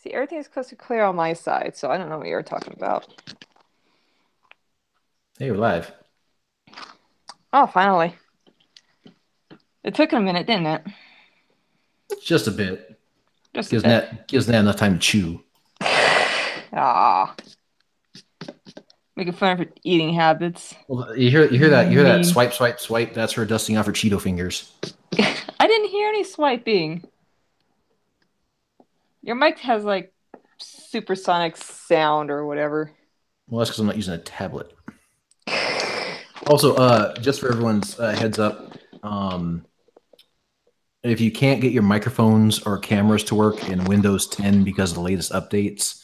See, everything's crystal clear on my side, so I don't know what you're talking about. Hey, we're live. Oh, finally. It took a minute, didn't it? Just a bit. Just a Gives bit. Nat gives Nat enough time to chew. Ah, making fun of her eating habits. Well, you hear that Mean. swipe, swipe, swipe. That's her dusting off her Cheeto fingers. I didn't hear any swiping. Your mic has like supersonic sound or whatever. Well, that's because I'm not using a tablet. Also, just for everyone's heads up, um, if you can't get your microphones or cameras to work in Windows 10 because of the latest updates,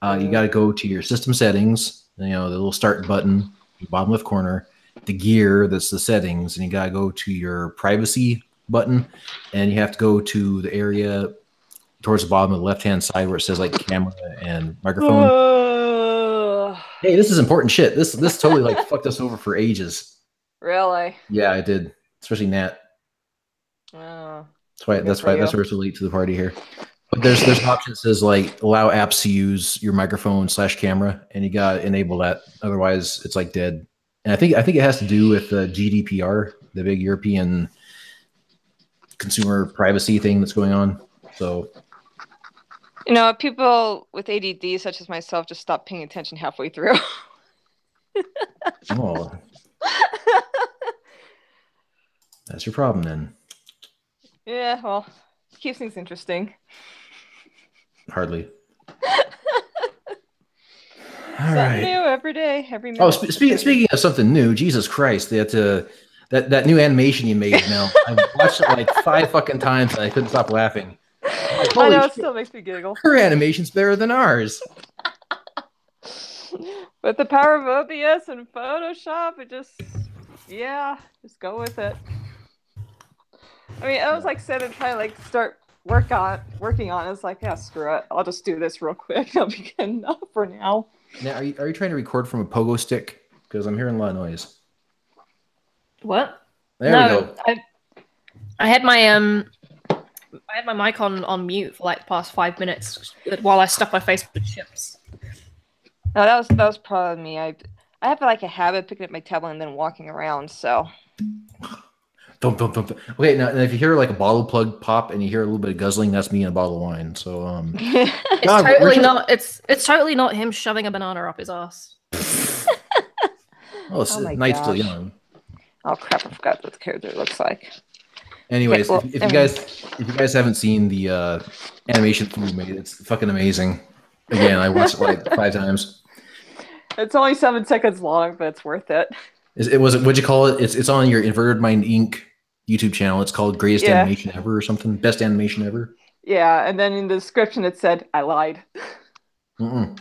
you got to go to your system settings. You know, the little start button, bottom left corner, the gear that's the settings, and you got to go to your privacy button, and you have to go to the area towards the bottom of the left hand side where it says like camera and microphone. Hey, this is important shit. This totally like fucked us over for ages. Really? Yeah, I did, especially Nat. Oh, That's why good that's for why that's you. why we're so late to the party here. But there's an option that says like allow apps to use your microphone slash camera, and you gotta enable that. Otherwise, it's like dead. And I think it has to do with GDPR, the big European consumer privacy thing that's going on. So, You know, people with ADD, such as myself, just stop paying attention halfway through. oh, that's your problem then. Yeah, well, keeps things interesting. Hardly. All Something right. new every day, every Oh, minute. speaking of something new, Jesus Christ, that new animation you made, Mel. I've watched it like 5 fucking times, and I couldn't stop laughing. I'm like, I holy know, it shit, still makes me giggle. her animation's better than ours. With the power of OBS and Photoshop, it just, yeah, just go with it. I mean, I was like said and trying to like start working on it. It's like, yeah, screw it. I'll just do this real quick. I'll be good enough for now. Now, are you trying to record from a pogo stick? Because I'm hearing a lot of noise. What? There we No, go. I had my I had my mic on mute for like the past 5 minutes while I stuffed my face with chips. No, that was probably me. I have like a habit of picking up my tablet and then walking around. So Thump, thump, thump, thump. Okay, now if you hear like a bottle plug pop and you hear a little bit of guzzling, that's me and a bottle of wine. So, It's God, we're totally just, not. It's totally not him shoving a banana up his ass. oh, oh my night's still gosh. young. Oh crap! I forgot what the character looks like. Okay, Anyways, well, if you guys haven't seen the animation Fuboo made, it's fucking amazing. Again, I watched it like 5 times. it's only 7 seconds long, but it's worth it. What'd you call it? It's on your Inverted Mind Inc. YouTube channel. It's called Greatest Yeah, Animation Ever or something. Best animation ever. yeah. And then in the description it said, "I lied." 100%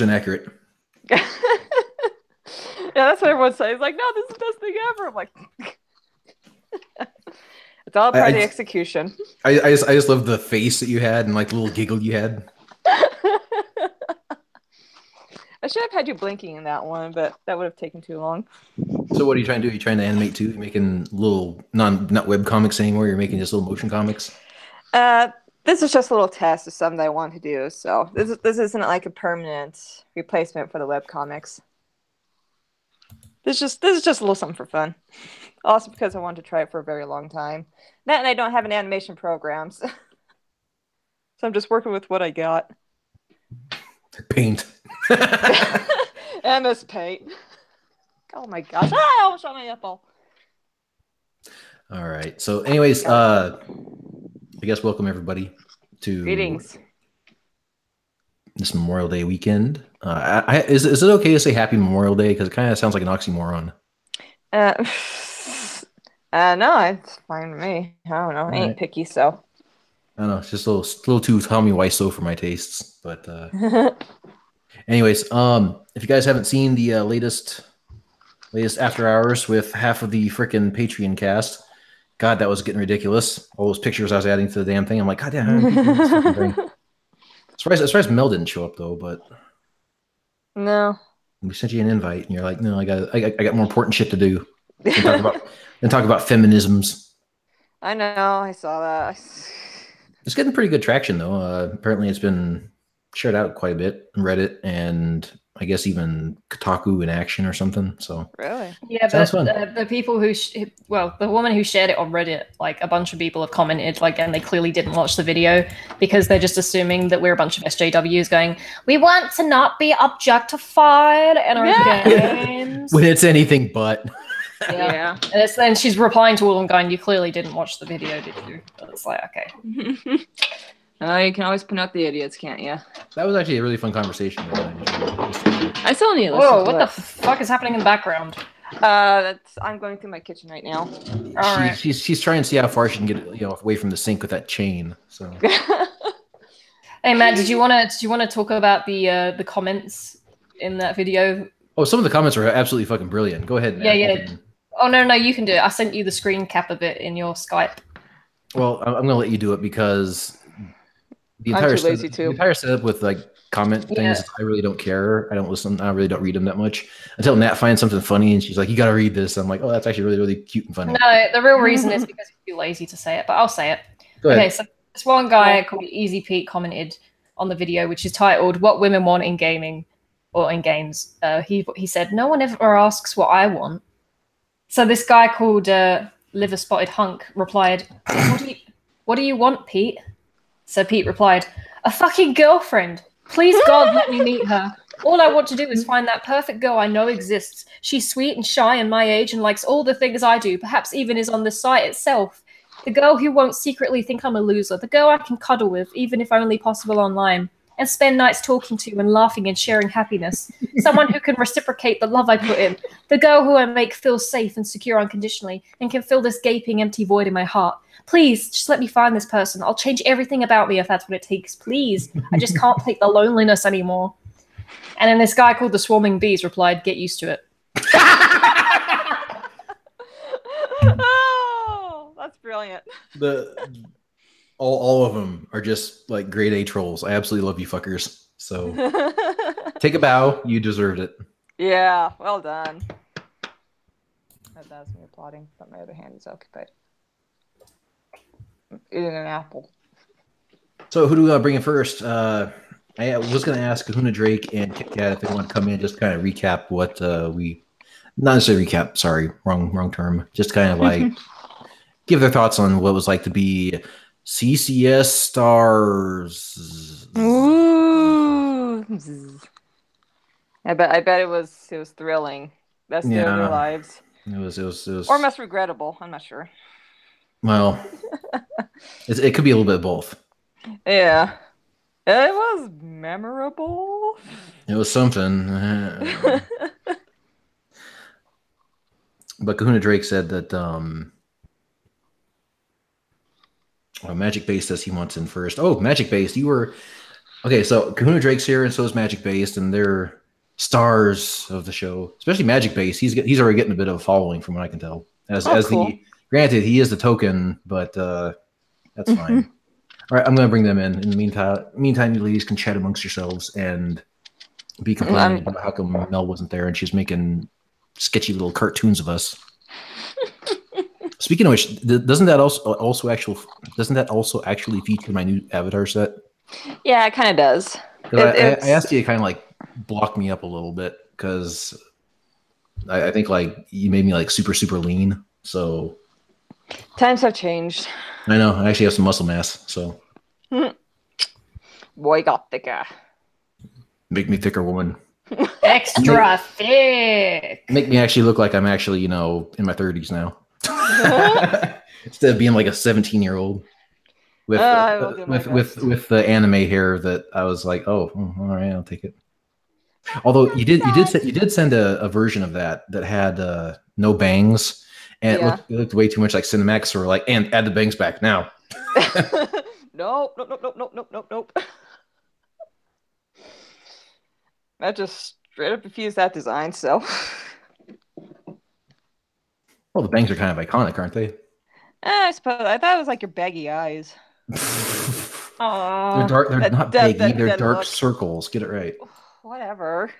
accurate. Yeah, that's what everyone says. Like, no, this is the best thing ever. I'm like, it's all I, part of the I execution. I just love the face that you had and like the little giggle you had. I should have had you blinking in that one, but that would have taken too long. So what are you trying to do? Are you trying to animate too? You're making little not web comics anymore. You're making just little motion comics. Uh, this is just a little test of something I want to do. So this isn't like a permanent replacement for the web comics. This is just a little something for fun. Also because I wanted to try it for a very long time. That and I don't have an animation program, so I'm just working with what I got. Paint. MS Paint. Oh my gosh! Ah, I almost shot my apple. All right. So, anyways, I guess welcome everybody to Greetings. this Memorial Day weekend. Is it okay to say Happy Memorial Day? Because it kind of sounds like an oxymoron. Uh, no, it's fine with me. I don't know. I All ain't right. picky, so. I don't know. It's just a little too Tommy Wiseau for my tastes. But anyways, if you guys haven't seen the latest After Hours with half of the freaking Patreon cast, God, that was getting ridiculous. All those pictures I was adding to the damn thing. I'm like, God damn, how many people in this fucking thing? Surprised Mel didn't show up though, but No. we sent you an invite, and you're like, no, I got more important shit to do than talk about feminisms. I know. I saw that. It's getting pretty good traction though. Apparently, it's been shared out quite a bit on Reddit and I guess even Kotaku in action or something. So Really? Yeah, sounds but fun. the people who, the woman who shared it on Reddit, like a bunch of people have commented, like, and they clearly didn't watch the video because they're just assuming that we're a bunch of SJWs going, we want to not be objectified in our games. When it's anything but. Yeah. And she's replying to all of them going, you clearly didn't watch the video, did you? It's like, okay. You can always put out the idiots, can't you? That was actually a really fun conversation. I still need to listen Whoa, to what the fuck is happening in the background? I'm going through my kitchen right now. Alright. She's trying to see how far she can get away from the sink with that chain. So Hey Matt, did you wanna talk about the comments in that video? Oh, some of the comments are absolutely fucking brilliant. Go ahead, Matt. Yeah. Oh no, you can do it. I sent you the screen cap of it in your Skype. Well, I'm gonna let you do it because the entire setup with like comment things, I really don't care. I don't listen. I really don't read them that much until Nat finds something funny and she's like, "You got to read this." I'm like, "Oh, that's actually really, really cute and funny." No, the real reason is because he's too lazy to say it, but I'll say it. Go ahead. Okay, so this one guy called Easy Pete commented on the video, which is titled "What Women Want in Gaming or in Games." He said, "No one ever asks what I want." So this guy called Liver Spotted Hunk replied, "What do you want, Pete?" So Pete replied, "A fucking girlfriend. Please God, let me meet her. All I want to do is find that perfect girl I know exists. She's sweet and shy and my age and likes all the things I do, perhaps even is on the site itself. The girl who won't secretly think I'm a loser. The girl I can cuddle with, even if only possible online. And spend nights talking to and laughing and sharing happiness. Someone who can reciprocate the love I put in. The girl who I make feel safe and secure unconditionally and can fill this gaping empty void in my heart. Please, just let me find this person. I'll change everything about me if that's what it takes. Please. I just can't take the loneliness anymore." And then this guy called the Swarming Bees replied, "Get used to it." Oh, that's brilliant. All of them are just like grade A trolls. I absolutely love you fuckers. So take a bow. You deserved it. Yeah, well done. That's me applauding, but my other hand is occupied. I'm eating an apple. So who do we bring in first? I was going to ask Kahuna Drake and Kit Kat if they want to come in, just kind of recap what not necessarily recap. Sorry, wrong term. Just kind of like give their thoughts on what it was like to be CCS stars. Ooh. I bet it was thrilling. Best day of their lives. It was or most regrettable. I'm not sure. Well, it could be a little bit of both. Yeah, it was memorable. It was something. But Kahuna Drake said that Magic Base says he wants in first. Oh, Magic Base, you were okay. So Kahuna Drake's here, and so is Magic Base, and they're stars of the show. Especially Magic Base. He's already getting a bit of a following, from what I can tell. Cool. Granted, he is the token, but that's fine. All right, I'm going to bring them in. In the meantime, you ladies can chat amongst yourselves and be complaining about how come Mel wasn't there and she's making sketchy little cartoons of us. Speaking of which, doesn't that also actually feature my new avatar set? Yeah, it kind of does. I asked you to kind of like block me up a little bit because I think like you made me like super lean. So times have changed. I know. I actually have some muscle mass. So boy got thicker. Make me thicker, woman. Extra thick. Make me actually look like I'm actually, in my 30s now. Instead of being like a 17-year-old with the anime hair that I was like, oh, all right, I'll take it. Although you did send a version of that had no bangs, and it looked way too much like Cinemax, or like, and add the bangs back now. Nope. I just straight up refused that design, so. Well, the bangs are kind of iconic, aren't they? I suppose. I thought it was like your baggy eyes. They're dark. They're not baggy. They're dark circles. Get it right. Whatever.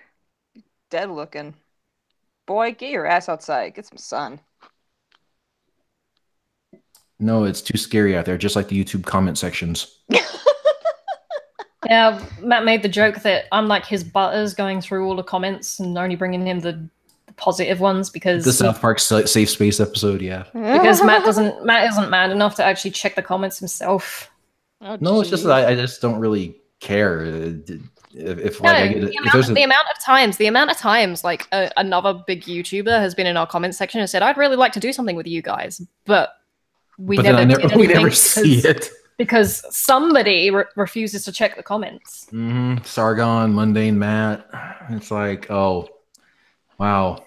Dead looking. Boy, get your ass outside. Get some sun. No, it's too scary out there, just like the YouTube comment sections. Yeah, Matt made the joke that I'm like his butters going through all the comments and only bringing him the positive ones because The South Park Safe Space episode, yeah. because Matt isn't man enough to actually check the comments himself. Oh, No, it's just geez. that I just don't really care if like I get it. The amount of times like another big YouTuber has been in our comment section and said, "I'd really like to do something with you guys," but we never see it because somebody refuses to check the comments. Sargon, Mundane Matt. It's like, oh, wow.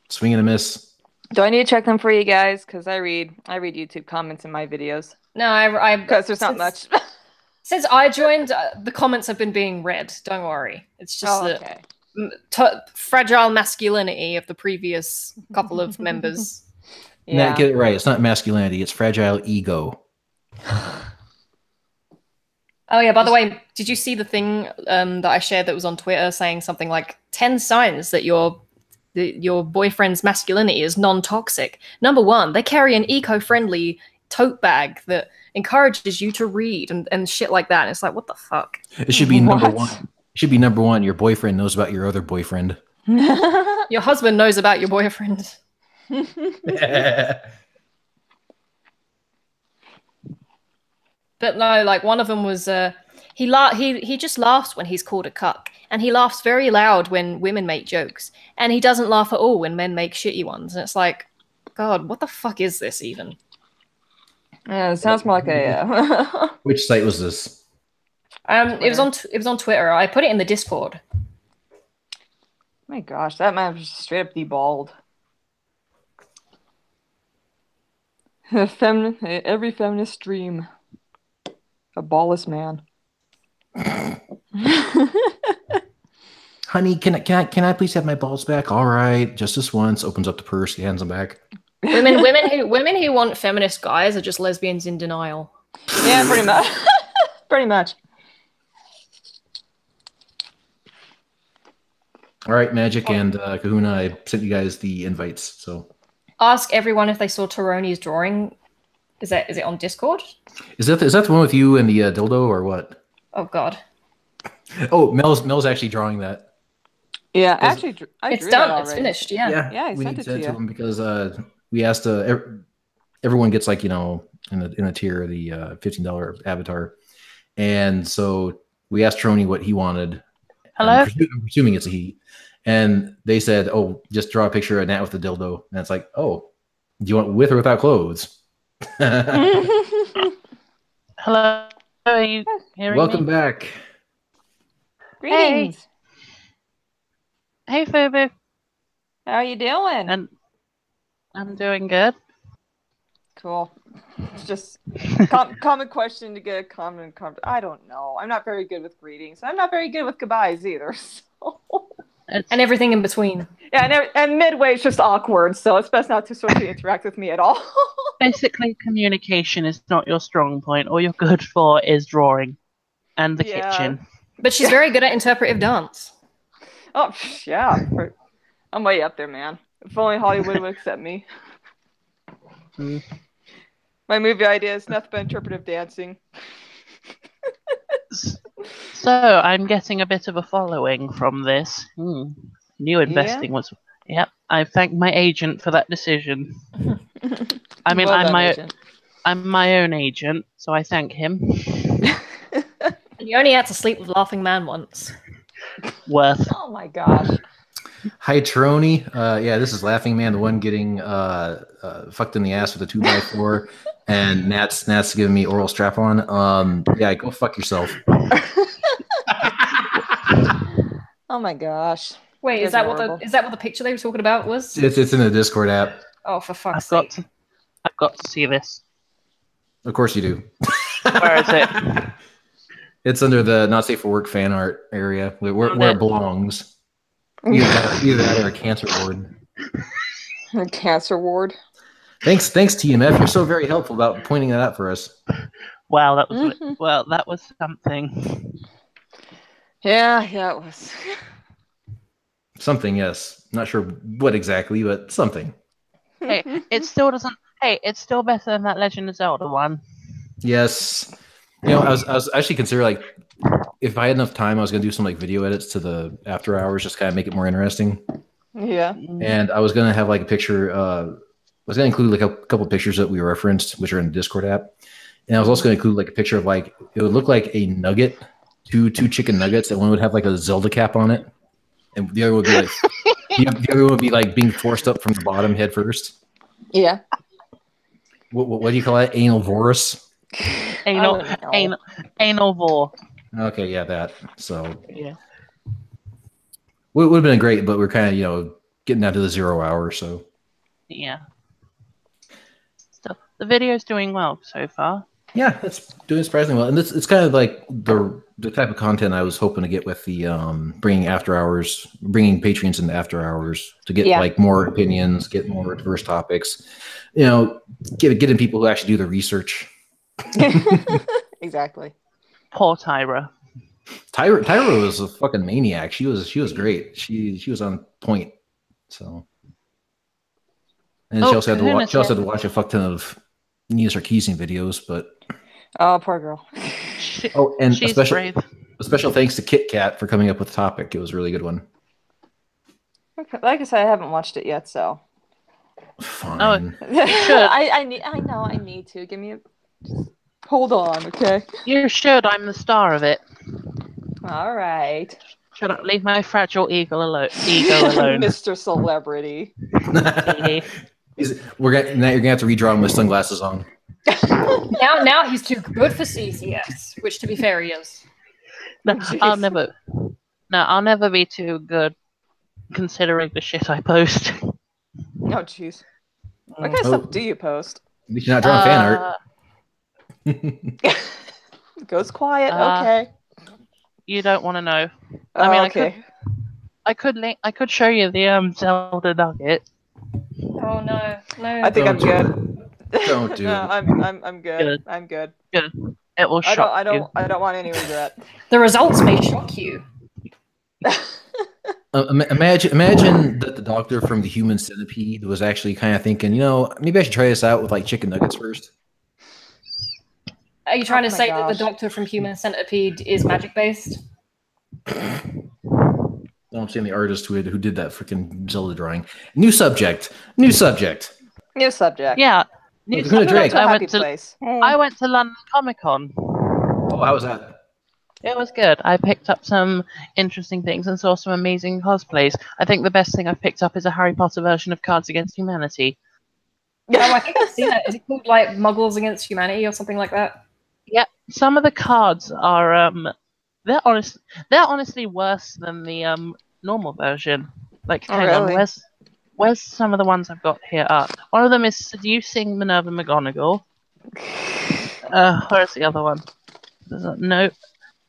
Swing and a miss. Do I need to check them for you guys? Because I read YouTube comments in my videos. No, because there's not much. Since I joined, the comments have been being read. Don't worry. It's just the fragile masculinity of the previous couple of members. Yeah. Nat, get it right. It's not masculinity. It's fragile ego. Oh yeah, by the way, did you see the thing that I shared that was on Twitter saying something like 10 signs that your boyfriend's masculinity is non-toxic? Number 1, they carry an eco-friendly tote bag that encourages you to read and shit like that. And it's like, what the fuck? It should be number 1. It should be number 1. Your boyfriend knows about your other boyfriend. Your husband knows about your boyfriend. But no, like one of them was he just laughs when he's called a cuck, and he laughs very loud when women make jokes, and he doesn't laugh at all when men make shitty ones. And it's like, God, what the fuck is this even? Yeah, it sounds more like a. Which site was this? It was on Twitter. I put it in the Discord. My gosh, that man was straight up deballed. Every feminist dream. A ballless man. Honey, can I please have my balls back? All right, just this once. Opens up the purse, he hands them back. Women who want feminist guys are just lesbians in denial. Yeah, pretty much. Pretty much. All right, Magic and Kahuna, I sent you guys the invites. So ask everyone if they saw Taroni's drawing. Is it on Discord? Is that the one with you and the dildo or what? Oh God. Oh, Mel's actually drawing that. Yeah, actually, it's done. It's finished. Yeah. Yeah. I sent it to him because we asked everyone gets like in a tier the $15 avatar, and so we asked Trony what he wanted. Hello. I'm presuming it's a he, and they said, "Oh, just draw a picture of Nat with the dildo." And it's like, "Oh, do you want with or without clothes?" Hello, are you hearing Welcome me? back. Greetings. Hey, Fuboo. How are you doing? And I'm doing good. Cool. It's just common question to get a common. I don't know. I'm not very good with greetings. I'm not very good with goodbyes either. So. And everything in between. Yeah, and midway it's just awkward, so it's best not to socially interact with me at all. Basically, communication is not your strong point. All you're good for is drawing and the kitchen. But she's very good at interpretive dance. Oh, yeah. I'm way up there, man. If only Hollywood would accept me. My movie idea is nothing but interpretive dancing. So, I'm getting a bit of a following from this. New investing was... Yep, I thank my agent for that decision. I mean, I'm my own agent, so I thank him. You only had to sleep with Laughing Man once. Worth. Oh my gosh. Hi, Trony. Yeah, this is Laughing Man, the one getting fucked in the ass with a 2x4, and Nat's giving me oral strap-on. Yeah, go fuck yourself. Oh my gosh. Wait, is that what the picture they were talking about was? It's in the Discord app. Oh, for fuck's sake! I've got to see this. Of course you do. Where is it? It's under the not safe for work fan art area, where it belongs. Either that or a cancer ward. A cancer ward. Thanks, TMF. You're so very helpful about pointing that out for us. Wow, that was that was something. Yeah, it was. Something, yes. Not sure what exactly, but something. Hey, it still doesn't. Hey, it's still better than that Legend of Zelda one. Yes. You know, I was actually considering, like, if I had enough time, I was gonna do some like video edits to the after hours, just kind of make it more interesting. Yeah. And I was gonna have like a picture. I was gonna include like a couple pictures that we referenced, which are in the Discord app. And I was also gonna include like a picture of like it would look like a nugget, two chicken nuggets, and one would have like a Zelda cap on it, and the other would be like the other would be like being forced up from the bottom head first. Yeah. What do you call that? Anal vorus? Anal vor. Okay, yeah, that. So Yeah. it would have been great, but we're kind of getting down to the 0 hour. So Yeah. Still, the video's doing well so far. yeah, it's doing surprisingly well, and it's kind of like the type of content I was hoping to get with the bringing after hours, bringing patrons into after hours to get like more opinions, get more diverse topics. Getting people who actually do the research. Exactly. Poor Tyra. Tyra was a fucking maniac. She was great. She was on point. So, and she also had to watch a fuck ton of Nina Sarkeesian videos, but oh, poor girl. And a special thanks to Kit Kat for coming up with the topic. It was a really good one. Okay. Like I said, I haven't watched it yet, so fine. I need to. Give me a hold on, okay? You should. I'm the star of it. All right. Shut up. Leave my fragile ego alone. Mr. Celebrity. Now you're gonna have to redraw him with sunglasses on. Now he's too good for CCS, which to be fair he is. No, I'll never be too good, considering the shit I post. Oh jeez. What kind of stuff do you post? At least you're not drawing fan art. Goes quiet. Okay. You don't want to know. Okay. I could show you the Zelda nugget. Oh no. I think I'm good. Don't do it. I'm good. Good. I'm good. Good. It will shock you. I don't want any regret. The results may shock you. Imagine that the doctor from the Human Centipede was actually kind of thinking, maybe I should try this out with like chicken nuggets first. Are you trying to say that the doctor from Human Centipede is magic based? I don't see the artist who did that freaking Zelda drawing. New subject. New subject. Yeah. I went to London Comic Con. Oh, how was that? It was good. I picked up some interesting things and saw some amazing cosplays. I think the best thing I've picked up is a Harry Potter version of Cards Against Humanity. Yeah, I think I've seen it. Is it called like Muggles Against Humanity or something like that? Yeah, some of the cards are they're honestly worse than the normal version. Like, hang on, where's some of the ones I've got here? One of them is Seducing Minerva McGonagall. Where's the other one? No.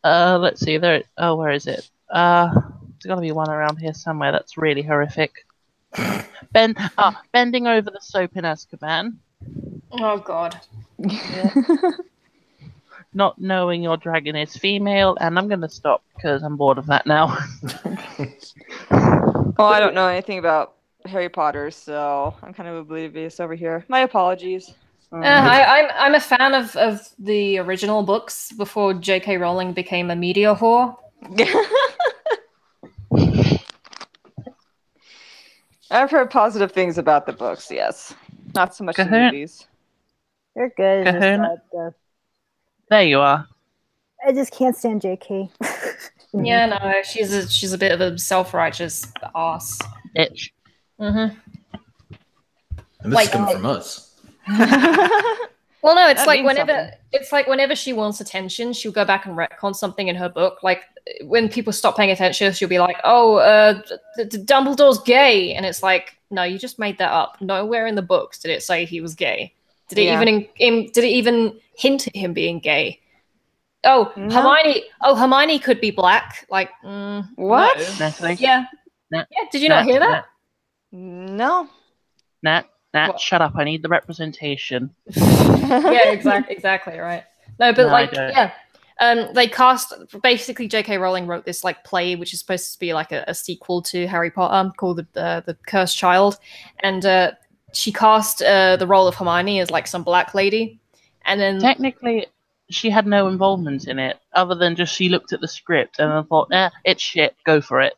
Let's see. Where is it? There's got to be one around here somewhere that's really horrific. Bending over the soap in Azkaban. Oh God. Yeah. Not knowing your dragon is female, and I'm going to stop because I'm bored of that now. Well, I don't know anything about Harry Potter, so I'm kind of oblivious over here. My apologies. I'm a fan of the original books before J.K. Rowling became a media whore. I've heard positive things about the books, yes. Not so much the movies. They're good. There you are. I just can't stand JK. Yeah, no, she's a bit of a self-righteous ass. Bitch. And this is coming from us. Well, no, it's like whenever she wants attention, she'll go back and retcon something in her book. Like when people stop paying attention, she'll be like, "Oh, Dumbledore's gay," and it's like, no, you just made that up. Nowhere in the books did it say he was gay. Did it even hint at him being gay? Oh, no. Hermione. Oh, Hermione could be black. Like, what? No. Yeah. Did you not hear that? No. Nat, shut up. I need the representation. Yeah, exactly, right. No, but they cast, basically J.K. Rowling wrote this like play, which is supposed to be like a sequel to Harry Potter called the Cursed Child. And she cast the role of Hermione as like some black lady, and then technically she had no involvement in it other than just she looked at the script and I thought, it's shit, go for it.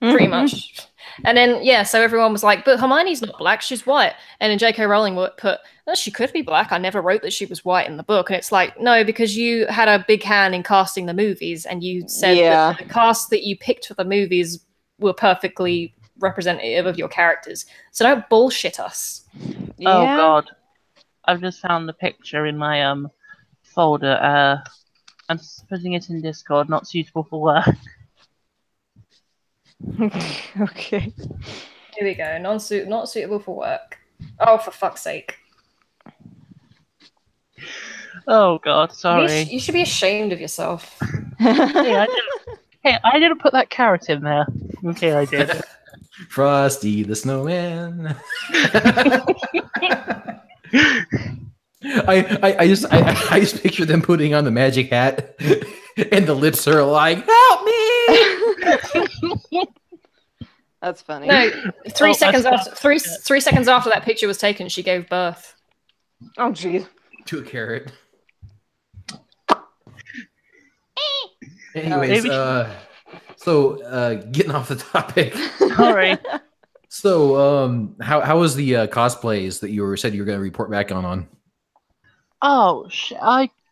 Pretty much. And then, yeah, so everyone was like, but Hermione's not black, she's white. And then J.K. Rowling would put, oh, she could be black. I never wrote that she was white in the book. And it's like, no, because you had a big hand in casting the movies and you said that the cast that you picked for the movies were perfectly representative of your characters. So don't bullshit us. Yeah. Oh, God. I've just found the picture in my folder. I'm putting it in Discord, not suitable for work. Okay. Here we go. Not suitable for work. Oh, for fuck's sake. Oh, God, sorry. You should be ashamed of yourself. Hey, I didn't put that carrot in there. Okay, I did. Frosty the Snowman. I just picture them putting on the magic hat, and the lips are like, "Help me!" That's funny. No, 3 seconds after 3 seconds after that picture was taken, she gave birth. Oh, jeez. To a carrot. Anyways, so getting off the topic. Sorry. So, how was the cosplays that you said you were going to report back on? Oh,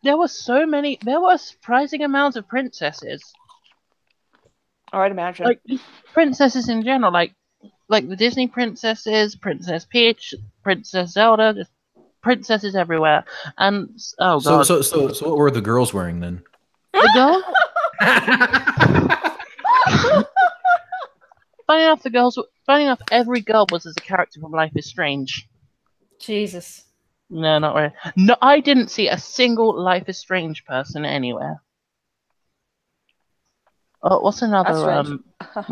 there were so many. There were a surprising amount of princesses. Oh, I'd imagine. Like princesses in general, like the Disney princesses, Princess Peach, Princess Zelda, just princesses everywhere. And oh god. So what were the girls wearing then? The girls? Funny enough, every girl was as a character from Life is Strange. Jesus. No, not really. No, I didn't see a single Life is Strange person anywhere. Oh, what's another? I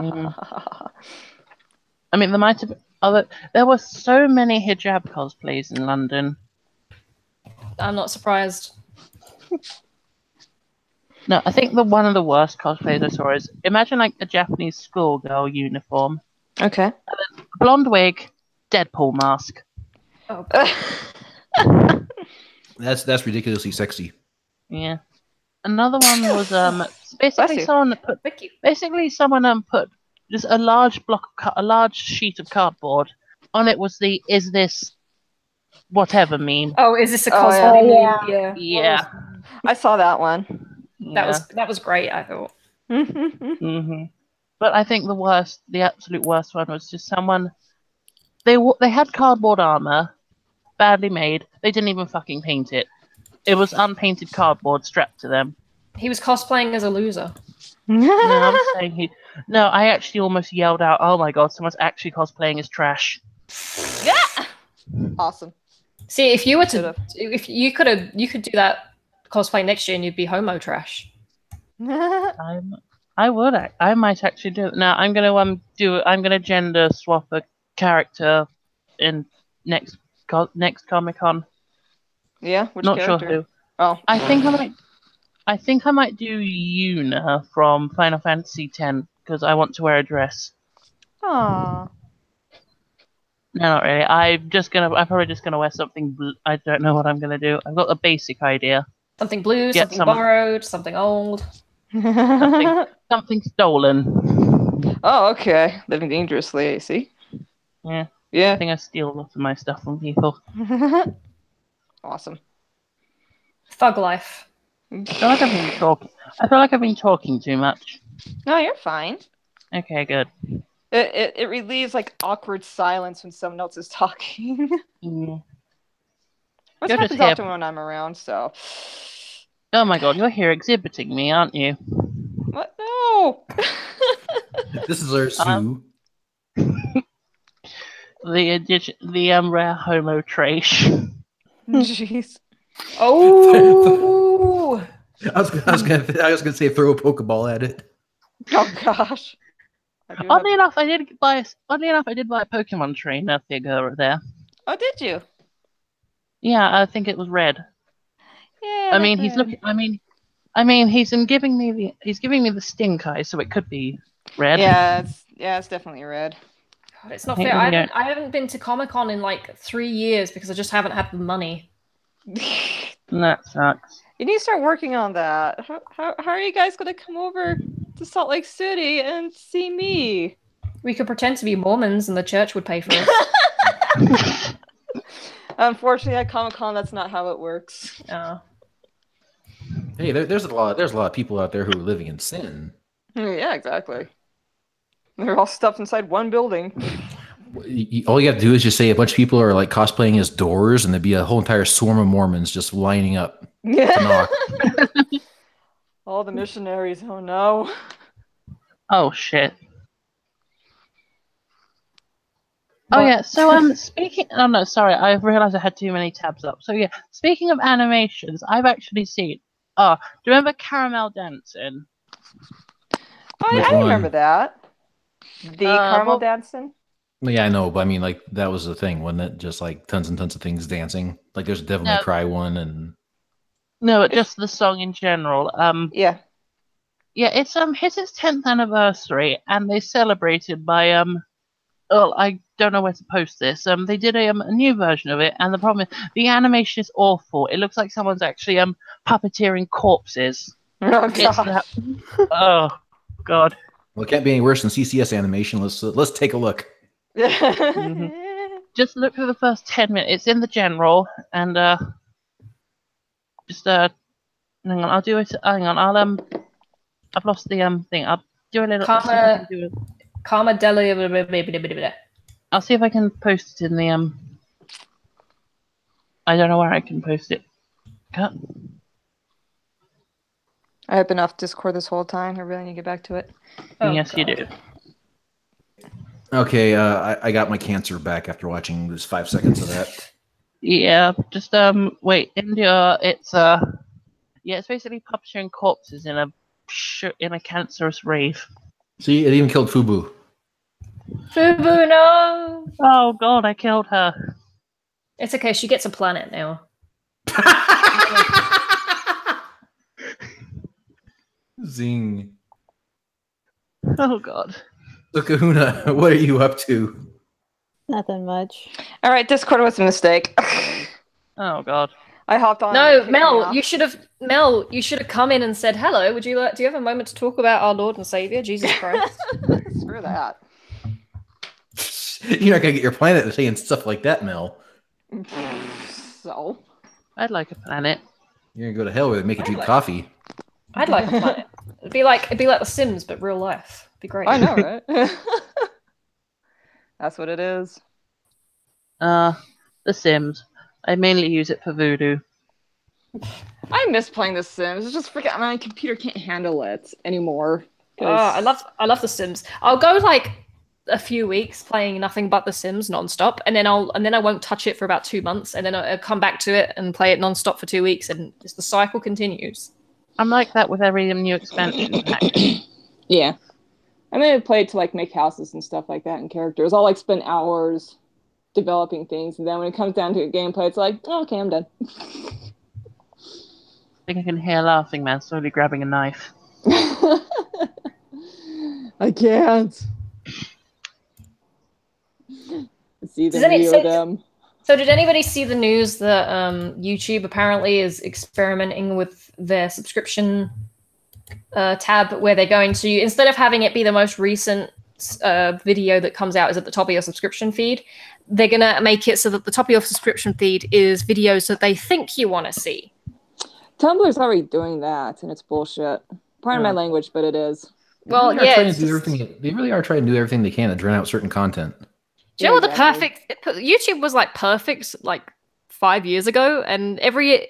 mean, there might have been other. There were so many hijab cosplays in London. I'm not surprised. No, I think one of the worst cosplays I saw is imagine like a Japanese schoolgirl uniform. Okay. Blonde wig, Deadpool mask. Oh. That's ridiculously sexy. Yeah. Another one was basically someone put just a large sheet of cardboard. On it was the "Is this whatever" meme. Oh, is this a cosplay meme? yeah. Yeah. I saw that one. That was great, I thought. Mm-hmm. But I think the absolute worst one was just someone. They had cardboard armor, badly made. They didn't even fucking paint it. It was unpainted cardboard strapped to them. He was cosplaying as a loser. No, I actually almost yelled out, "Oh my god, someone's actually cosplaying as trash." Yeah. Awesome. See, if you could do that cosplay next year and you'd be homo trash. I might actually do it. Now I'm gonna gender swap a character in next Comic-Con. Yeah, which not character? Sure who. Oh, I think I might do Yuna from Final Fantasy X because I want to wear a dress. Aww. No, not really. I'm probably just gonna wear something blue. I don't know what I'm gonna do. I've got a basic idea. Something blue, something borrowed, something old. something stolen. Oh, okay. Living dangerously, I see. Yeah. Yeah. I think I steal a lot of my stuff from people. Awesome. Thug life. I feel like I've been talking too much. No, you're fine. Okay, good. It relieves like awkward silence when someone else is talking. Mm. Which happens often when I'm around, so. Oh my god, you're here exhibiting me, aren't you? What? No! This is our Sue. The rare homo trash. Jeez. Oh! I was gonna say throw a Pokeball at it. Oh gosh. Oddly enough, I did buy a Pokemon trainer figure there. Oh, did you? Yeah, I think it was red. Yeah. I mean, he's looking. I mean, he's giving me the stink eye, so it could be red. Yeah, it's definitely red. It's not fair. I haven't been to Comic-Con in like 3 years because I just haven't had the money. That sucks. You need to start working on that. How are you guys going to come over to Salt Lake City and see me? We could pretend to be Mormons and the church would pay for us. Unfortunately, at Comic-Con, that's not how it works. Oh. Hey, there's a lot of people out there who are living in sin. Yeah, exactly. They're all stuffed inside one building. All you have to do is just say a bunch of people are like cosplaying as doors, and there'd be a whole entire swarm of Mormons just lining up to knock. All the missionaries. Oh no. Oh shit. Oh yeah, so speaking oh no, sorry, I realized I had too many tabs up. So yeah, speaking of animations, I've actually seen do you remember Caramel Dancing? Oh, yeah, I remember that. The Caramel Dancing? Yeah, I know, but I mean like that was the thing, wasn't it? Just like tons and tons of things dancing. Like there's a Devil May Cry one and no, just the song in general. Yeah. Yeah, it's hit its 10th anniversary and they celebrated by well, I don't know where to post this. They did a new version of it, and the problem is the animation is awful. It looks like someone's actually puppeteering corpses. Oh god. Oh god. Well, it can't be any worse than CCS animation. Let's take a look. Just look through the first 10 minutes. It's in the general, and just hang on. I'll do it. Hang on. I've lost the thing. I'll do a little. Karma Deli. I'll see if I can post it in the I don't know where I can post it. Cut. I have been off Discord this whole time. I really need to get back to it. Oh, yes, God. You do. Okay, I got my cancer back after watching just 5 seconds of that. Yeah, just wait. India, it's it's basically puppeteering corpses in a cancerous rave. See, it even killed Fuboo. Fuboo, no! Oh god, I killed her. It's okay, she gets a planet now. Zing. Oh god. So Kahuna, what are you up to? Nothing much. All right, Discord was a mistake. Oh god. I hopped on. No, Mel, you should have come in and said hello. Do you have a moment to talk about our Lord and Savior, Jesus Christ? Screw that. You're not gonna get your planet saying stuff like that, Mel. So I'd like a planet. You're gonna go to hell where they make you drink coffee. I'd like a planet. It'd be like The Sims, but real life. It'd be great. I know, right? That's what it is. The Sims. I mainly use it for voodoo. I miss playing The Sims. It's just freaking my computer can't handle it anymore. I love The Sims. I'll go like a few weeks playing nothing but The Sims nonstop, and then I won't touch it for about 2 months, and then I'll come back to it and play it nonstop for 2 weeks, and just the cycle continues. I'm like that with every new expansion pack. Yeah. I mean, I played to like make houses and stuff like that and characters. I'll like spend hours developing things, and then when it comes down to gameplay, it's like, oh, okay, I'm done. I think I can hear Laughing Man slowly grabbing a knife. I can't. See the video of them. So did anybody see the news that YouTube apparently is experimenting with their subscription tab, where they're going to, instead of having it be the most recent video that comes out is at the top of your subscription feed, they're going to make it so that the top of your subscription feed is videos that they think you want to see. Tumblr's already doing that, and it's bullshit. Pardon my language, but it is. Well, they really are trying to do everything they can to drown out certain content. Do you know what YouTube was like perfect like 5 years ago, and every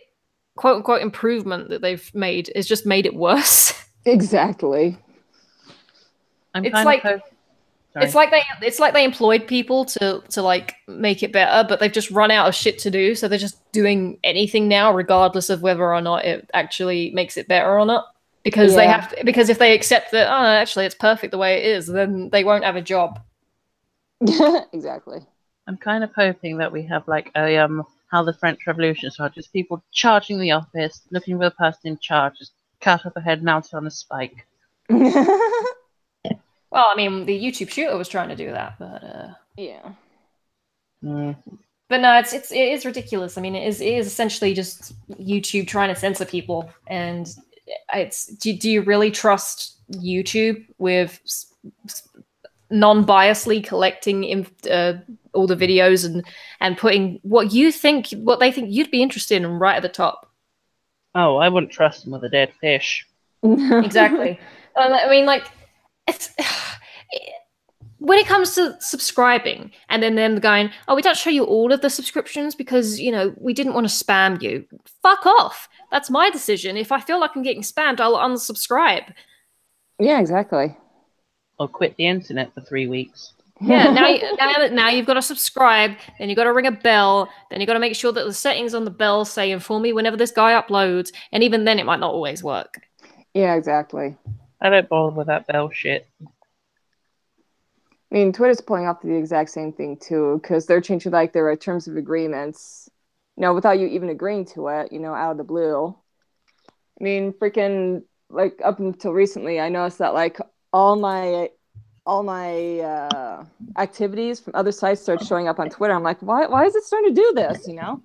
quote unquote improvement that they've made has just made it worse. Exactly. It's like they employed people to like make it better, but they've just run out of shit to do, so they're just doing anything now, regardless of whether or not it actually makes it better or not. Because they have to, because if they accept that, oh, actually it's perfect the way it is, then they won't have a job. Exactly. I'm kind of hoping that we have like a how the French Revolution started, just people charging the office, looking for the person in charge, just cut off a head, mounted on a spike. Well, I mean, the YouTube shooter was trying to do that, but Yeah. But no, it is ridiculous. I mean, it is essentially just YouTube trying to censor people, and do you really trust YouTube with non-biasly collecting all the videos and putting what they think you'd be interested in right at the top? Oh, I wouldn't trust them with a dead fish. Exactly. I mean, like, it's when it comes to subscribing and then them going, oh, we don't show you all of the subscriptions because, you know, we didn't want to spam you. Fuck off. That's my decision. If I feel like I'm getting spammed, I'll unsubscribe. Yeah, exactly. Or quit the internet for 3 weeks. Yeah, now you've got to subscribe, then you've got to ring a bell, then you've got to make sure that the settings on the bell say inform me whenever this guy uploads, and even then it might not always work. Yeah, exactly. I don't bother with that bell shit. I mean, Twitter's pulling off the exact same thing too, because they're changing like their terms of agreements, you know, without you even agreeing to it, you know, out of the blue. I mean, freaking like up until recently, I noticed that like all my activities from other sites started showing up on Twitter. I'm like, why is it starting to do this? You know,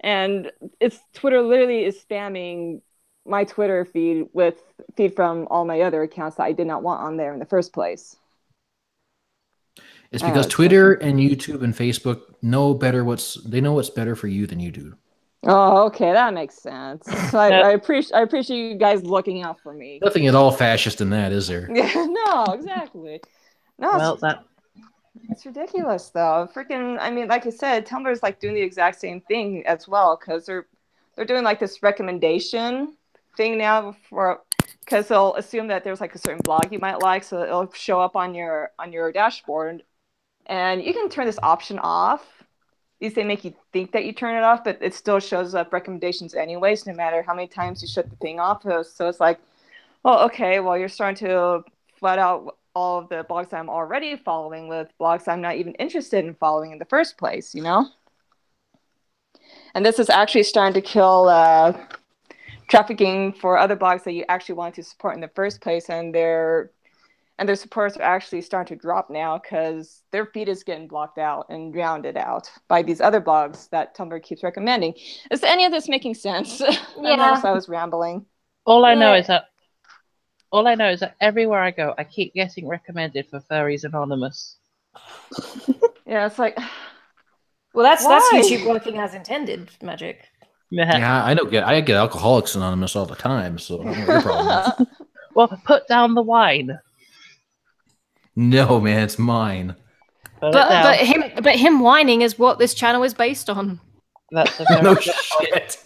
and it's Twitter literally is spamming my Twitter feed with feed from all my other accounts that I did not want on there in the first place. It's because Twitter and YouTube and Facebook know what's better for you than you do. Oh, okay, that makes sense. So I appreciate you guys looking out for me. Nothing at all fascist in that, is there? Yeah, no, exactly. No, well, it's ridiculous though. Freaking, I mean, like I said, Tumblr's like doing the exact same thing as well because they're doing like this recommendation thing now because they'll assume that there's like a certain blog you might like, so it'll show up on your dashboard. And you can turn this option off. At least they make you think that you turn it off, but it still shows up recommendations anyways, no matter how many times you shut the thing off. So it's like, well, okay, well, you're starting to flood out all of the blogs I'm already following with blogs I'm not even interested in following in the first place, you know? And this is actually starting to kill trafficking for other blogs that you actually want to support in the first place, and their supporters are actually starting to drop now because their feed is getting blocked out and drowned out by these other blogs that Tumblr keeps recommending. Is any of this making sense? Yeah. I noticed I was rambling. All I know is that everywhere I go, I keep getting recommended for Furries Anonymous. Yeah, it's like, well, that's YouTube working as intended, Magic. Yeah, I get Alcoholics Anonymous all the time, so I don't know what your problem is. Well, put down the wine. No, man, it's mine. But him whining is what this channel is based on. That's a very no shit.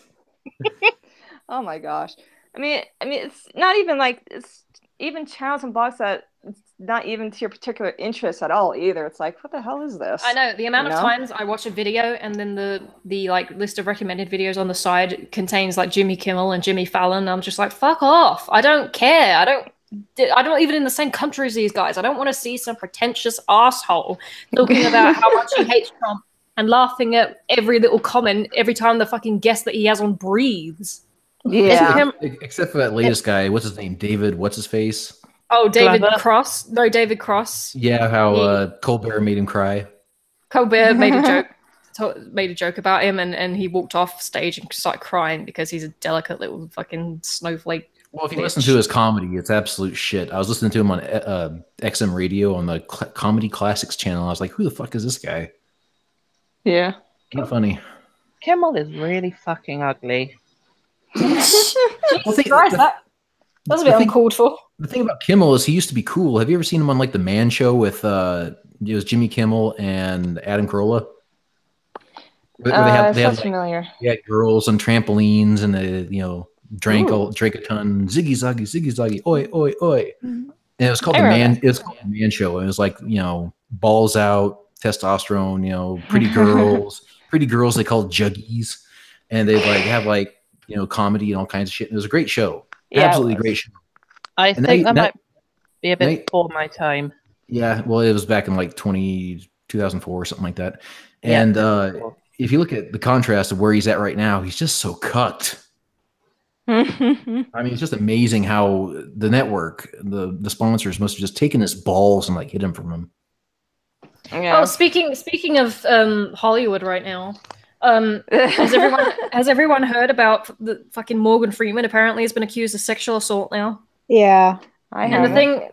Oh my gosh. I mean, it's not even like it's even channels and blogs that it's not even to your particular interest at all either. It's like, what the hell is this? I know the amount of times I watch a video and then the like list of recommended videos on the side contains like Jimmy Kimmel and Jimmy Fallon. I'm just like, fuck off. I don't care. I don't even in the same country as these guys. I don't want to see some pretentious asshole talking about how much he hates Trump and laughing at every little comment every time the fucking guest that he has on breathes. Yeah. Except for that latest guy. What's his name? David, what's his face? Oh, David Cross. No, David Cross. Yeah, how Colbert made him cry. Colbert made a joke about him and he walked off stage and started crying because he's a delicate little fucking snowflake. Well, if you listen to his comedy, it's absolute shit. I was listening to him on XM Radio on the Comedy Classics channel. I was like, who the fuck is this guy? Yeah. Not funny. Kimmel is really fucking ugly. That's a bit uncalled for. The thing about Kimmel is he used to be cool. Have you ever seen him on like the Man Show with it was Jimmy Kimmel and Adam Carolla? Where they had familiar. Yeah, girls on trampolines and they drank a ton, ziggy zaggy, oi oi oi. And it was called the Man Show. It was like balls out, testosterone, pretty girls they called juggies, and they'd like have like comedy and all kinds of shit. And it was a great show, absolutely great show. I think that might be a bit before my time. Yeah, well, it was back in like 2004 or something like that. And if you look at the contrast of where he's at right now, he's just so cucked. I mean, it's just amazing how the network, the sponsors must have just taken his balls and like hid him from him. Yeah. Oh, speaking of Hollywood right now, has everyone heard about the fucking Morgan Freeman? Apparently, has been accused of sexual assault now. Yeah. And the thing,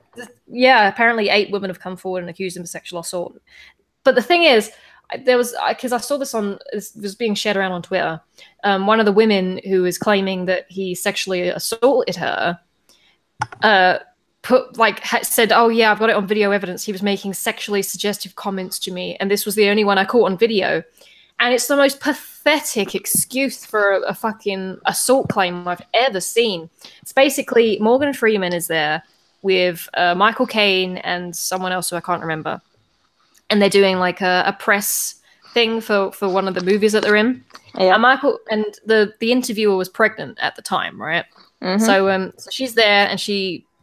yeah, apparently 8 women have come forward and accused him of sexual assault. But the thing is, there was, because I saw this was being shared around on Twitter. One of the women who is claiming that he sexually assaulted her, said, "Oh yeah, I've got it on video evidence. He was making sexually suggestive comments to me, and this was the only one I caught on video." And it's the most pathetic excuse for a fucking assault claim I've ever seen. It's basically Morgan Freeman is there with Michael Caine and someone else who I can't remember. And they're doing like a press thing for one of the movies that they're in. Yeah. And the interviewer was pregnant at the time, right? Mm-hmm. So she's there and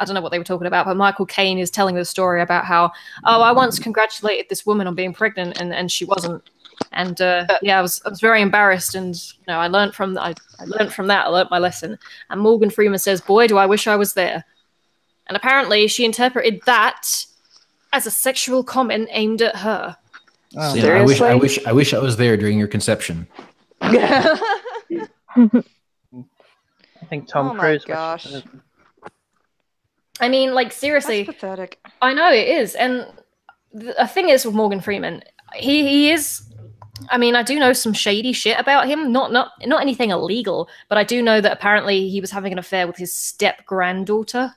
I don't know what they were talking about, but Michael Caine is telling the story about how, I once congratulated this woman on being pregnant and she wasn't. And I was very embarrassed, and I learned from that. I learned my lesson. And Morgan Freeman says, "Boy, do I wish I was there." And apparently, she interpreted that as a sexual comment aimed at her. Oh, yeah, I wish I was there during your conception. I think Tom Cruise. Oh my gosh. I mean, like, seriously. That's pathetic. I know it is, and the thing is with Morgan Freeman, he is. I mean, I do know some shady shit about him. Not anything illegal, but I do know that apparently he was having an affair with his step granddaughter,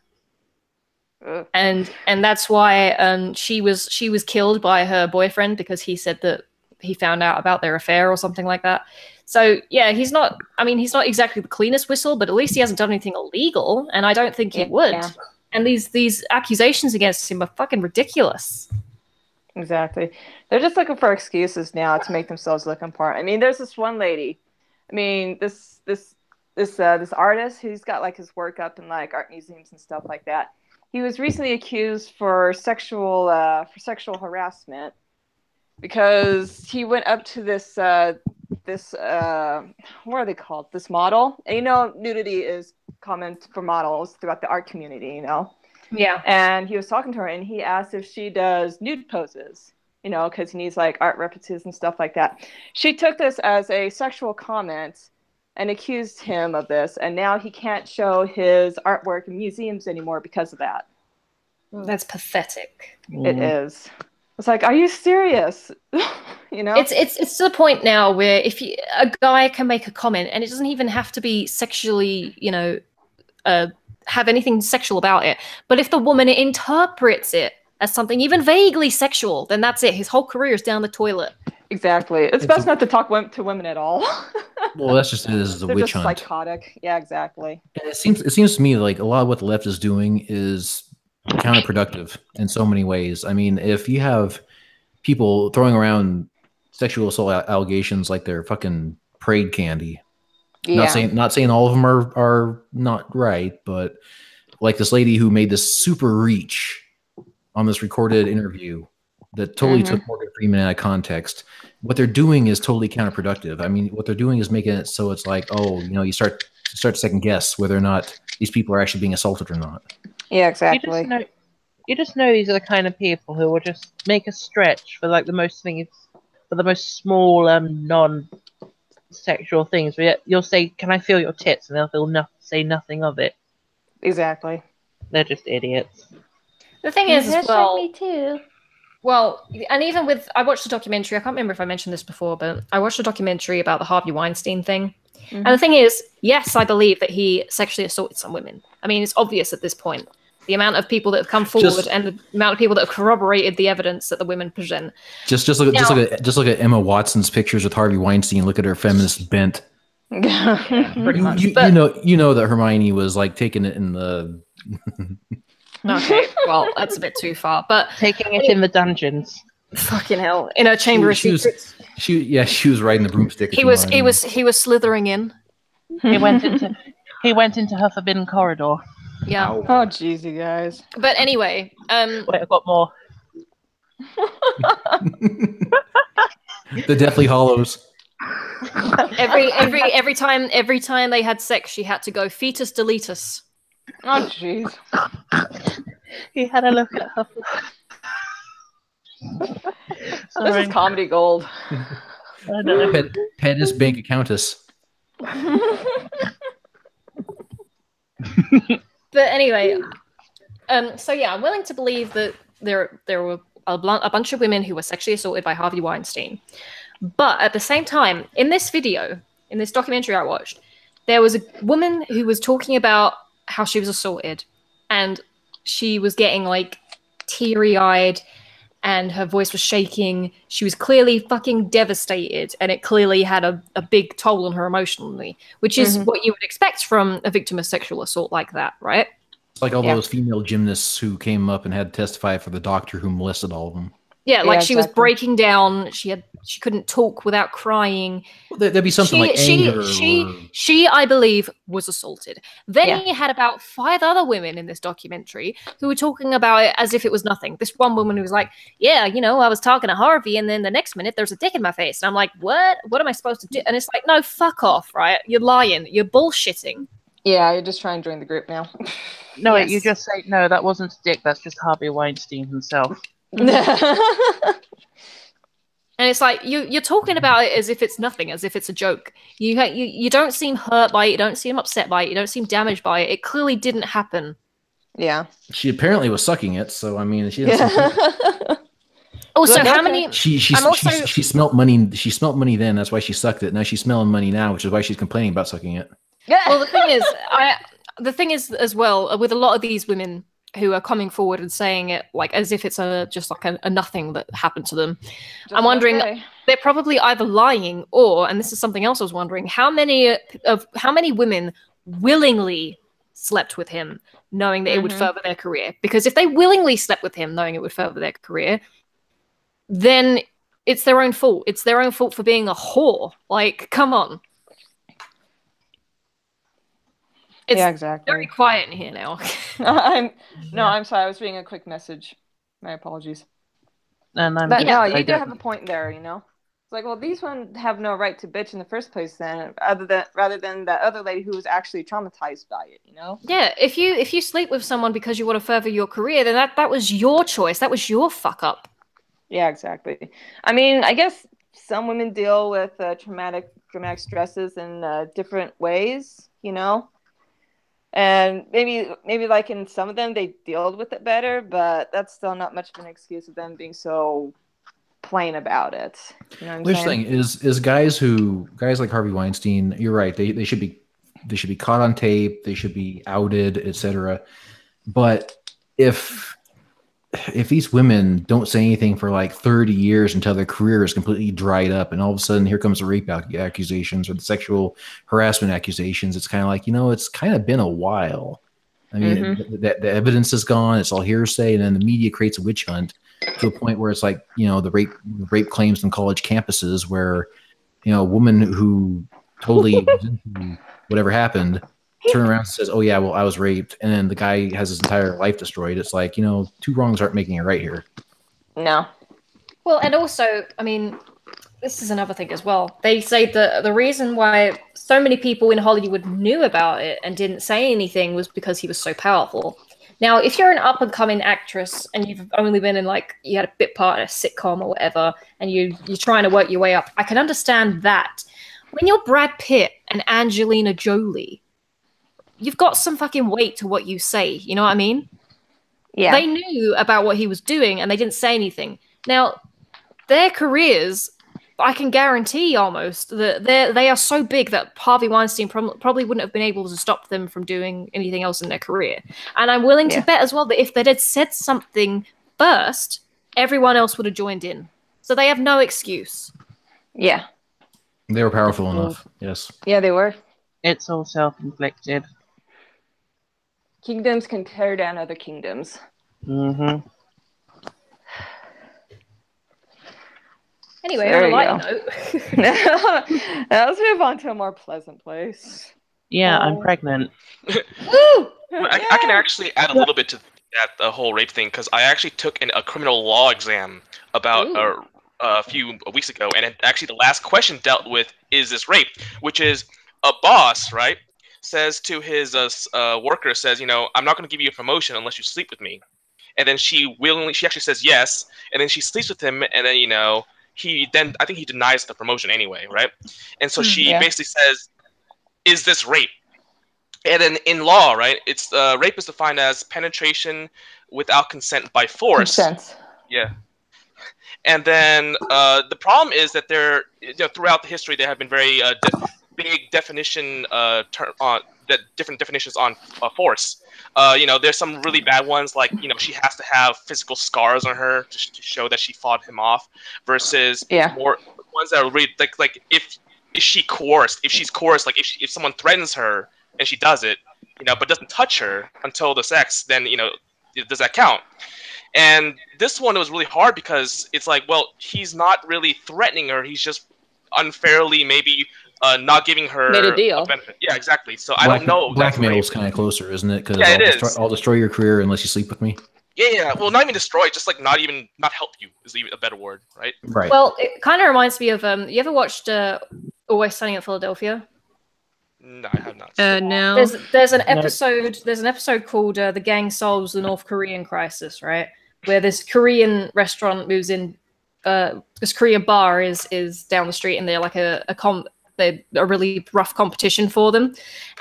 and that's why she was killed by her boyfriend because he said that he found out about their affair or something like that. So yeah, he's not exactly the cleanest whistle, but at least he hasn't done anything illegal, and I don't think he would. Yeah. And these accusations against him are fucking ridiculous. Exactly. They're just looking for excuses now to make themselves look important. I mean, there's this one lady. I mean, this artist who's got like his work up in like art museums and stuff like that. He was recently accused for sexual harassment because he went up to this what are they called? This model. And nudity is common for models throughout the art community, Yeah. And he was talking to her and he asked if she does nude poses, because he needs like art references and stuff like that. She took this as a sexual comment and accused him of this. And now he can't show his artwork in museums anymore because of that. That's pathetic. It is. It's like, are you serious? It's to the point now where if a guy can make a comment and it doesn't even have to be sexually, have anything sexual about it. But if the woman interprets it as something even vaguely sexual, then that's it. His whole career is down the toilet. Exactly. It's best not to talk to women at all. Well, that's just it. This is a witch hunt. Psychotic. Yeah, exactly. And it seems to me like a lot of what the left is doing is counterproductive in so many ways. I mean, if you have people throwing around sexual assault allegations like they're fucking parade candy. Yeah. Not saying all of them are not right, but like this lady who made this super reach on this recorded interview that totally took Morgan Freeman out of context. What they're doing is totally counterproductive. I mean, what they're doing is making it so it's like, you start to second guess whether or not these people are actually being assaulted or not. Yeah, exactly. You just know these are the kind of people who will just make a stretch for like the most small non-sexual things. But you'll say, "Can I feel your tits?" and they'll say nothing of it. Exactly. They're just idiots. The thing is, as well, me too. Well, and even I watched a documentary. I can't remember if I mentioned this before, but I watched a documentary about the Harvey Weinstein thing. And the thing is, yes, I believe that he sexually assaulted some women. I mean, it's obvious at this point. The amount of people that have come forward and the amount of people that have corroborated the evidence that the women present. Just look at Emma Watson's pictures with Harvey Weinstein. Look at her feminist bent. Yeah, pretty much. You know that Hermione was like taking it in the. Okay, well, that's a bit too far, but taking it in the dungeons. Fucking hell! In a chamber of secrets. She was riding the broomstick. He was slithering in. He went into her forbidden corridor. Yeah. Oh, jeez, you guys. But anyway, wait, I've got more. The Deathly Hollows. Every time they had sex, she had to go fetus deletus. Oh, jeez. He had a look at her. This is comedy gold. I know. Pettis bank accountess. But anyway, so yeah, I'm willing to believe that there were a bunch of women who were sexually assaulted by Harvey Weinstein. But at the same time, in this video, in this documentary I watched, there was a woman who was talking about how she was assaulted, and she was getting like teary-eyed, and her voice was shaking. She was clearly fucking devastated, and it clearly had a big toll on her emotionally, which is what you would expect from a victim of sexual assault like that, right? It's like all those female gymnasts who came up and had to testify for the doctor who molested all of them. Yeah, like she was breaking down. She couldn't talk without crying. Well, there'd be something like anger. She, I believe, was assaulted. Then you had about 5 other women in this documentary who were talking about it as if it was nothing. This one woman who was like, "Yeah, you know, I was talking to Harvey, and then the next minute there's a dick in my face," and I'm like, "What? What am I supposed to do?" And it's like, "No, fuck off, right? You're lying. You're bullshitting." Yeah, you're just trying to join the group now. No, wait, you just say, no, that wasn't a dick, that's just Harvey Weinstein himself. And it's like, you're talking about it as if it's nothing, as if it's a joke. You don't seem hurt by it, you don't seem upset by it, you don't seem damaged by it. It clearly didn't happen. Yeah. She apparently was sucking it, so I mean, she doesn't. Also, how many? She smelt money. She smelt money then. That's why she sucked it. Now she's smelling money now, which is why she's complaining about sucking it. Well, the thing is as well with a lot of these women who are coming forward and saying it like as if it's just like a nothing that happened to them. I'm wondering, they're probably either lying or, and this is something else I was wondering, how many women willingly slept with him knowing that it would further their career? Because if they willingly slept with him knowing it would further their career, then it's their own fault. It's their own fault for being a whore. Like, come on. It's exactly. Very quiet in here now. I'm sorry. I was reading a quick message. My apologies. And but no, you do have a point there. You know, it's like, well, these ones have no right to bitch in the first place. Then, rather than that other lady who was actually traumatized by it. You know. Yeah, if you sleep with someone because you want to further your career, then that was your choice. That was your fuck up. Yeah, exactly. I mean, I guess some women deal with traumatic stresses in different ways. You know. And maybe like in some of them they dealt with it better, but that's still not much of an excuse of them being so plain about it. You know what I'm saying? Thing is guys like Harvey Weinstein, you're right, they should be caught on tape, they should be outed, etc. But if these women don't say anything for like 30 years until their career is completely dried up, and all of a sudden here comes the rape accusations or the sexual harassment accusations, it's kind of like, you know, it's kind of been a while. I mean, the evidence is gone, it's all hearsay, and then the media creates a witch hunt to a point where it's like, you know, the rape claims on college campuses where, you know, a woman who totally was into whatever happened turn around and says, "Oh yeah, well I was raped," and then the guy has his entire life destroyed. It's like, you know, 2 wrongs aren't making it right here. No. Well, and also, I mean, this is another thing as well. They say that the reason why so many people in Hollywood knew about it and didn't say anything was because he was so powerful. Now, if you're an up-and-coming actress and you've only been in, like, you had a bit part in a sitcom or whatever, and you're trying to work your way up, I can understand that. When you're Brad Pitt and Angelina Jolie, you've got some fucking weight to what you say. You know what I mean? Yeah. They knew about what he was doing and they didn't say anything. Now, their careers, I can guarantee almost that they are so big that Harvey Weinstein probably wouldn't have been able to stop them from doing anything else in their career. And I'm willing to bet as well that if they had said something first, everyone else would have joined in. So they have no excuse. Yeah. They were powerful enough. Yes. Yeah, they were. It's all self-inflicted. Kingdoms can tear down other kingdoms. Anyway, on a light note. Let's move on to a more pleasant place. Yeah, I'm pregnant. Woo! I can actually add a little bit to that, the whole rape thing, because I actually took a criminal law exam about a few weeks ago, and actually the last question dealt with, is this rape? Which is a boss, right, says to his worker, says, you know, I'm not going to give you a promotion unless you sleep with me. and then she actually says yes, and then she sleeps with him, and then I think he denies the promotion anyway, right? And so she basically says, "Is this rape?" And then in law, right, it's rape is defined as penetration without consent by force. Consent. Yeah. And then the problem is that throughout the history there have been very big definition different definitions on force. There's some really bad ones, like she has to have physical scars on her to show that she fought him off, versus more ones that are really like if she's coerced, like if someone threatens her and she does it, but doesn't touch her until the sex, then does that count? And this one was really hard because it's like, well, he's not really threatening her, he's just unfairly maybe not giving her made a deal. Benefit. Yeah, exactly. So I don't know. Blackmail is kind of closer, isn't it? Because I'll destroy your career unless you sleep with me. Yeah. Well, not even destroy, just like not help you is even a better word, right? Right. Well, it kind of reminds me of you ever watched Always Sunny in Philadelphia? No, I have not. No. There's an episode. There's an episode called "The Gang Solves the North Korean Crisis," right? Where this Korean restaurant moves in. This Korean bar is down the street, and they're like a really rough competition for them,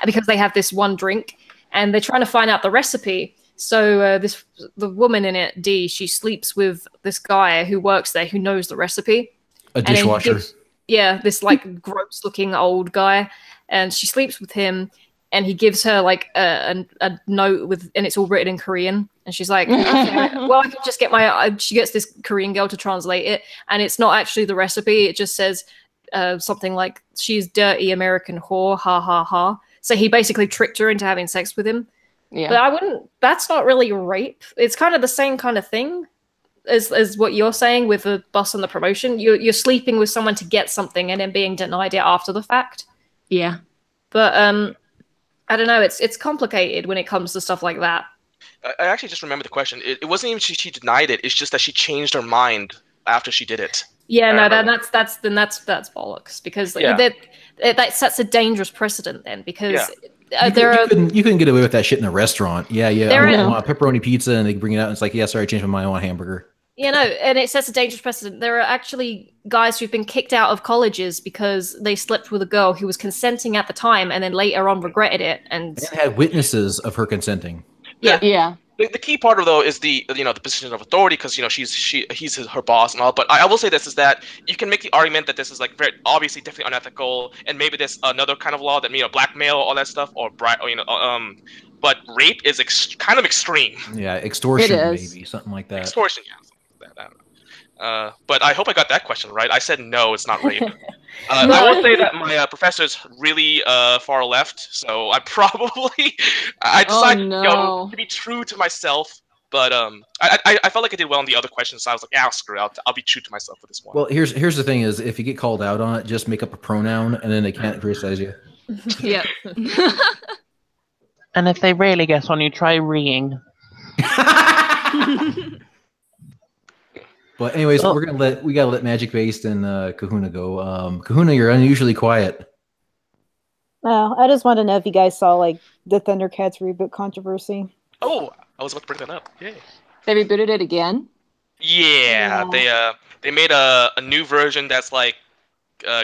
and because they have this one drink, and they're trying to find out the recipe. So the woman in it, Dee, she sleeps with this guy who works there who knows the recipe. A dishwasher. This like gross looking old guy. And she sleeps with him, and he gives her like a note and it's all written in Korean. And she's like, okay, well, I can just get she gets this Korean girl to translate it, and it's not actually the recipe. It just says something like, "She's dirty American whore, ha ha ha." So he basically tricked her into having sex with him. Yeah. But that's not really rape. It's kind of the same kind of thing as what you're saying with the boss and the promotion. You're sleeping with someone to get something and then being denied it after the fact. Yeah. But I don't know, it's complicated when it comes to stuff like that. I actually just remembered the question. It wasn't even she denied it, it's just that she changed her mind after she did it. Yeah, that's bollocks, because that sets a dangerous precedent then, because you couldn't get away with that shit in a restaurant. I want a pepperoni pizza, and they bring it out and it's like, yeah, sorry, I changed my mind, I want a hamburger. And it sets a dangerous precedent. There are actually guys who've been kicked out of colleges because they slept with a girl who was consenting at the time and then later on regretted it. And had witnesses of her consenting. Yeah. The key part of though is the position of authority, because he's her boss and all. But I will say this is that you can make the argument that this is like very obviously definitely unethical, and maybe there's another kind of law that blackmail, all that stuff, or but rape is kind of extreme. Yeah, extortion maybe, something like that. Extortion, yeah. I don't know. But I hope I got that question right. I said no, it's not rape. I will say that my professor's really far left, so I decided to be true to myself. But I felt like I did well on the other questions, so I was like, screw it, I'll be true to myself for this one. Well, here's the thing: is if you get called out on it, just make up a pronoun, and then they can't criticize you. Yeah. And if they really get on you, try reeing. But anyways, we gotta let Magic Based and Kahuna go. Kahuna, you're unusually quiet. Oh, I just want to know if you guys saw like the Thundercats reboot controversy. Oh, I was about to bring that up. Yay. They rebooted it again? Yeah. They made a new version that's like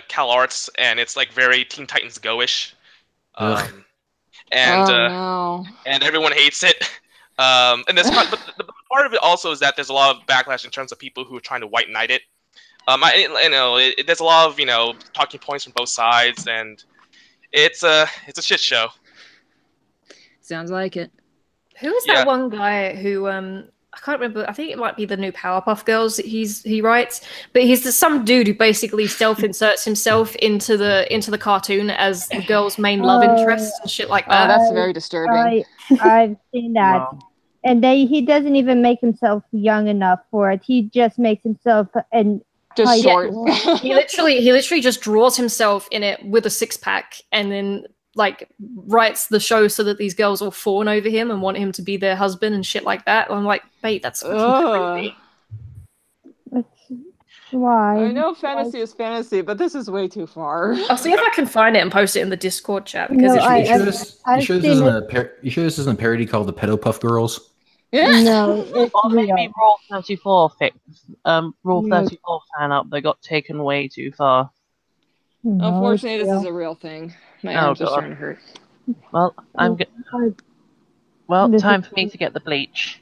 Cal Arts, and it's like very Teen Titans Go-ish. And everyone hates it. And this but the part of it also is that there's a lot of backlash in terms of people who are trying to white knight it. There's a lot of talking points from both sides, and it's a shit show. Sounds like it. Who is that one guy who I can't remember. I think it might be the new Powerpuff Girls that he writes, but he's some dude who basically self-inserts himself into the cartoon as the girl's main love interest and shit like that. That's very disturbing. I've seen that. Wow. And he doesn't even make himself young enough for it. He just makes himself just short. He literally just draws himself in it with a six-pack and then like writes the show so that these girls will fawn over him and want him to be their husband and shit like that. And I'm like, mate, that's fucking crazy. Why? I know fantasy is fantasy, but this is way too far. I'll see if I can find it and post it in the Discord chat, because you sure this isn't a parody called the Pedo Puff Girls? No, it's Or maybe real. Rule 34 Rule No. 34 fan up. They got taken way too far. No, Unfortunately, it's this is real. a real thing. My Oh, arms are God. starting to hurt. Well, This time is- for me to get the bleach.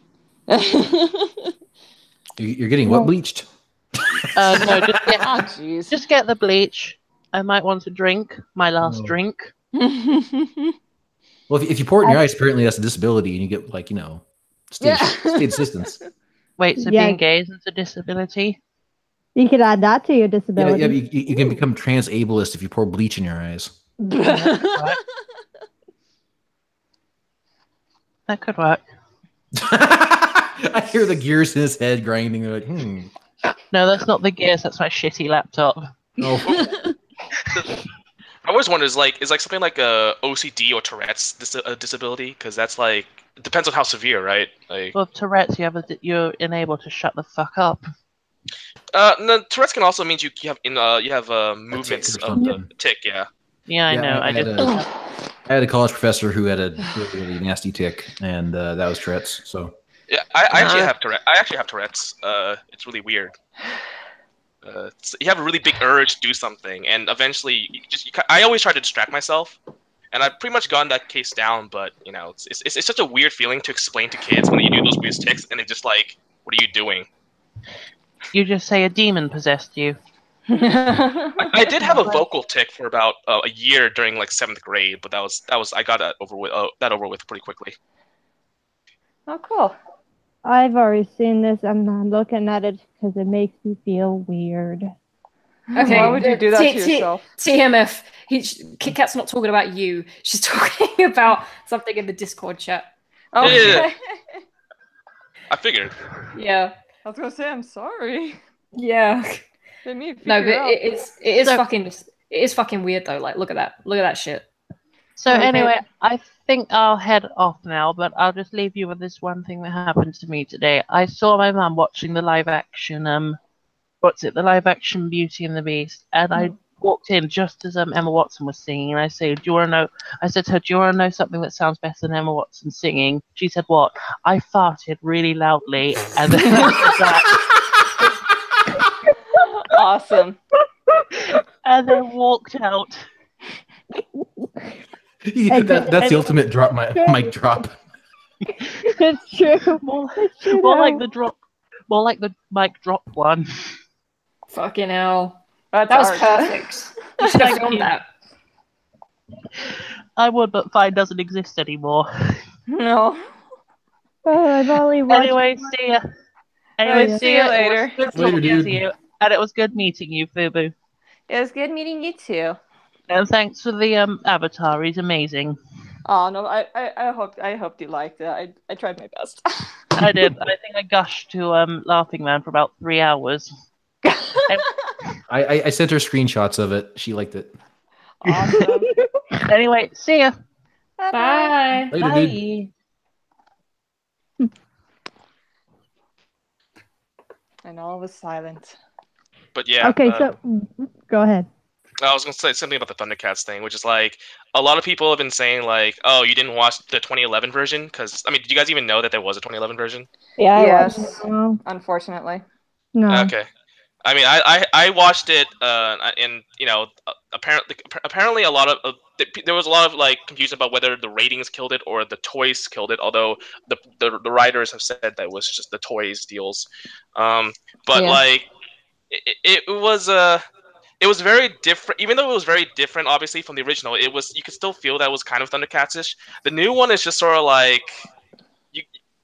You're getting what bleached? No, Ah, jeez. just get the bleach. I might want to drink my last Oh. drink. Well, if you pour it in your eyes, apparently that's a disability, and you get like state assistance. Wait, so Yeah. being gay isn't a disability? You can add that to your Yeah, disability. you can become trans ableist if you pour bleach in your eyes. That could work. I hear the gears in his head grinding. They're like, No, that's not the gears. That's my shitty laptop. Oh. I always wonder is like something like a OCD or Tourette's disability, because that's like it depends on how severe, right? Like, Well, Tourette's, you're unable to shut the fuck up. no, Tourette's can also mean you have movements or of the something. tick, yeah. Yeah, I know. I had a college professor who had a really nasty tick, and that was Tourette's. So Yeah, I actually have Tourette's. I actually have Tourette's. It's really weird. You have a really big urge to do something, and eventually, I always try to distract myself, and I've pretty much gotten that case down. But it's such a weird feeling to explain to kids when you do those weird ticks, and they're just like, "What are you doing?" You just say a demon possessed you. I did have a vocal tick for about a year during like 7th grade, but that was I got that over with pretty quickly. Oh, cool. I've already seen this. I'm not looking at it because it makes me feel weird. Okay, Why would you do that to yourself? TMF. Kit Kat's not talking about you. She's talking about something in the Discord chat. Okay. Yeah. I figured. Yeah. I was gonna say I'm sorry. Yeah. Didn't mean to No, freak you but out. it is fucking weird though. Like, look at that shit. So Okay. anyway, I think I'll head off now, but I'll just leave you with this one thing that happened to me today. I saw my mum watching the live action, the live action Beauty and the Beast, and I walked in just as Emma Watson was singing, and I said, "Do you want to know?" I said to her, "Do you want to know something that sounds better than Emma Watson singing?" She said, "What?" I farted really loudly, and then Awesome. and then walked out. That's the ultimate mic drop. It's true. More like the mic drop one. Fucking hell. That's That was art. perfect. You should have filmed that. I would, but Fine doesn't exist anymore. No. Oh, I've only watched. Anyway, see ya. Right, see you later. It was good Later, talking dude. to you, and it was good meeting you, Fuboo. It was good meeting you too. And thanks for the avatar. He's amazing. Oh no, I hoped you liked it. I tried my best. I did. I think I gushed to Laughing Man for about 3 hours. I sent her screenshots of it. She liked it. Awesome. Anyway, see ya. Bye. Later, Bye. dude. And all was silent. But yeah. Okay, so go ahead. I was gonna say something about the Thundercats thing, which is like a lot of people have been saying like, "Oh, you didn't watch the 2011 version?" Because I mean, did you guys even know that there was a 2011 version? Yeah, I Yes. watched it. No. Unfortunately. No. Okay. I mean, I watched it, and apparently a lot of there was a lot of like confusion about whether the ratings killed it or the toys killed it. Although the writers have said that it was just the toys deals, but Yeah. like it was very different. Even though it was very different, obviously from the original, you could still feel that it was kind of Thundercats-ish. The new one is just sort of like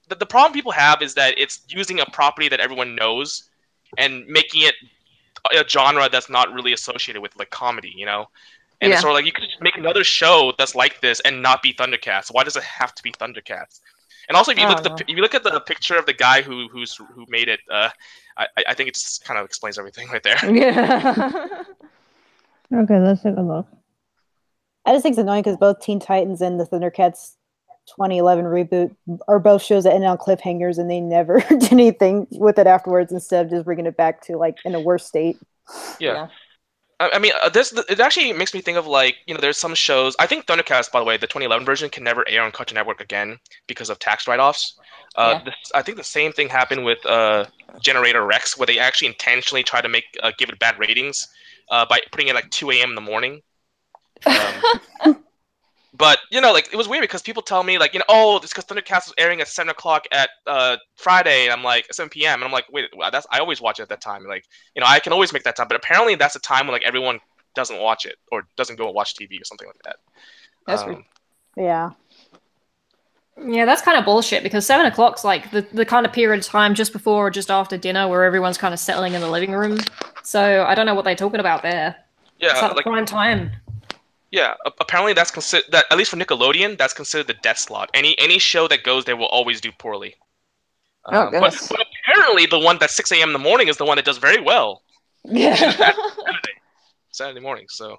the problem people have is that it's using a property that everyone knows and making it a genre that's not really associated with like comedy, you know? And it's sort of like you could just make another show that's like this and not be Thundercats. Why does it have to be Thundercats? And also, if you look at the picture of the guy who made it, I think it just kind of explains everything right there. Yeah. Okay, let's take a look. I just think it's annoying because both Teen Titans and the Thundercats 2011 reboot are both shows that ended on cliffhangers, and they never did anything with it afterwards instead of just bringing it back to like in a worse state. Yeah. I mean, it actually makes me think of like, there's some shows. I think Thundercats, by the way, the 2011 version can never air on Cartoon Network again because of tax write-offs. Yeah. I think the same thing happened with Generator Rex, where they actually intentionally try to give it bad ratings by putting it like 2 a.m. in the morning. But like it was weird because people tell me like oh, it's because Thundercats was airing at 7 o'clock at Friday, and I'm like 7 p.m. and I'm like, wait, I always watch it at that time. Like I can always make that time, but apparently that's a time when like everyone doesn't watch it or doesn't go and watch TV or something like that. That's weird. Yeah. Yeah, that's kind of bullshit because 7 o'clock's like the kind of period of time just before or just after dinner where everyone's kind of settling in the living room. So I don't know what they're talking about there. Yeah, it's like prime time. Yeah, apparently that's considered that, at least for Nickelodeon, that's considered the death slot. Any show that goes there will always do poorly. Oh goodness. But apparently the one that's 6 a.m. in the morning is the one that does very well. Yeah. Saturday morning. So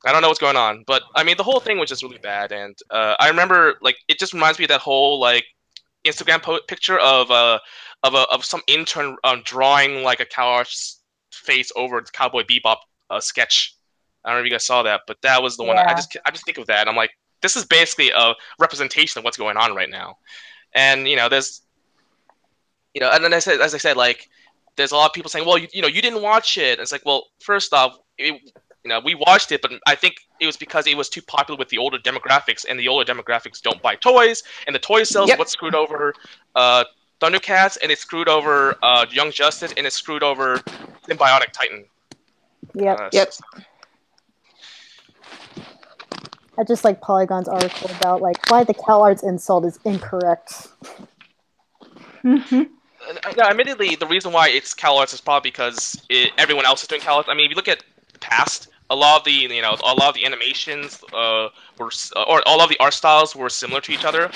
I don't know what's going on, but I mean the whole thing was just really bad, and I remember like it just reminds me of that whole like Instagram picture of some intern drawing like a cow's face over the Cowboy Bebop sketch. I don't know if you guys saw that, but that was the one. I just think of that. And I'm like, this is basically a representation of what's going on right now. And there's, and then as I said, like, there's a lot of people saying, well, you didn't watch it. It's like, well, first off, we watched it, but I think it was because it was too popular with the older demographics, and the older demographics don't buy toys, and the toy sales what screwed over Thundercats, and it screwed over Young Justice, and it screwed over Symbiotic Titan. Yep. I just like Polygon's article about like why the CalArts insult is incorrect. No, admittedly, the reason why it's CalArts is probably because everyone else is doing CalArts. I mean, if you look at the past, a lot of the animations or all of the art styles were similar to each other.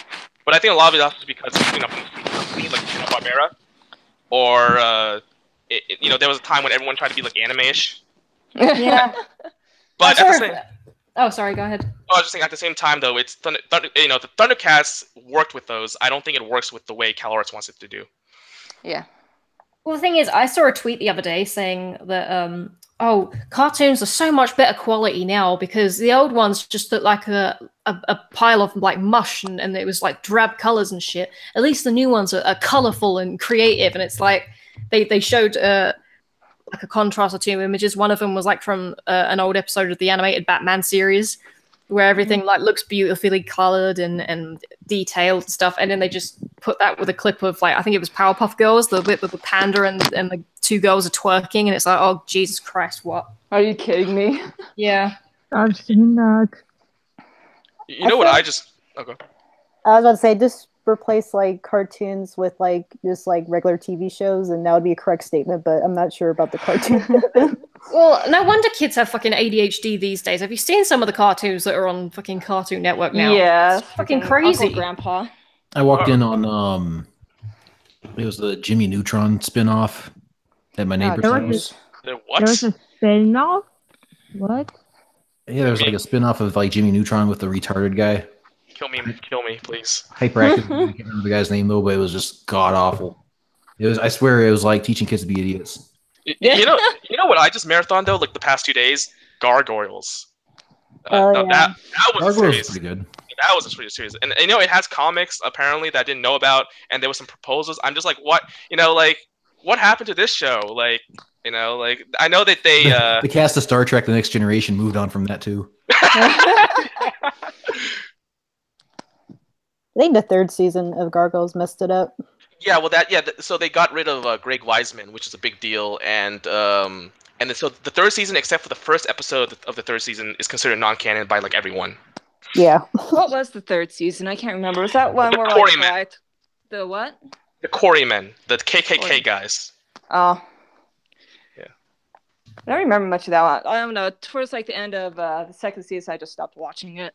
But I think a lot of it is because like Barbera, or there was a time when everyone tried to be like anime-ish. Yeah. But at the same. Oh, sorry. Go ahead. I was just saying, at the same time, though, it's the Thundercats worked with those. I don't think it works with the way CalArts wants it to do. Yeah. Well, the thing is, I saw a tweet the other day saying that, cartoons are so much better quality now because the old ones just look like a pile of like mush and it was like drab colors and shit. At least the new ones are colorful and creative, and it's like they showed like a contrast of two images. One of them was like from an old episode of the animated Batman series where everything like looks beautifully colored and detailed and stuff, and then they just put that with a clip of like I think it was Powerpuff Girls, the bit with the panda and the two girls are twerking, and it's like, oh Jesus Christ, what? Are you kidding me? Yeah, I've seen that. You know what? I was about to say just replace like cartoons with like just like regular TV shows, and that would be a correct statement, but I'm not sure about the cartoon. Well, no wonder kids have fucking ADHD these days. Have you seen some of the cartoons that are on fucking Cartoon Network now? Yeah, it's fucking crazy. Uncle Grandpa. I walked in on it was the Jimmy Neutron spinoff at my neighbor's house. What? There was a spin-off? What? Yeah, there was like a spinoff of like Jimmy Neutron with the retarded guy. Kill me, please. Hyperactive. I can't remember the guy's name though, but it was just god awful. It was. I swear, it was like teaching kids to be idiots. You know what I just marathoned though, like the past 2 days? Gargoyles. That was Gargoyles pretty good. That was a pretty serious, and it has comics apparently that I didn't know about, and there was some proposals. I'm just like, what? Like, what happened to this show? Like, like I know that they the cast of Star Trek: The Next Generation moved on from that too. I think the third season of Gargoyles messed it up. Yeah, well, so they got rid of Greg Weisman, which is a big deal, and so the third season, except for the first episode of the third season, is considered non-canon by like everyone. Yeah. What was the third season? I can't remember. Was that one where like the what? The Quarrymen, the KKK guys. Oh. Yeah. I don't remember much of that one. I don't know. Towards like the end of the second season, I just stopped watching it.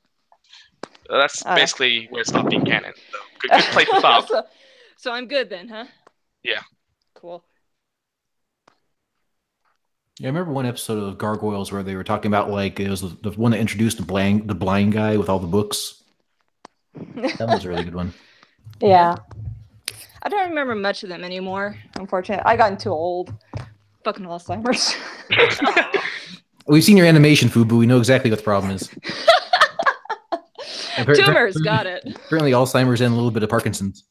That's basically where it stopped being canon. So good place to stop. So I'm good then, huh? Yeah. Cool. Yeah, I remember one episode of Gargoyles where they were talking about like it was the one that introduced the blind guy with all the books. That was a really good one. Yeah. I don't remember much of them anymore, unfortunately. I gotten too old. Fucking Alzheimer's. We've seen your animation, Fuboo. We know exactly what the problem is. Tumors, got it. Apparently Alzheimer's and a little bit of Parkinson's.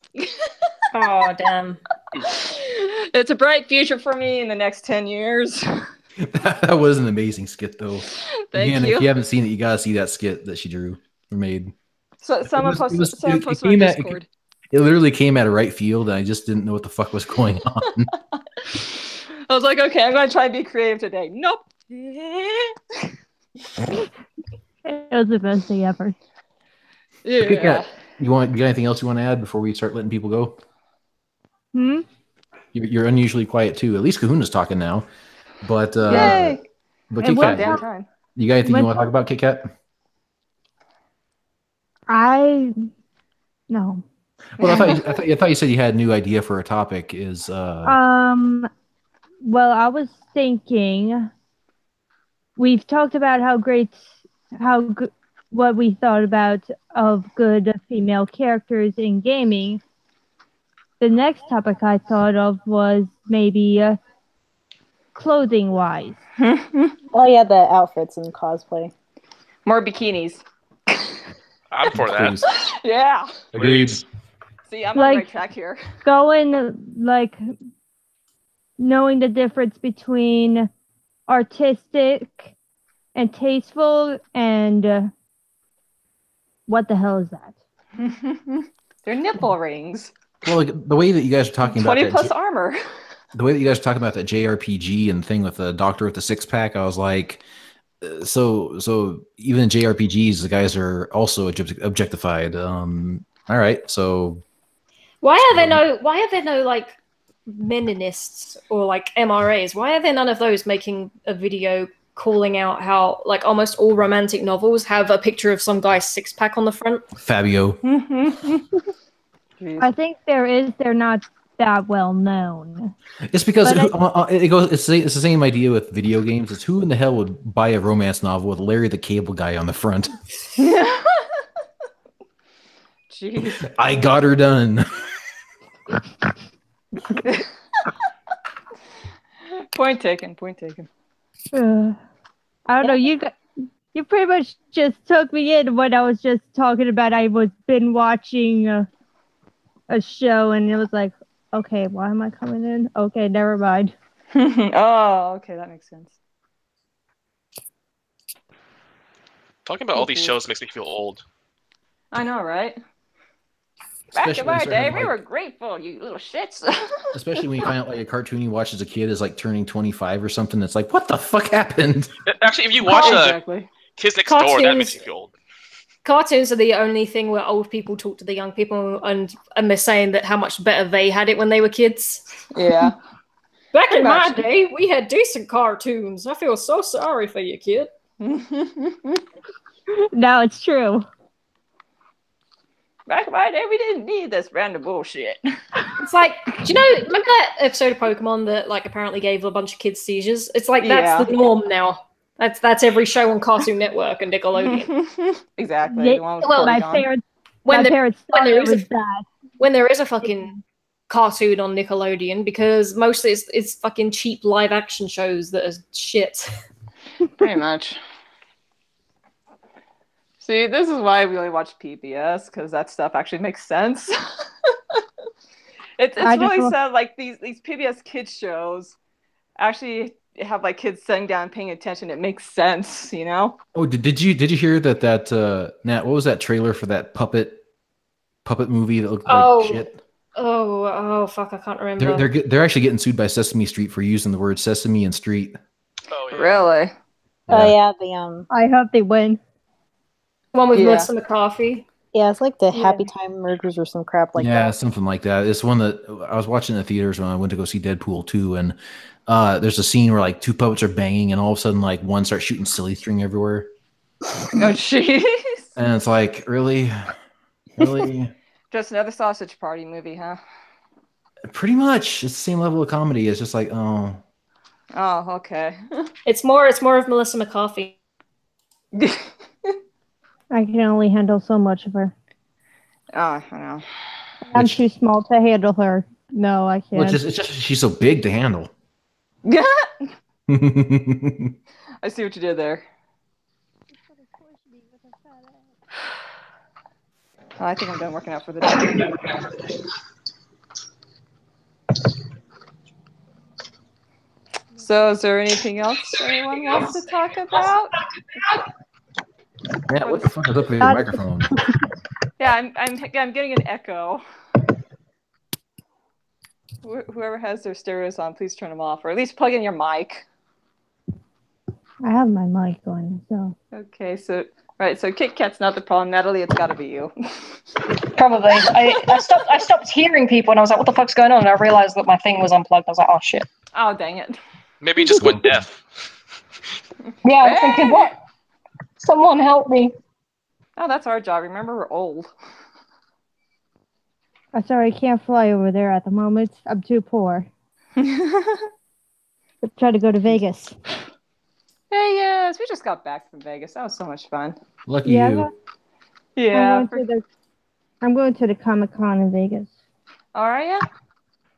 Oh, damn. It's a bright future for me in the next 10 years. That was an amazing skit, though. Thank Again, you. if you haven't seen it, you gotta see that skit that she drew or made. So someone posted on Discord. It literally came out of right field, and I just didn't know what the fuck was going on. I was like, okay, I'm gonna try and be creative today. Nope. It was the best day ever. Yeah. You got anything else you want to add before we start letting people go? You're unusually quiet too. At least Kahuna's talking now. But Yay! But Kit Kat, you got anything you want to talk about, Kit Kat? No. Well, I thought you said you had a new idea for a topic. Well, I was thinking we've talked about what we thought about of good female characters in gaming. The next topic I thought of was maybe clothing wise. Oh yeah, the outfits and cosplay. More bikinis. I'm for that. Yeah. Agreed. See, I'm on the right track here. Knowing the difference between artistic and tasteful and what the hell is that? They're nipple rings. Well, the way that you guys are talking about 20 plus armor. The way that you guys are talking about that JRPG and thing with the doctor with the six-pack, I was like, so even in JRPGs, the guys are also objectified. All right, so why are there no like meninists or like MRAs? Why are there none of those making a video calling out how like almost all romantic novels have a picture of some guy's six-pack on the front? Fabio. I think they're not that well known. It's because it's the same idea with video games. It's who in the hell would buy a romance novel with Larry the Cable Guy on the front? Jeez. I got her done. Point taken. I don't know. You pretty much just took me in when I was just talking about I was been watching a show and it was like, okay, why am I coming in? Okay, never mind. Oh, okay, that makes sense. Talking about all these shows makes me feel old. I know, right? Back in my day, we were grateful, you little shits. Especially when you find out like a cartoon you watch as a kid is like turning 25 or something. It's like, what the fuck happened? Actually, if you watch Kids Next Door, that makes you feel old. Cartoons are the only thing where old people talk to the young people and they're saying that how much better they had it when they were kids. Yeah. Back in my day, we had decent cartoons. I feel so sorry for you, kid. No, it's true. Back in my day, we didn't need this random bullshit. It's like, do you know, remember that episode of Pokemon that like apparently gave a bunch of kids seizures? It's like that's the norm now. That's every show on Cartoon Network and Nickelodeon. Exactly. Yeah, well, my parents thought it was that. When there is a fucking cartoon on Nickelodeon, because mostly it's fucking cheap live action shows that are shit. Pretty much. See, this is why we only watch PBS, because that stuff actually makes sense. It's really sad, like these PBS kids shows actually have like kids sitting down and paying attention. It makes sense, you know. Oh, did you hear that Nat? What was that trailer for that puppet movie that looked like shit? Oh, fuck! I can't remember. They're actually getting sued by Sesame Street for using the word sesame and street. Oh, yeah. Really? Yeah. Oh yeah, I hope they win. One with Melissa McCarthy. Yeah, it's like the Happy Time Murders or some crap like that. Yeah, something like that. It's one that I was watching in the theaters when I went to go see Deadpool 2, and there's a scene where like two puppets are banging, and all of a sudden like one starts shooting silly string everywhere. Oh jeez. And it's like, really? Just another sausage party movie, huh? Pretty much. It's the same level of comedy. It's just like, oh. Oh, okay. It's more of Melissa McCarthy. I can only handle so much of her. Oh, I know. I'm too small to handle her. No, I can't. Well, it's just she's so big to handle. I see what you did there. Oh, I think I'm done working out for the day. So, is there anything else anyone wants to talk about? Yeah, what the fuck is up with your microphone? Yeah, I'm getting an echo. Whoever has their stereos on, please turn them off, or at least plug in your mic. I have my mic on, so. Okay, so Kit Kat's not the problem. Natalie, it's got to be you. Probably. I stopped hearing people, and I was like, "What the fuck's going on?" And I realized that my thing was unplugged. I was like, "Oh shit." Oh dang it. Maybe you just went deaf. Yeah, I'm thinking, what? Someone help me. Oh, that's our job. Remember, we're old. I'm sorry, I can't fly over there at the moment. I'm too poor. I'm trying to go to Vegas. Hey, yes, we just got back from Vegas. That was so much fun. Lucky you. Yeah. I'm going to the Comic-Con in Vegas. Are you?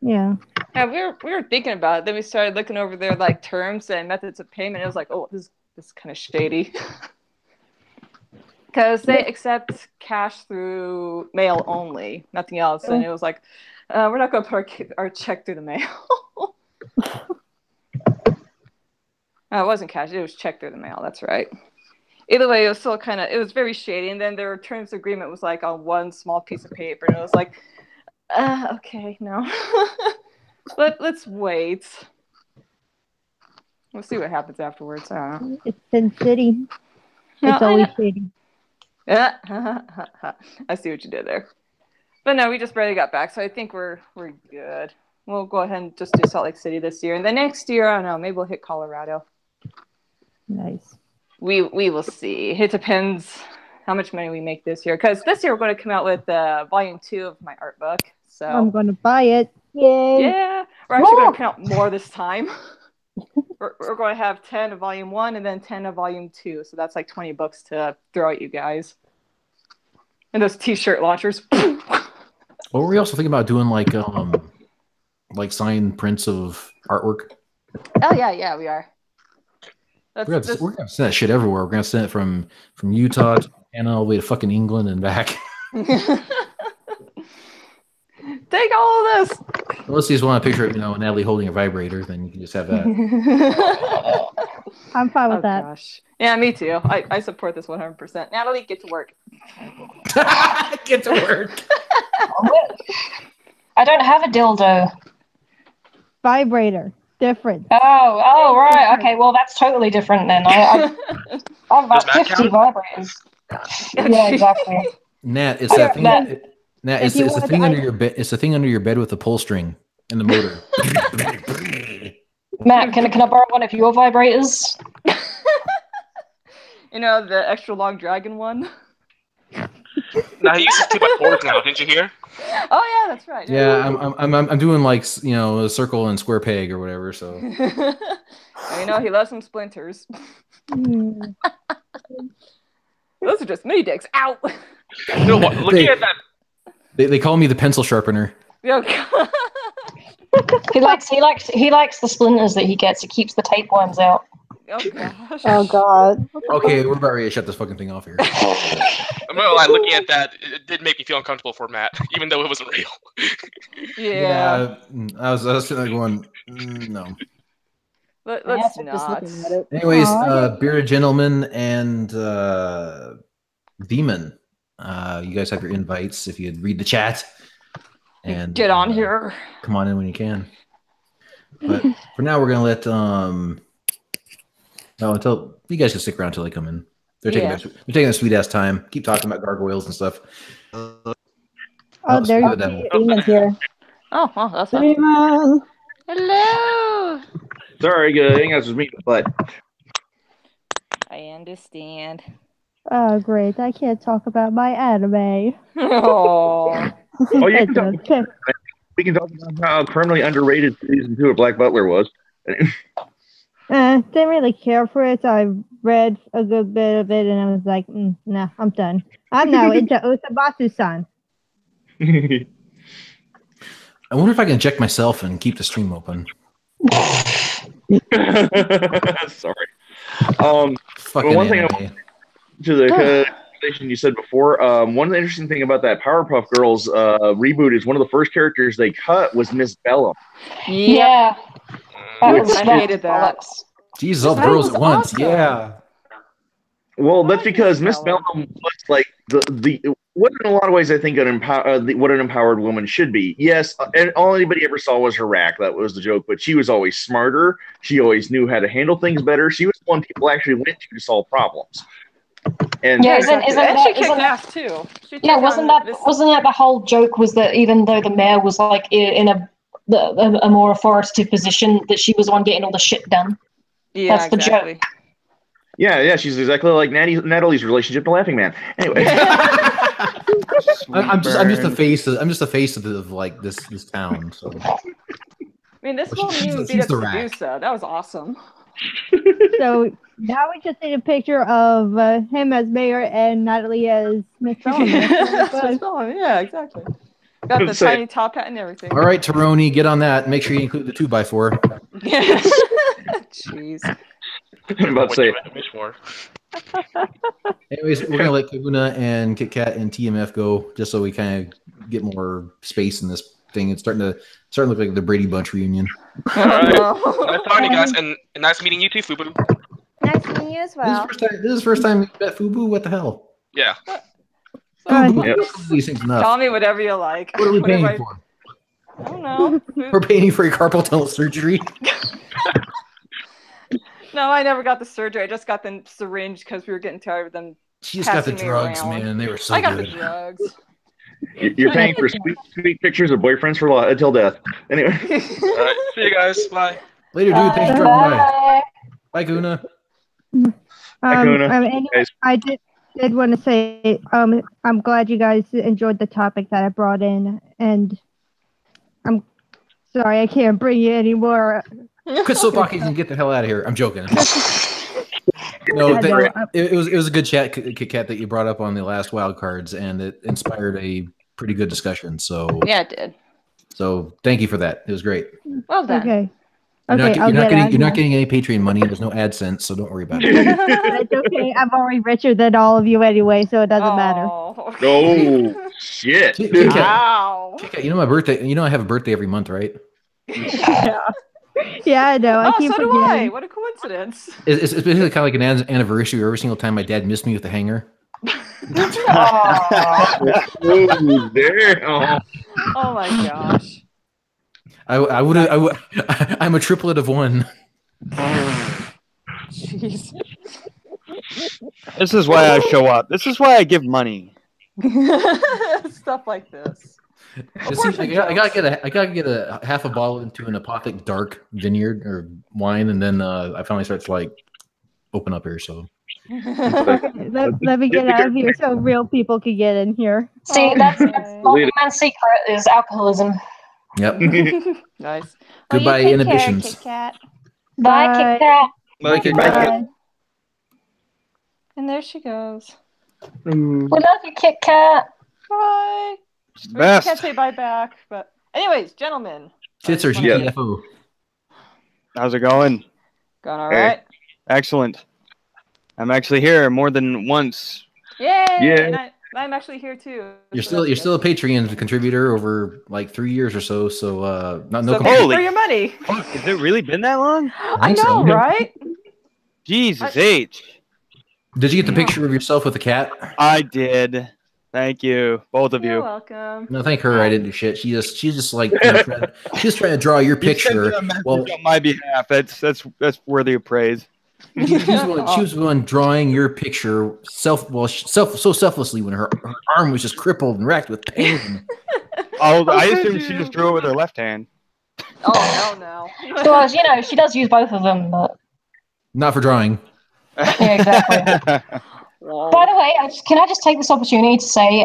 Yeah. Yeah, we were thinking about it. Then we started looking over their like terms and methods of payment. It was like, oh, this is kind of shady. Because they accept cash through mail only, nothing else. And it was like, we're not going to put our check through the mail. No, it wasn't cash. It was check through the mail. That's right. Either way, it was still it was very shady. And then their terms of agreement was like on one small piece of paper. And it was like, okay, no. Let's wait. We'll see what happens afterwards. I don't know. It's Sin City. It's always shady. Yeah, I see what you did there. But no, we just barely got back, so I think we're good. We'll go ahead and just do Salt Lake City this year, and the next year, I don't know, maybe we'll hit Colorado. Nice. We will see. It depends how much money we make this year, because this year we're going to come out with volume 2 of my art book. So I'm going to buy it. Yay! Yeah, we're actually going to print out more this time. We're going to have 10 of volume 1 and then 10 of volume 2. So that's like 20 books to throw at you guys. And those t-shirt launchers. Well, were we also thinking about doing like signed prints of artwork? Oh yeah, we are. We're gonna send that shit everywhere. We're gonna send it from Utah to Montana all the way to fucking England and back. Take all of this. Unless you just want a picture of Natalie holding a vibrator, then you can just have that. I'm fine with that. Gosh. Yeah, me too. I support this 100%. Natalie, get to work. Get to work. I don't have a dildo. Vibrator. Different. Oh, right. Okay, well, that's totally different then. I have about 50 vibrators. Yeah, exactly. Nat, it's that thing. Nat, it's the thing under your bed. It's the thing under your bed with the pull string and the motor. Matt, can I borrow one of your vibrators? The extra long dragon one. Now he uses 2x4s now. Didn't you hear? Oh yeah, that's right. Yeah, I'm doing like a circle and square peg or whatever. So he loves some splinters. Those are just mini dicks. Ow! Looking at that. They call me the pencil sharpener. He likes the splinters that he gets. It keeps the tapeworms out. Oh gosh. Oh god. Okay, we're about ready to shut this fucking thing off here. I'm not like looking at that. It did make me feel uncomfortable for Matt, even though it wasn't real. Yeah. I was sitting there going, no. Let's not. Anyways, Bearded Gentleman and Demon. You guys have your invites if you'd read the chat. And get on here. Come on in when you can. But for now, we're gonna let until you guys can stick around until they come in. They're taking a sweet ass time. Keep talking about gargoyles and stuff. There's Demon's here. Oh, well, that's Demon. Hello. Sorry, gang, I was just meeting the butt. I understand. Oh, great. I can't talk about my anime. Oh. You can talk. We can talk about how criminally underrated season 2 of Black Butler was. Didn't really care for it. I read a good bit of it, and I was like, nah, I'm done. I'm now into Osabatsu-san. I wonder if I can eject myself and keep the stream open. Sorry. Fucking one thing anime. to the conversation you said before, one of the interesting thing about that Powerpuff Girls reboot is one of the first characters they cut was Miss Bellum. Yeah. I hated that. Jesus, all the Miss girls Bellum's at once. awesome. Yeah. Well, that's because Miss Miss Bellum. Bellum was like the what in a lot of ways I think what an empowered woman should be. Yes, and all anybody ever saw was her rack. That was the joke. But she was always smarter. She always knew how to handle things better. She was the one people actually went to solve problems. And Yeah, and she kicked ass too. Wasn't that the whole joke? Was that even though the mayor was like in a more authoritative position, that she was the one getting all the shit done? Yeah, that's the exactly. joke. Yeah, she's exactly like Natalie's relationship to Laughing Man. Anyway, I'm just the face. I'm just the face of like this town. So. I mean, this won't even beat up Medusa. That was awesome. So now we just need a picture of him as mayor and Natalie as Miss Bellum. Miss Bellum, yeah, exactly. Got the tiny top hat and everything. All right, Taroni, get on that. Make sure you include the 2x4. Jeez. I'm about to say. Anyways, we're gonna let Kahuna and Kit Kat and TMF go just so we kind of get more space in this thing. It's starting to look like the Brady Bunch reunion. All right, nice talking to you guys, and nice meeting you too, Fuboo. Nice meeting you as well. This is the first time we met Fuboo. What the hell? Yeah. Fuboo, these things enough. Call me whatever you like. What are we paying for? I don't know. We're paying for your carpal tunnel surgery. No, I never got the surgery. I just got the syringe because we were getting tired of them. She just got the drugs, man. They were so good. I got the drugs. You're paying for sweet pictures of boyfriends for until death. Anyway. All right. See you guys. Bye. Later, dude. Thanks for dropping by. Bye, Kahuna. I did want to say I'm glad you guys enjoyed the topic that I brought in, and I'm sorry I can't bring you anymore. Quit soapboxing and get the hell out of here. I'm joking. No, it was a good chat, Kit Kat, that you brought up on the last wild cards, and it inspired a pretty good discussion. So yeah, it did. So thank you for that. It was great. Well done. Okay. You're not getting any Patreon money. There's no AdSense, so don't worry about it. It's okay. I'm already richer than all of you anyway, so it doesn't matter. Oh shit! Wow. Kit Kat, you know my birthday. You know I have a birthday every month, right? Yeah, I know. So do I. What a coincidence. It's basically kind of like an anniversary every single time my dad missed me with the hanger. Oh my gosh. I'm a triplet of one. Jeez. This is why I show up. This is why I give money. Stuff like this. I gotta get a half a bottle into an Apothic Dark Vineyard or wine, and then I finally start to like open up here. So let me get out of here so real people can get in here. See, that's the man's secret is alcoholism. Yep. Nice. Goodbye inhibitions. Kit Kat. Bye, Kit Kat. Bye, Kit Kat. And there she goes. We love you, Kit Kat. Bye. I can't say bye back, but anyways, gentlemen. Tits or GTFO. How's it going? Going all right. Excellent. I'm actually here more than once. Yay! Yeah. And I'm actually here too. You're still a Patreon contributor over like 3 years or so. So no complaints for your money. Has it really been that long? I know, right? Jesus H. Did you get the picture of yourself with the cat? I did. Thank you, both of you. You're welcome. No, thank her. I didn't do shit. She's just like she's trying to draw your picture. Well, on my behalf, that's worthy of praise. She was the one drawing your picture so selflessly when her arm was just crippled and racked with pain. I assumed she just drew it with her left hand. Oh hell no! Well, she does use both of them, but not for drawing. Yeah, exactly. By the way, can I just take this opportunity to say,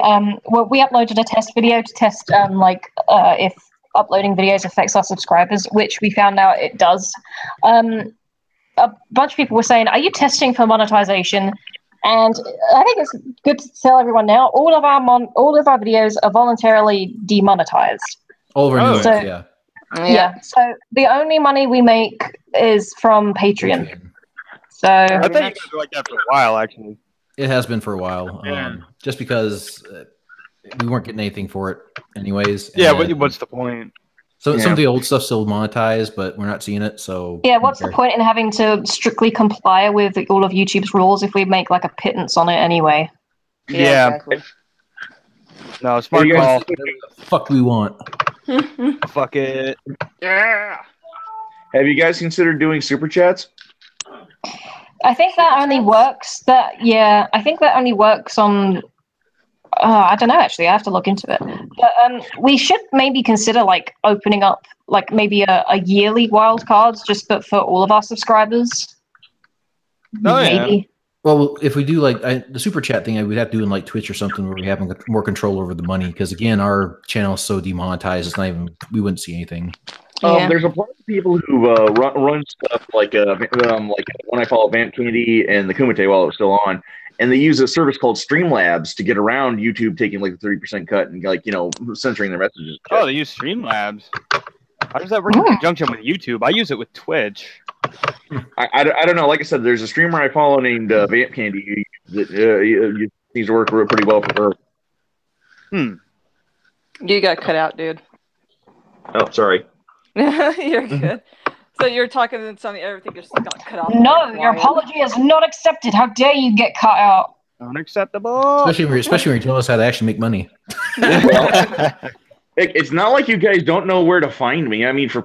we uploaded a test video to test if uploading videos affects our subscribers, which we found out it does. A bunch of people were saying, "Are you testing for monetization?" And I think it's good to tell everyone now. All of our videos are voluntarily demonetized. All of our new ones, yeah. So the only money we make is from Patreon. So I thought you guys were like that for a while, actually. It has been for a while, Yeah. just because we weren't getting anything for it, anyways. Yeah, and what's the point? some of the old stuff's still monetized, but we're not seeing it. So yeah, what's the point in having to strictly comply with all of YouTube's rules if we make like a pittance on it anyway? Yeah. Exactly. No, smart you call. guys- Fuck, we want. Fuck it. Yeah. Have you guys considered doing super chats? I think that only works. I think that only works on. I don't know. Actually, I have to look into it. But we should maybe consider like opening up like maybe a yearly wild cards just for all of our subscribers. Oh, yeah. Maybe. Well, if we do like the super chat thing, we'd have to do in like Twitch or something where we have more control over the money. Because again, our channel is so demonetized, it's not even we wouldn't see anything. Yeah. There's a lot of people who run stuff like when I follow Vamp Candy and the Kumite while it was still on, and they use a service called Streamlabs to get around YouTube taking like a 30% cut and censoring their messages. Oh, they use Streamlabs. How does that work in conjunction with YouTube? I use it with Twitch. I don't know. Like I said, there's a streamer I follow named Vamp Candy that seems to work pretty well for her. You got cut out, dude. Oh, sorry. You're good. So you're talking and something, everything just got cut off. No, your apology is not accepted. How dare you get cut out? Unacceptable. Especially when you tell us how to actually make money. It's not like you guys don't know where to find me. I mean, for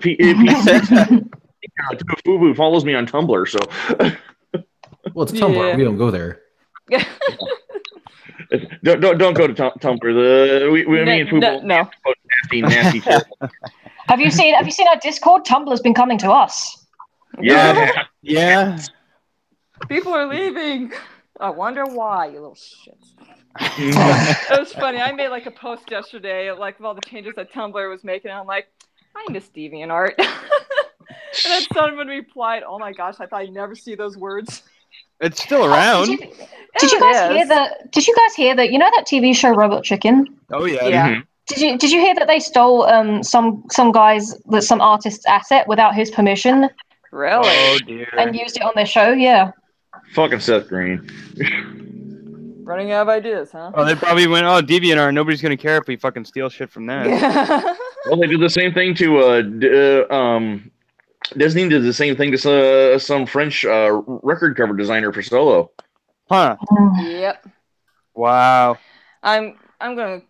Fuboo follows me on Tumblr, so. Well, it's Tumblr. Yeah. We don't go there. Don't go to Tumblr. Me and Fuboo no. nasty shit. Have you seen our Discord? Tumblr's been coming to us. Yeah. Yeah. People are leaving. I wonder why, you little shits. It was funny. I made like a post yesterday, like of all the changes that Tumblr was making. I'm like, I miss DeviantArt. And then someone replied, "Oh my gosh, I thought I'd never see those words." It's still around. Did you guys hear that? Did you guys hear that? You know that TV show Robot Chicken? Oh yeah. Yeah. Mhm. Did you hear that they stole some artist's asset without his permission Really? Oh dear. and used it on their show? Yeah. Fucking Seth Green. Running out of ideas, huh? Oh, they probably went, oh, DeviantArt. Nobody's gonna care if we fucking steal shit from that. Well, they did the same thing to Disney did the same thing to some French record cover designer for Solo. Huh? Yep. Wow. I'm gonna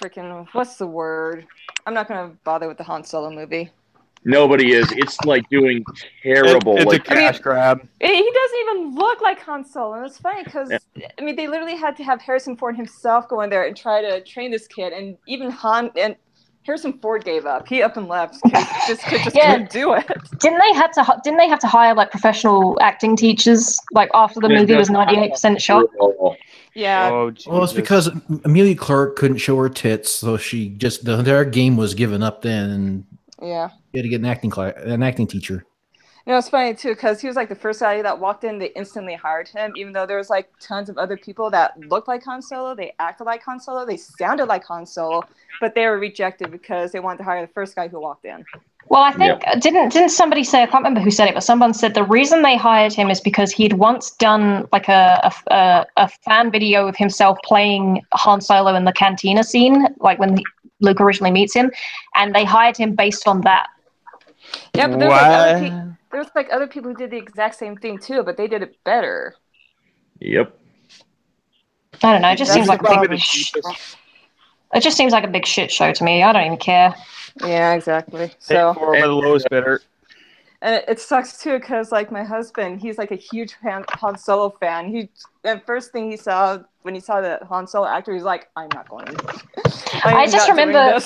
freaking what's the word? I'm not gonna bother with the Han Solo movie. Nobody is. It's like doing terrible. It's a like cash grab. He doesn't even look like Han Solo. And it's funny because I mean they literally had to have Harrison Ford himself go in there and try to train this kid, and even Harrison Ford gave up. He up and left because this kid just couldn't do it. Didn't they have to hire like professional acting teachers like after the movie was 98% shot? Yeah. Oh, Well, it's Jesus. because Amelia Clark couldn't show her tits, so she just the entire game was given up then, and Yeah. she had to get an acting teacher. You know, it's funny too because he was like the first guy that walked in. They instantly hired him, even though there was like tons of other people that looked like Han Solo. They acted like Han Solo. They sounded like Han Solo, but they were rejected because they wanted to hire the first guy who walked in. Well, I think didn't somebody say, I can't remember who said it, but someone said the reason they hired him is because he'd once done like a fan video of himself playing Han Solo in the cantina scene, like when Luke originally meets him, and they hired him based on that. Yeah, but there was like other people who did the exact same thing too, but they did it better. Yep. I don't know. It just seems like probably a big. the cheapest. It just seems like a big shit show to me. I don't even care. Yeah, exactly. Pay So, for it with the lowest bidder. and it sucks too because like my husband, he's like a huge Han Solo fan. The first thing he saw when he saw the Han Solo actor, he's like, "I'm not going." I just remember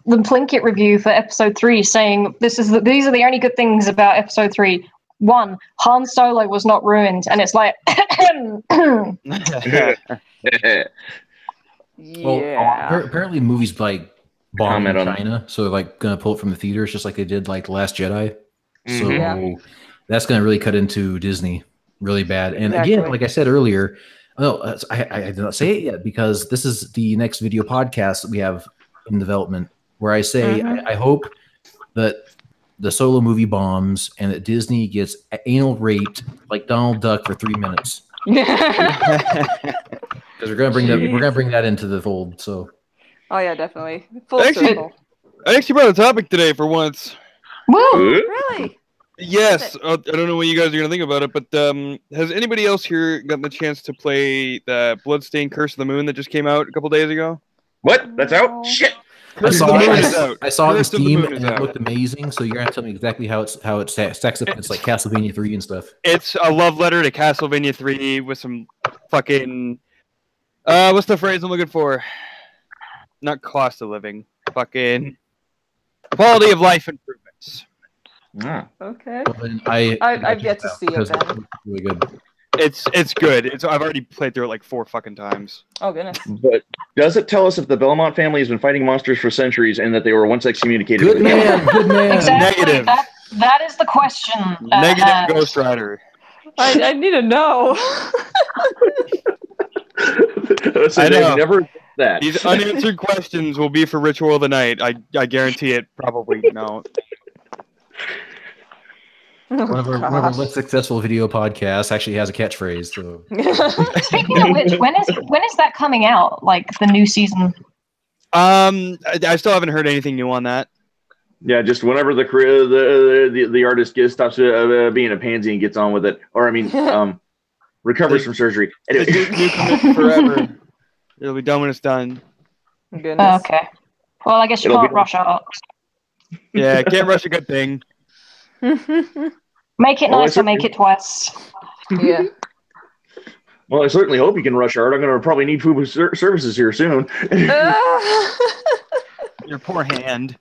the Plinkett review for episode 3 saying these are the only good things about episode 3. 1, Han Solo was not ruined, and it's like, Well, Yeah. apparently movies like bomb in Comment on China, so they're like gonna pull it from the theaters just like they did like Last Jedi. So Yeah. that's gonna really cut into Disney really bad. And again, Exactly. like I said earlier, I did not say it yet because this is the next video podcast that we have in development where I say I hope that the Solo movie bombs and that Disney gets anal raped like Donald Duck for 3 minutes. Because we're gonna bring that into the fold. So. Oh yeah, definitely. Full circle. I actually brought a topic today for once. Woo! Really? Yes. I don't know what you guys are gonna think about it, but has anybody else here gotten the chance to play the Bloodstained Curse of the Moon that just came out a couple days ago? What? That's out? Shit. I saw it on Curse of the Steam Moon is and it out. looked amazing. So you're gonna tell me exactly how it stacks up. It's like Castlevania 3 and stuff. It's a love letter to Castlevania 3 with some fucking what's the phrase I'm looking for? Not cost of living. Fucking quality of life improvements. Yeah. Okay. Well, I've yet to see it then. Really good. It's good. I've already played through it like 4 fucking times. Oh goodness. But does it tell us if the Belmont family has been fighting monsters for centuries and that they were once excommunicated? Good man. Good man. Exactly. Negative. That is the question. Negative Ghost Rider. I need to know. So I know. never that. These unanswered questions will be for Ritual of the Night. I guarantee it. Probably no. One of our less successful video podcasts actually has a catchphrase. So. Speaking of which, when is that coming out? Like the new season? I still haven't heard anything new on that. Yeah, just whenever the artist stops being a pansy and gets on with it, or I mean, recovers from surgery. Anyway. New commitment forever. It'll be done when it's done. Goodness. Okay. Well, I guess you It'll can't be- rush out. Yeah, can't rush a good thing. Make it Well, nice or make it twice. Yeah. Well, I certainly hope you can rush art. I'm going to probably need Fuboo services here soon. Your poor hand.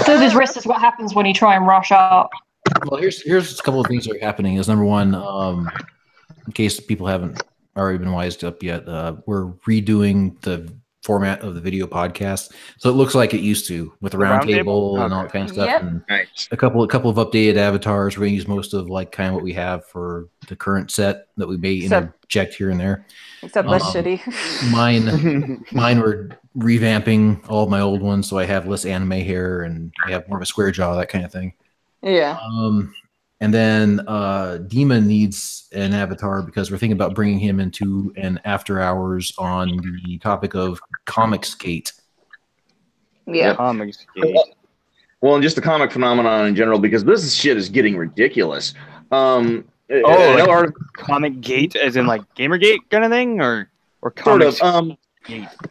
Through his wrist is what happens when you try and rush out. Well, here's a couple of things that are happening. Is number one, in case people haven't already been wised up yet, we're redoing the format of the video podcast, so it looks like it used to with the round table and all that kind of stuff. Yep. And Nice. a couple of updated avatars. We're gonna use most of like kind of what we have for the current set that we may interject here and there. Except less shitty. Mine were revamping all of my old ones, so I have less anime hair and I have more of a square jaw, that kind of thing. Yeah. And then Demon needs an avatar because we're thinking about bringing him into an after hours on the topic of Comicsgate. Yeah. Comicsgate. Well, and just the comic phenomenon in general, because this shit is getting ridiculous. Comicsgate, as in like Gamergate kind of thing, or Sort of. Comics.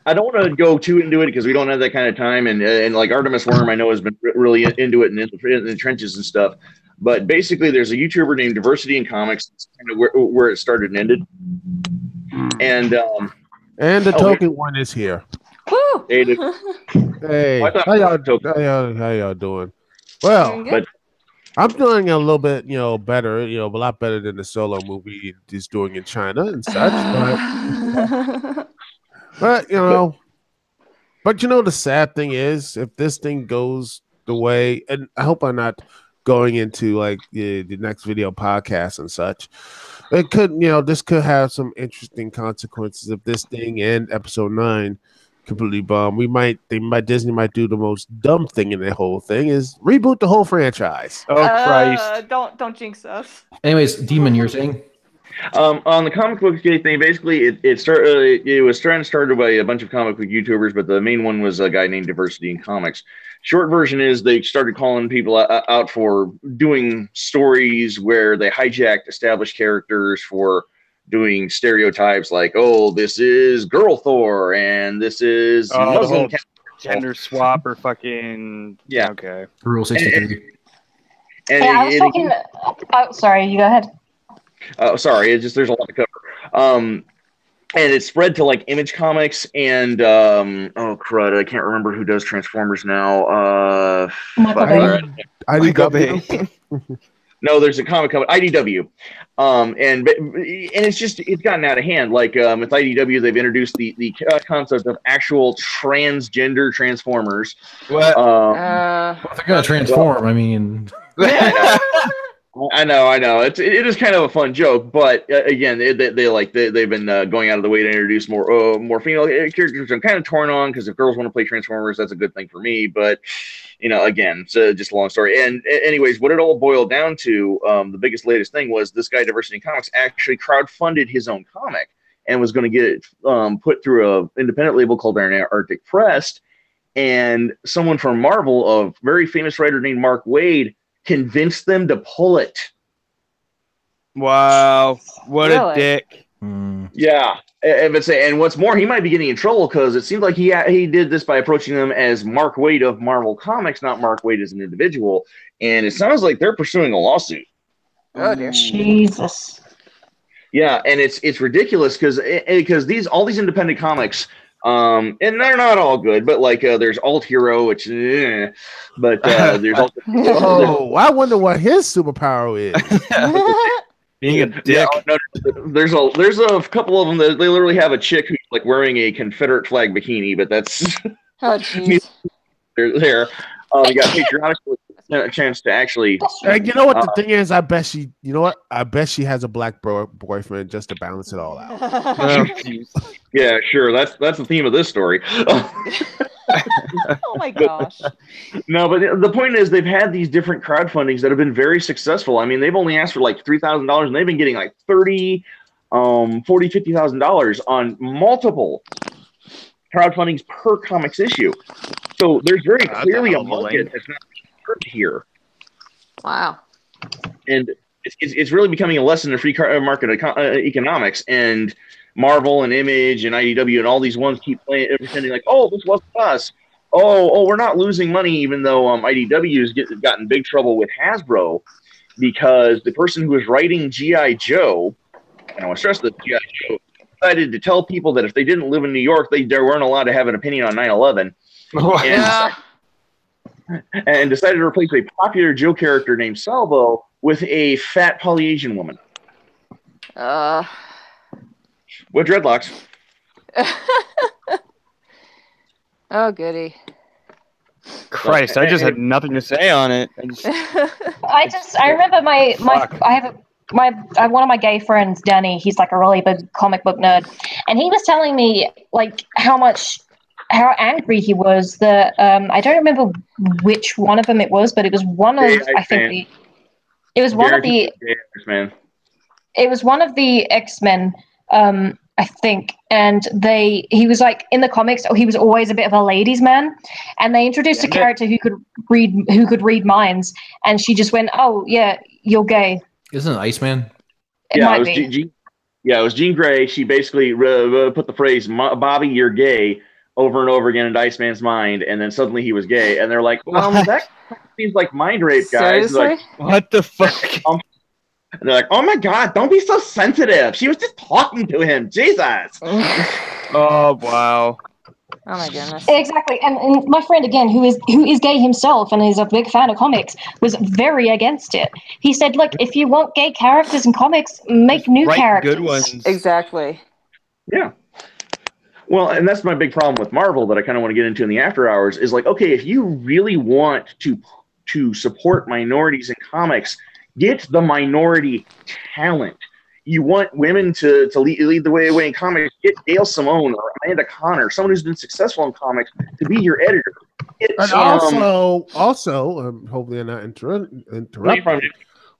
I don't want to go too into it because we don't have that kind of time, and like Artemis Worm, I know has been really into it and in the trenches and stuff. But basically, there's a YouTuber named Diversity in Comics. That's kind of where it started and ended. And the token one is here. Woo! Hey, How y'all doing? Well, but I'm doing a little bit, better, a lot better than the Solo movie is doing in China and such. But the sad thing is, if this thing goes the way, and I hope I'm not going into like the next video podcast and such, it could, this could have some interesting consequences if this thing and episode 9 completely bomb. Disney might do the most dumb thing in the whole thing is reboot the whole franchise. Oh Christ! Don't jinx us. Anyways, Demon, you're saying? On the comic book thing, basically it was started by a bunch of comic book YouTubers, but the main one was a guy named Diversity in Comics. Short version is they started calling people out for doing stories where they hijacked established characters for doing stereotypes like, oh, this is girl Thor and this is Muslim gender swap or fucking okay. Rule 63. I was talking. Oh, sorry. You go ahead. Sorry, there's a lot to cover. And it spread to like Image Comics and oh crud, I can't remember who does Transformers now. IDW. No, there's a comic company, IDW, and it's gotten out of hand. Like with IDW, they've introduced the concept of actual transgender Transformers. What? If they're gonna transform, I mean. I know. It is kind of a fun joke, but again, they've been going out of the way to introduce more female characters. I'm kind of torn on because if girls want to play Transformers, that's a good thing for me. But again, it's just a long story. And anyways, what it all boiled down to, the biggest latest thing was this guy, Diversity Comics, actually crowdfunded his own comic and was going to get it put through an independent label called Arctic Press. And someone from Marvel, a very famous writer named Mark Waid, convinced them to pull it. Wow, what a dick! Yeah, and what's more, he might be getting in trouble because it seems like he did this by approaching them as Mark Waid of Marvel Comics, not Mark Waid as an individual. And it sounds like they're pursuing a lawsuit. Oh dear, Jesus! Yeah, and it's ridiculous because all these independent comics. And they're not all good, but like there's Alt Hero, which, but there's also. I wonder what his superpower is. Being a dick. Yeah, there's a couple of them that they literally have a chick who's like wearing a Confederate flag bikini, but that's. Oh jeez. They're there. You got patriotic a chance to actually. And you know what the thing is? I bet she. You know what? I bet she has a black boyfriend just to balance it all out. Yeah, sure. That's the theme of this story. Oh my gosh. No, but the point is they've had these different crowdfundings that have been very successful. I mean, they've only asked for like $3,000 and they've been getting like $30,000, $40,000, $50,000 on multiple crowdfundings per comics issue. So there's very clearly a market that's not heard here. Wow. And it's really becoming a lesson in free market economics. And Marvel and Image and IDW and all these ones keep pretending like, oh, this wasn't us. Oh, we're not losing money, even though IDW has gotten big trouble with Hasbro because the person who was writing G.I. Joe, and I want to stress that G.I. Joe, decided to tell people that if they didn't live in New York, they weren't allowed to have an opinion on 9/11. And decided to replace a popular Joe character named Salvo with a fat poly-Asian woman. With dreadlocks. Oh, goody. Christ, I just had nothing to say on it. I remember one of my gay friends, Danny, he's like a really big comic book nerd, and he was telling me like how angry he was that I don't remember which one of them it was, but it was one of it was one of the X-Men. It was one of the X-Men, I think, and he was like in the comics he was always a bit of a ladies' man, and they introduced a character who could read minds, and she just went, "Oh yeah, you're gay." Isn't it Iceman? It was Jean Grey. She basically put the phrase "Bobby, you're gay" over and over again in Iceman's mind, and then suddenly he was gay, and they're like, that seems like mind rape, guys. Seriously? Like, what the fuck? And they're like, oh my god, don't be so sensitive. She was just talking to him. Jesus. Oh, wow. Oh my goodness. Exactly. And my friend, again, who is gay himself and is a big fan of comics, was very against it. He said, look, if you want gay characters in comics, make new characters. Good ones. Exactly. Yeah. Well, and that's my big problem with Marvel that I kind of want to get into in the after hours is like, okay, if you really want to support minorities in comics, get the minority talent. You want women to lead the way in comics, get Gail Simone or Amanda Connor, someone who's been successful in comics, to be your editor. And also, hopefully I'm not interrupting,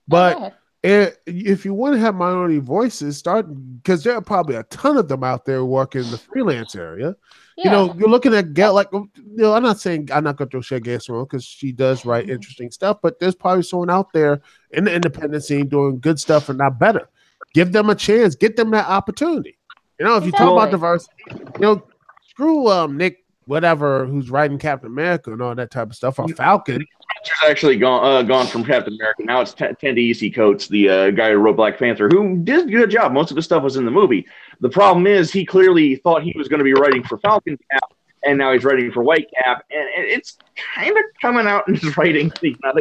but if you want to have minority voices, start, because there are probably a ton of them out there working in the freelance area. Yeah. You're looking at Gail, like, I'm not saying I'm not going to throw Gail Simone because she does write interesting stuff, but there's probably someone out there in the independent scene doing good stuff and not better. Give them a chance. Get them that opportunity. If you talk about diversity, screw Nick, whatever, who's writing Captain America and all that type of stuff, or Falcon. Spencer's actually gone from Captain America. Now it's Ta-Nehisi Coates, the guy who wrote Black Panther, who did a good job. Most of his stuff was in the movie. The problem is he clearly thought he was going to be writing for Falcon Cap, and now he's writing for White Cap, and it's kind of coming out in his writing.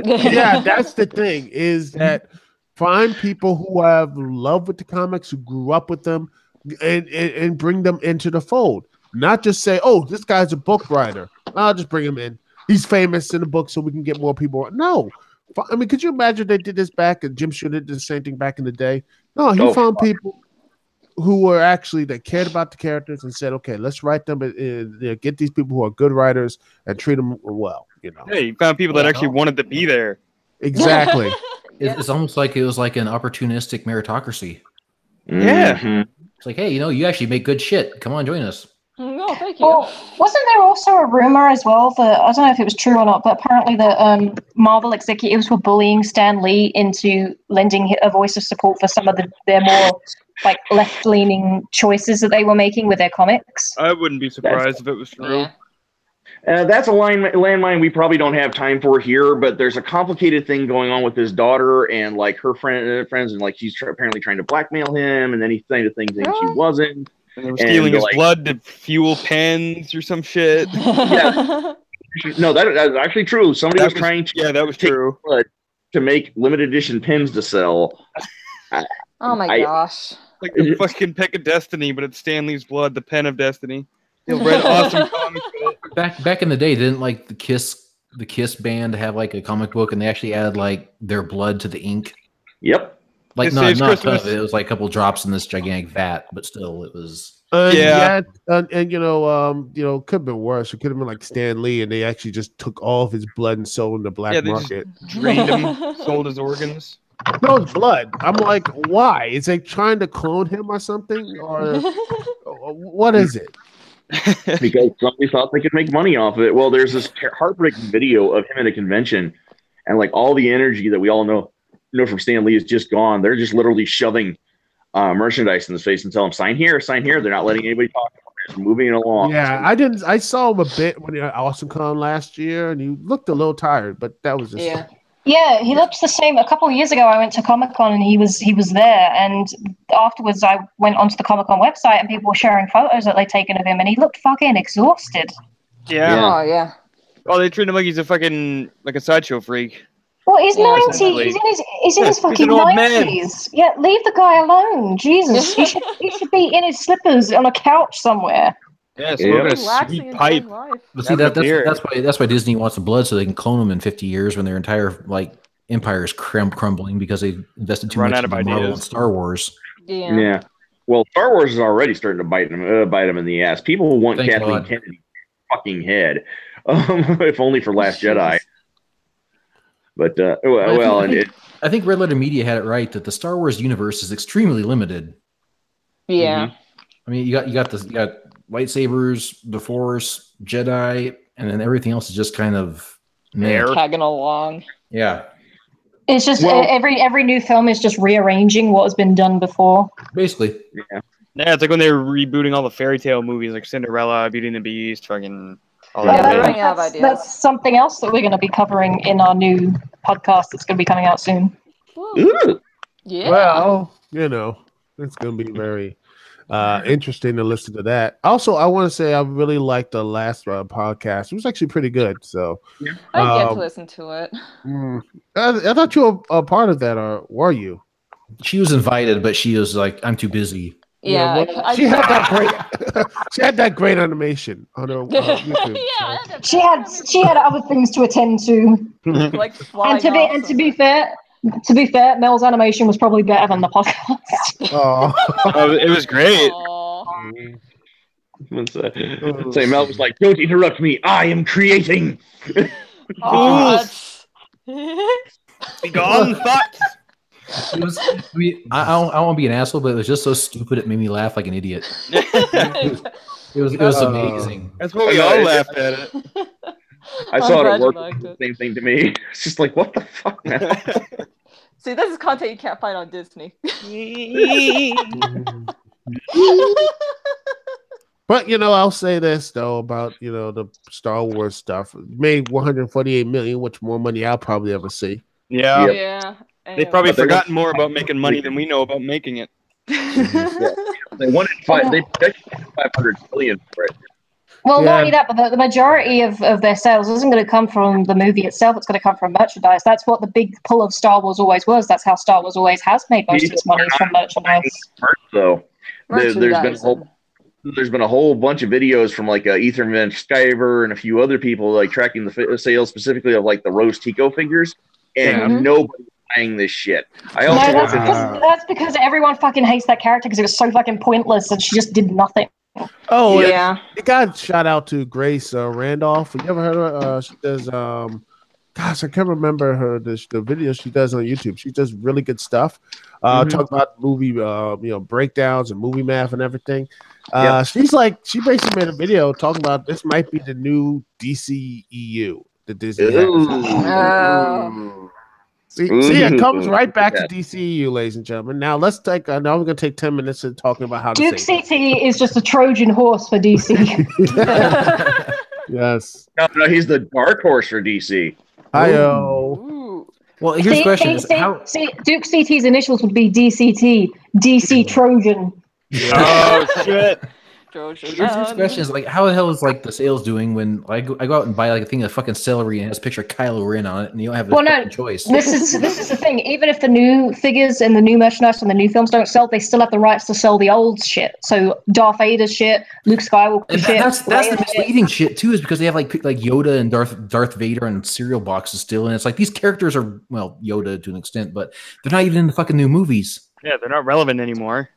Yeah, that's the thing, is that find people who have love with the comics, who grew up with them, and bring them into the fold. Not just say, oh, this guy's a book writer, I'll just bring him in. He's famous in the book so we can get more people. No, I mean, could you imagine they did this back and Jim Shooter did the same thing back in the day? No, he found people who were actually that cared about the characters and said, okay, let's write them and get these people who are good writers and treat them well. You know, Hey, you found people that actually wanted to be there. Exactly. It's almost like it was like an opportunistic meritocracy. Yeah. It's like, hey, you actually make good shit. Come on, join us. No, thank you. Well, wasn't there also a rumor as well that, I don't know if it was true or not, but apparently the Marvel executives were bullying Stan Lee into lending a voice of support for some of their more like left-leaning choices that they were making with their comics? I wouldn't be surprised if it was true. Yeah. That's a landmine we probably don't have time for here, but there's a complicated thing going on with his daughter and like her friends, and like she's apparently trying to blackmail him, and then he's saying the things that she wasn't. And they were stealing his blood to fuel pens or some shit. Yeah. No, that's actually true. Somebody was trying to that was true. blood to make limited edition pens to sell. Oh my gosh. Like the fucking Peck of Destiny, but it's Stanley's blood, the pen of destiny. You read awesome comics. Back in the day, didn't like the Kiss band have like a comic book and they actually added like their blood to the ink? Yep. Like not a ton of it. It was like a couple drops in this gigantic vat, but still, it was. And you know, could have been worse. It could have been like Stan Lee, and they actually just took all of his blood and sold in the black market. Drained him, sold his organs. No, it's blood. I'm like, why? Is they trying to clone him or something, or what is it? Because somebody thought they could make money off of it. Well, there's this heartbreaking video of him at a convention, and like all the energy that we all know from Stan Lee is just gone. They're just literally shoving merchandise in his face and tell him, sign here, sign here. They're not letting anybody talk. They're just moving it along. Yeah, I saw him a bit when he had AwesomeCon last year, and he looked a little tired, but that was just Yeah, he looked the same. A couple of years ago, I went to Comic-Con and he was there. And afterwards, I went onto the Comic-Con website and people were sharing photos that they'd taken of him, and he looked fucking exhausted. Yeah. Oh yeah. Oh, they treat him like he's a sideshow freak. Well, he's 90. He's in his fucking 90s. Yeah, leave the guy alone. Jesus, he should be in his slippers on a couch somewhere. Yeah, smoking a sweet pipe. But see, that's why Disney wants the blood so they can clone them in 50 years when their entire empire is crumbling because they invested too much in Marvel and Star Wars. Yeah. Well, Star Wars is already starting to bite them in the ass. People want Kathleen Kennedy's fucking head, if only for Last Jedi. But I think Red Letter Media had it right that the Star Wars universe is extremely limited. Yeah. Mm-hmm. I mean, you got lightsabers, the Force, Jedi, and then everything else is just kind of tagging along. Yeah. It's just every new film is just rearranging what has been done before. Basically. Yeah. Yeah, it's like when they were rebooting all the fairy tale movies like Cinderella, Beauty and the Beast, fucking all that's something else that we're going to be covering in our new podcast that's going to be coming out soon. Ooh. Yeah. Well, it's going to be very interesting to listen to that. Also, I want to say I really liked the last podcast. It was actually pretty good. So I get to listen to it. I thought you were a part of that, or were you? She was invited, but she was like, "I'm too busy." Yeah, she had that great. She had that great animation on her YouTube. Yeah, she had other things to attend to. Like and to be fair, Mel's animation was probably better than the podcast. Oh, it was great. Say Mel was like, "Don't interrupt me. I am creating." Be gone, fuck. It was, I don't want to be an asshole, but it was just so stupid it made me laugh like an idiot. It was amazing. That's what we all laughed at it. I saw it at work. The same thing to me. It's just like, what the fuck, man? See, this is content you can't find on Disney. But I'll say this though about the Star Wars stuff. It made $148 million, which more money I'll probably ever see. Yeah. Yeah. They've probably forgotten more about making money than we know about making it. They wanted they projected $500 million for it. Well, not only that, but the majority of their sales isn't going to come from the movie itself. It's going to come from merchandise. That's what the big pull of Star Wars always was. That's how Star Wars always has made most of its money from merchandise. So there's been a whole bunch of videos from like Ethan Van Sciver and a few other people like tracking the sales specifically of like the Rose Tico figures. and nobody's buying this shit. I No, also that's because everyone fucking hates that character because it was so fucking pointless and she just did nothing. Oh Yeah. it got shout out to Grace Randolph. You ever heard of her? She does gosh, I can't remember the videos she does on YouTube. She does really good stuff. Talk about movie breakdowns and movie math and everything. She basically made a video talking about this might be the new DCEU that Disney has. See, it comes right back to DCEU, ladies and gentlemen. Now let's take. Now we're going to take 10 minutes to talking about how Duke to save CT is just a Trojan horse for DC. Yes. No, he's the dark horse for DC. Hi-yo. Well, here's the question: how... Duke CT's initials would be DCT, DC Trojan. Oh shit! Here's the question: is like, how the hell is like the sales doing when I go out and buy like a thing of fucking celery and it has a picture of Kylo Ren on it, and you don't have a choice? This is the thing. Even if the new figures and the new merchandise and the new films don't sell, they still have the rights to sell the old shit. So Darth Vader shit, Luke Skywalker shit. That's the misleading shit too, is because they have like Yoda and Darth Vader and cereal boxes still, and it's like these characters are Yoda to an extent, but they're not even in the fucking new movies. Yeah, they're not relevant anymore.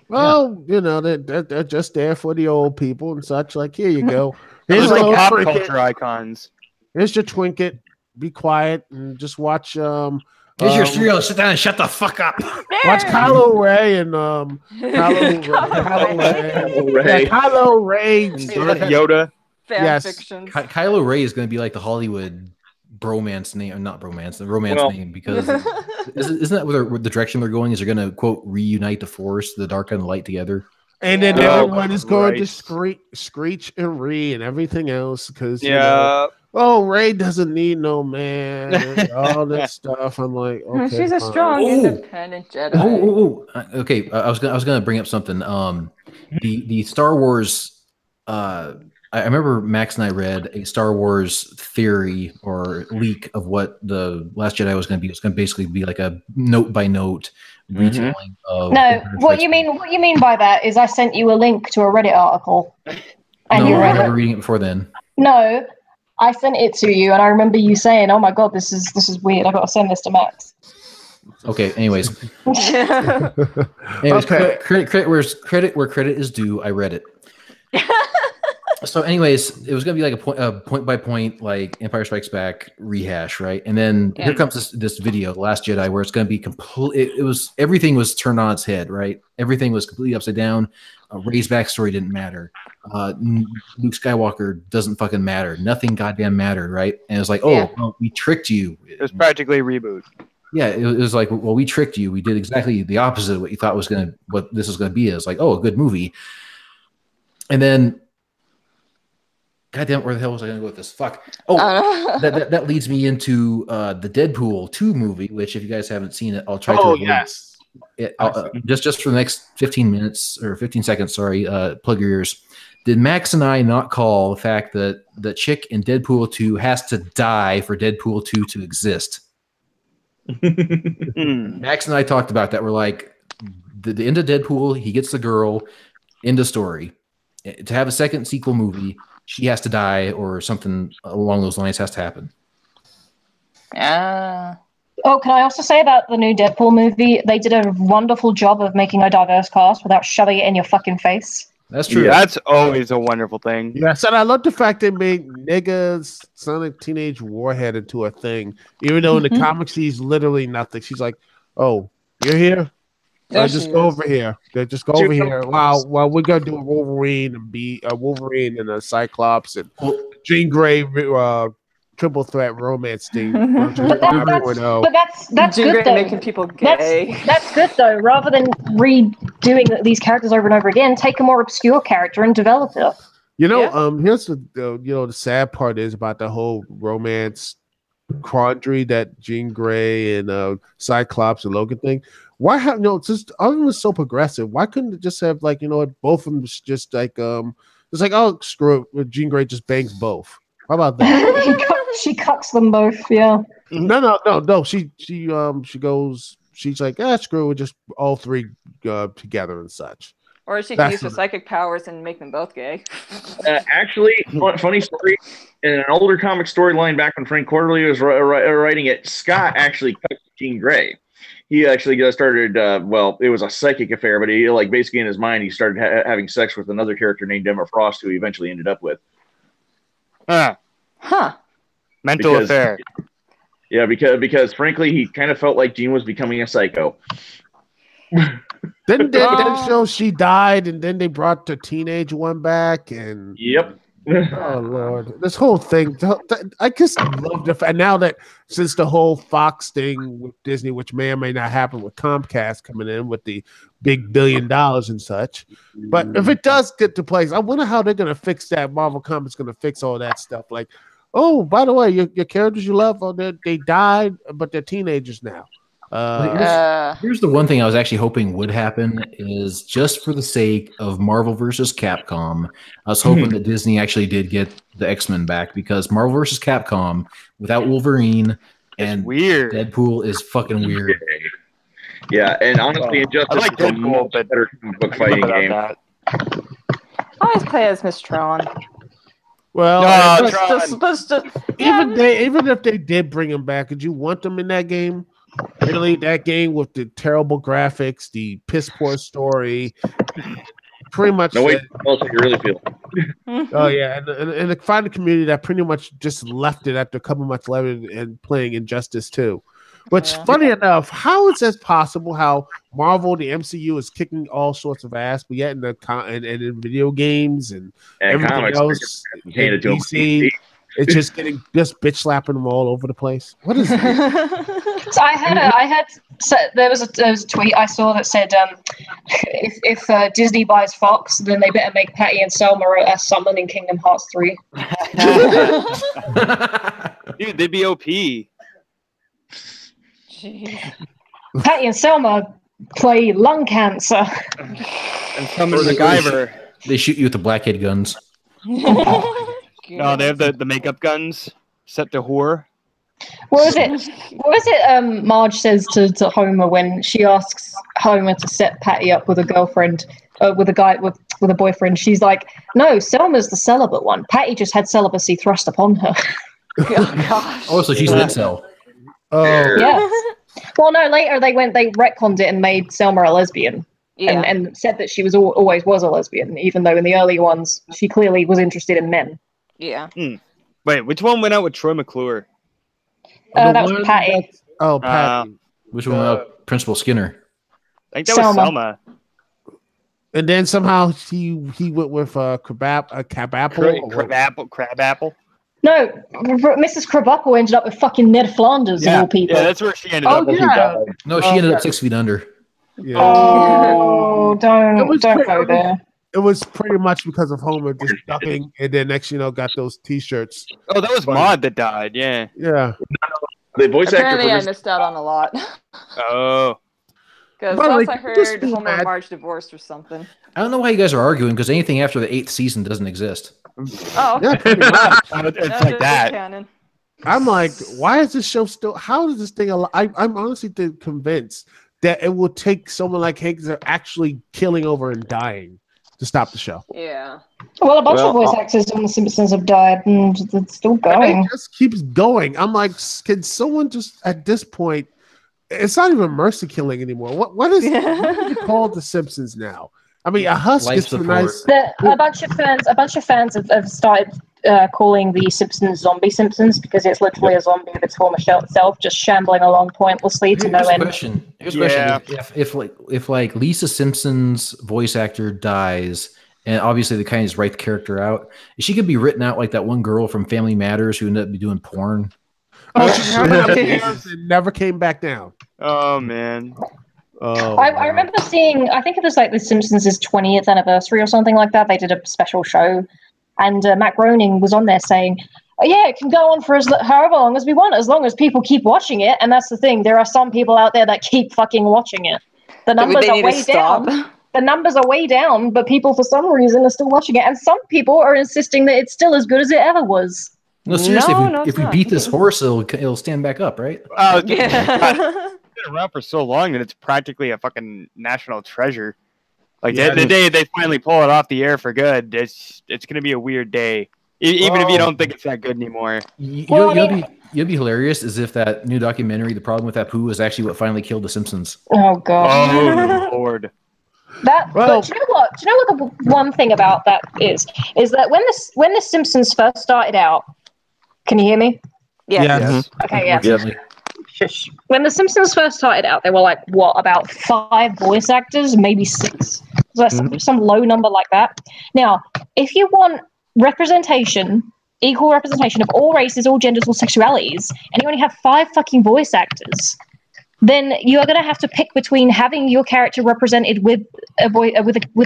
Well, they're just there for the old people and such. Like, here you go. Here's like pop culture icons. Here's your trinket. Be quiet and just watch. Here's your cereal. Sit down and shut the fuck up. Watch Kylo Ray and Kylo Ray, Yoda. Fiction. Kylo Ray is going to be like the Hollywood bromance name, or not bromance, the romance name, because isn't that where the direction they're going? Is they're going to quote reunite the Force, the dark and the light together, and then everyone is going to screech and and everything else because Ray doesn't need no man, and all this stuff. I'm like, okay, she's a strong, independent Jedi. Okay, I was gonna bring up something. The Star Wars. I remember Max and I read a Star Wars theory or leak of what the Last Jedi was going to be. It was going to basically be like a note by note retelling of. No, what you mean by that is I sent you a link to a Reddit article, and you read it. I remember reading it before then. No, I sent it to you, and I remember you saying, "Oh my god, this is weird. I got to send this to Max." Okay. Anyways, credit where credit is due. I read it. So, anyways, it was going to be like a point by point, like Empire Strikes Back rehash, right? And then here comes this video, The Last Jedi, where it's going to be complete. Everything was turned on its head, right? Everything was completely upside down. Rey's backstory didn't matter. Luke Skywalker doesn't fucking matter. Nothing goddamn mattered, right? And it was like, well, we tricked you. It was practically a reboot. Yeah, it was like, well, we tricked you. We did exactly the opposite of what you thought what this was going to be. It's like, oh, a good movie. And then, goddamn, where the hell was I going to go with this? Fuck. Oh, that leads me into the Deadpool 2 movie, which if you guys haven't seen it, I'll try to. Oh, yes. Just for the next 15 minutes or 15 seconds, sorry, plug your ears. Did Max and I not call the fact that the chick in Deadpool 2 has to die for Deadpool 2 to exist? Max and I talked about that. We're like, the end of Deadpool, he gets the girl, end of story. To have a second sequel movie, she has to die or something along those lines has to happen. Oh, can I also say about the new Deadpool movie? They did a wonderful job of making a diverse cast without shoving it in your fucking face. That's true. Yeah, that's always a wonderful thing. Yes, and I love the fact they made niggas Sonic Teenage Warhead into a thing, even though in the comics he's literally nothing. She's like, "Oh, you're here? Just go over here. Just go over here. Wow, well, we're gonna do a Wolverine and be a Wolverine and a Cyclops and Jean Grey triple threat romance thing." But that's Jean good Grey though. making people gay. That's good though. Rather than redoing these characters over and over again, take a more obscure character and develop it. Here's the sad part is about the whole romance quandary that Jean Grey and Cyclops and Logan thing. Why have just other was so progressive? Why couldn't it just have like both of them just like it's like, oh, screw it, Jean Grey just bangs both. How about that? She cucks them both. Yeah. No. She goes. She's like, screw it, just all three together and such. Or she can use her psychic powers and make them both gay. Actually, funny story. In an older comic storyline back when Frank Quarterly was writing it, Scott actually cut Jean Grey. He actually started, well, it was a psychic affair, but he, like, basically in his mind, he started having sex with another character named Emma Frost, who he eventually ended up with. Mental affair. Yeah, because frankly, he kind of felt like Jean was becoming a psycho. Didn't they show she died, and then they brought the teenage one back, and yep. Oh Lord, this whole thing, I just love the fact now that since the whole Fox thing with Disney, which may or may not happen with Comcast coming in with the big $1 billion and such, but if it does get to place, I wonder how they're going to fix that. Marvel Comics going to fix all that stuff. Like, oh, by the way, your characters you love, they died, but they're teenagers now. Here's the one thing I was actually hoping would happen is just for the sake of Marvel versus Capcom, I was hoping that Disney actually did get the X-Men back, because Marvel versus Capcom without Wolverine and Deadpool is fucking weird. Yeah, and honestly, Injustice like is a much better comic book fighting game. I always play as Miss Tron. Well, even if they did bring him back, did you want them in that game? Really, that game with the terrible graphics, the piss poor story, pretty much. No, wait, tell us how you really feel. Oh yeah, and the find a community that pretty much just left it after a couple months later and playing Injustice 2. Which, funny enough, how is this possible? How Marvel, the MCU, is kicking all sorts of ass, but yet in in video games and everything comics, else, in DC, it's just getting bitch slapping them all over the place. What is this? So there was a tweet I saw that said, if Disney buys Fox, then they better make Patty and Selma as Summon in Kingdom Hearts 3. Dude, they'd be OP. Jeez. Patty and Selma play lung cancer. And Summon MacGyver. They shoot you with the blackhead guns. No, they have the makeup guns set to whore. What was it Marge says to Homer when she asks Homer to set Patty up with a girlfriend, with a guy with a boyfriend? She's like, no, Selma's the celibate one. Patty just had celibacy thrust upon her. Oh gosh. Oh, so she's an incel. Oh yeah. Well, no, later they retconned it and made Selma a lesbian. Yeah. And said that she was always was a lesbian, even though in the early ones she clearly was interested in men. Yeah. Wait, which one went out with Troy McClure? That was Patty. Oh, Patty. Which one? Principal Skinner. I think that was Selma. And then somehow he went with Crabapple. Crabapple. No, Mrs. Crabapple ended up with fucking Ned Flanders of all people. Yeah, that's where she ended up. Yeah. No, she ended up 6 feet under. Yeah. Oh, don't go there. It was pretty much because of Homer just ducking, and then next got those T-shirts. Oh, that was Maude that died. Yeah. Yeah. The voice Apparently, actor I missed out on a lot. Oh. Because last I heard, Homer and Marge divorced or something. I don't know why you guys are arguing, because anything after the 8th season doesn't exist. Oh, Yeah, pretty much. It's like that. Canon. I'm like, why is this show still? How is this thing alive? I'm honestly convinced that it will take someone like Hanks actually killing over and dying to stop the show. Yeah. Well, a bunch of voice actors on The Simpsons have died, and it's still going. It just keeps going. I'm like, can someone just at this point? It's not even mercy killing anymore. What is it called? The Simpsons now? I mean, a husk is nice. A bunch of fans have started calling the Simpsons zombie Simpsons because it's literally a zombie of its former self, just shambling along pointlessly to no end. Here's a question: if like Lisa Simpson's voice actor dies, and obviously they kind of just write the character out, she could be written out like that one girl from Family Matters who ended up doing porn. Oh, she never came back down. Oh man. Oh, I remember seeing, I think it was like The Simpsons' 20th anniversary or something like that. They did a special show, and Matt Groening was on there saying, oh, yeah, it can go on for however long as we want, as long as people keep watching it. And that's the thing. There are some people out there that keep fucking watching it. The numbers are way down. The numbers are way down, but people for some reason are still watching it. And some people are insisting that it's still as good as it ever was. No, seriously, if we beat this horse, it'll stand back up, right? It's been around for so long that it's practically a fucking national treasure. Like the day they finally pull it off the air for good, it's gonna be a weird day. Even if you don't think it's that good anymore. You'll be hilarious as if that new documentary, The Problem with Apu, is actually what finally killed The Simpsons. Oh god. Oh Lord. But do you know what? Do you know what the one thing about that is? Is that when the Simpsons first started out, can you hear me? Yes. Okay, yeah. Unfortunately. Shush. When the Simpsons first started out, they were like, what, about 5 voice actors, maybe 6. So some low number like that. Now, if you want representation, equal representation of all races, all genders, all sexualities, and you only have 5 fucking voice actors, then you are going to have to pick between having your character represented with a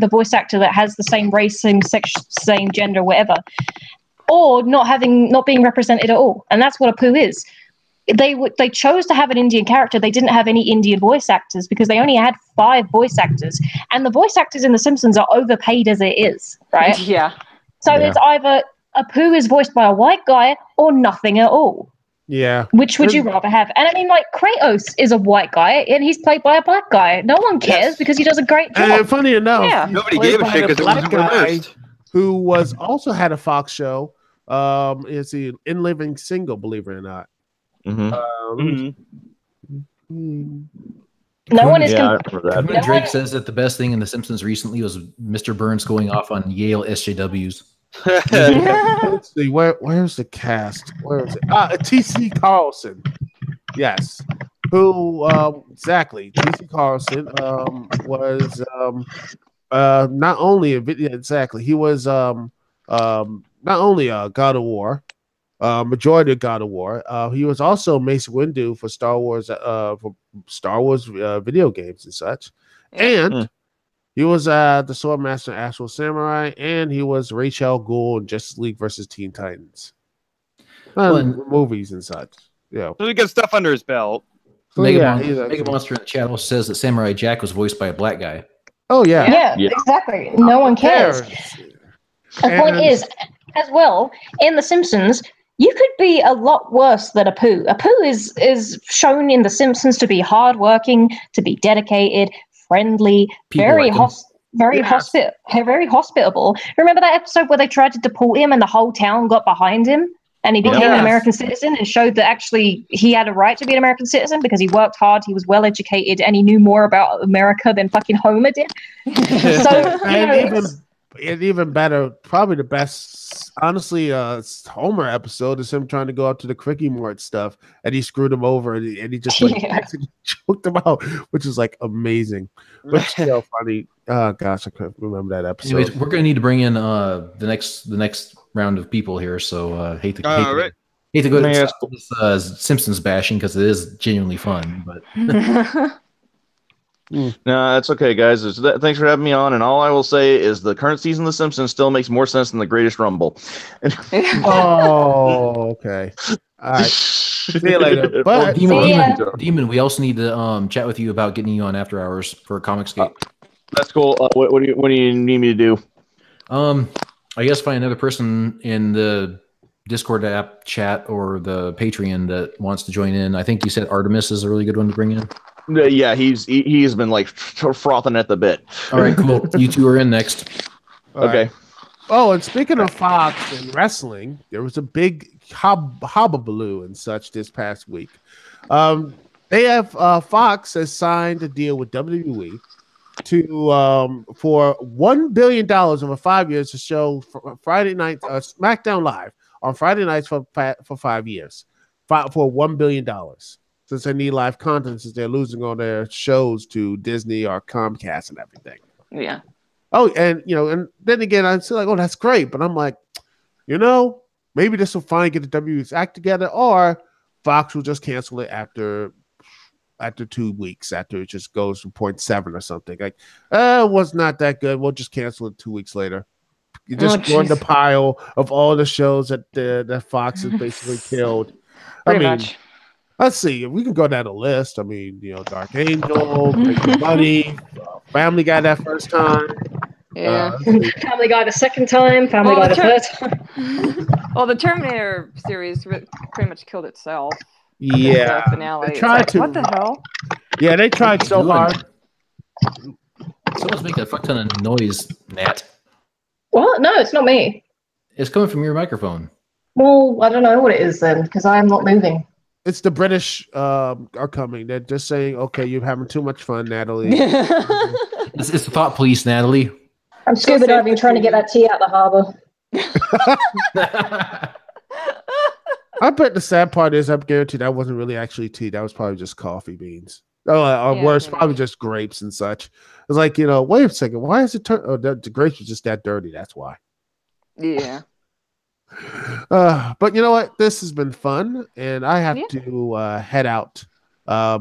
voice actor that has the same race, same sex, same gender, whatever, or not being represented at all. And that's what Apu is. They chose to have an Indian character. They didn't have any Indian voice actors because they only had 5 voice actors, and the voice actors in The Simpsons are overpaid as it is, right? Yeah. So it's either Apu is voiced by a white guy or nothing at all. Yeah. Which would you rather have? And I mean, like, Kratos is a white guy and he's played by a black guy. No one cares because he does a great job. And funny enough, nobody gave a shit because it was reversed. Who was also had a Fox show. Is he In Living Single? Believe it or not. No one is. Drake says that the best thing in The Simpsons recently was Mr. Burns going off on Yale SJWs. Let's see, where's the cast? Where is it? T.C. Carlson. Yes. Who exactly? T.C. Carlson was not only a video exactly. He was not only a God of War. Majority of God of War. He was also Mace Windu for Star Wars video games and such. And he was the Swordmaster Actual Samurai, and he was Rachel Gould in Justice League versus Teen Titans. Movies and such. Yeah. So he got stuff under his belt. Mega Monster in the chat also says that Samurai Jack was voiced by a black guy. Oh yeah. Yeah, exactly. No one cares. The point is, as well, in The Simpsons, you could be a lot worse than Apu. Apu is shown in The Simpsons to be hardworking, to be dedicated, friendly, very hospitable. Remember that episode where they tried to deport him and the whole town got behind him and he became an American citizen and showed that actually he had a right to be an American citizen because he worked hard, he was well educated, and he knew more about America than fucking Homer did. So, and even better, probably the best, honestly, Homer episode is him trying to go out to the Quickie Mart stuff, and he screwed him over, and he just choked him out, which is like amazing. But still funny. Oh gosh, I couldn't remember that episode. Anyways, we're gonna need to bring in the next round of people here. So hate to go to Simpsons bashing because it is genuinely fun, but. No, that's okay, guys. Thanks for having me on. And all I will say is the current season of The Simpsons still makes more sense than the Greatest Rumble. Oh, okay. All right. See you later. But Demon, we also need to chat with you about getting you on After Hours for Comicscape. That's cool. What do you need me to do? I guess find another person in the Discord app chat or the Patreon that wants to join in. I think you said Artemis is a really good one to bring in. Yeah, he's been like frothing at the bit. All right, cool. You two are in next. Okay. Right. Oh, and speaking of Fox and wrestling, there was a big hobbabaloo and such this past week. They have Fox has signed a deal with WWE to for $1 billion over 5 years to show Friday night SmackDown Live on Friday nights for 5 years for $1 billion. Since they need live content, since they're losing all their shows to Disney or Comcast and everything. Yeah. Oh, and and then again, I'm still like, oh, that's great. But I'm like, maybe this will finally get the WWE's act together, or Fox will just cancel it after 2 weeks, after it just goes to 0.7 or something. Like, it was not that good. We'll just cancel it 2 weeks later. You just go in the pile of all the shows that Fox has basically killed. Pretty much. Let's see. We can go down the list. I mean, Dark Angel, Money, Family Guy that first time. Yeah. Family Guy the second time. Family Guy the third time. Well, the Terminator series pretty much killed itself. Yeah. The finale. They tried to. What the hell? Yeah, they tried so hard. Someone's making a fuck ton of noise, Nat. What? No, it's not me. It's coming from your microphone. Well, I don't know what it is then, because I am not moving. It's the British are coming. They're just saying, okay, you're having too much fun, Natalie. It's the thought police, Natalie. I'm scuba diving trying to get that tea out the harbour. I bet the sad part is I'm guaranteed that wasn't really actually tea. That was probably just coffee beans. Or worse, probably just grapes and such. It's like, wait a second. Why is it the grapes are just that dirty? That's why. Yeah. But you know what? This has been fun, and I have to head out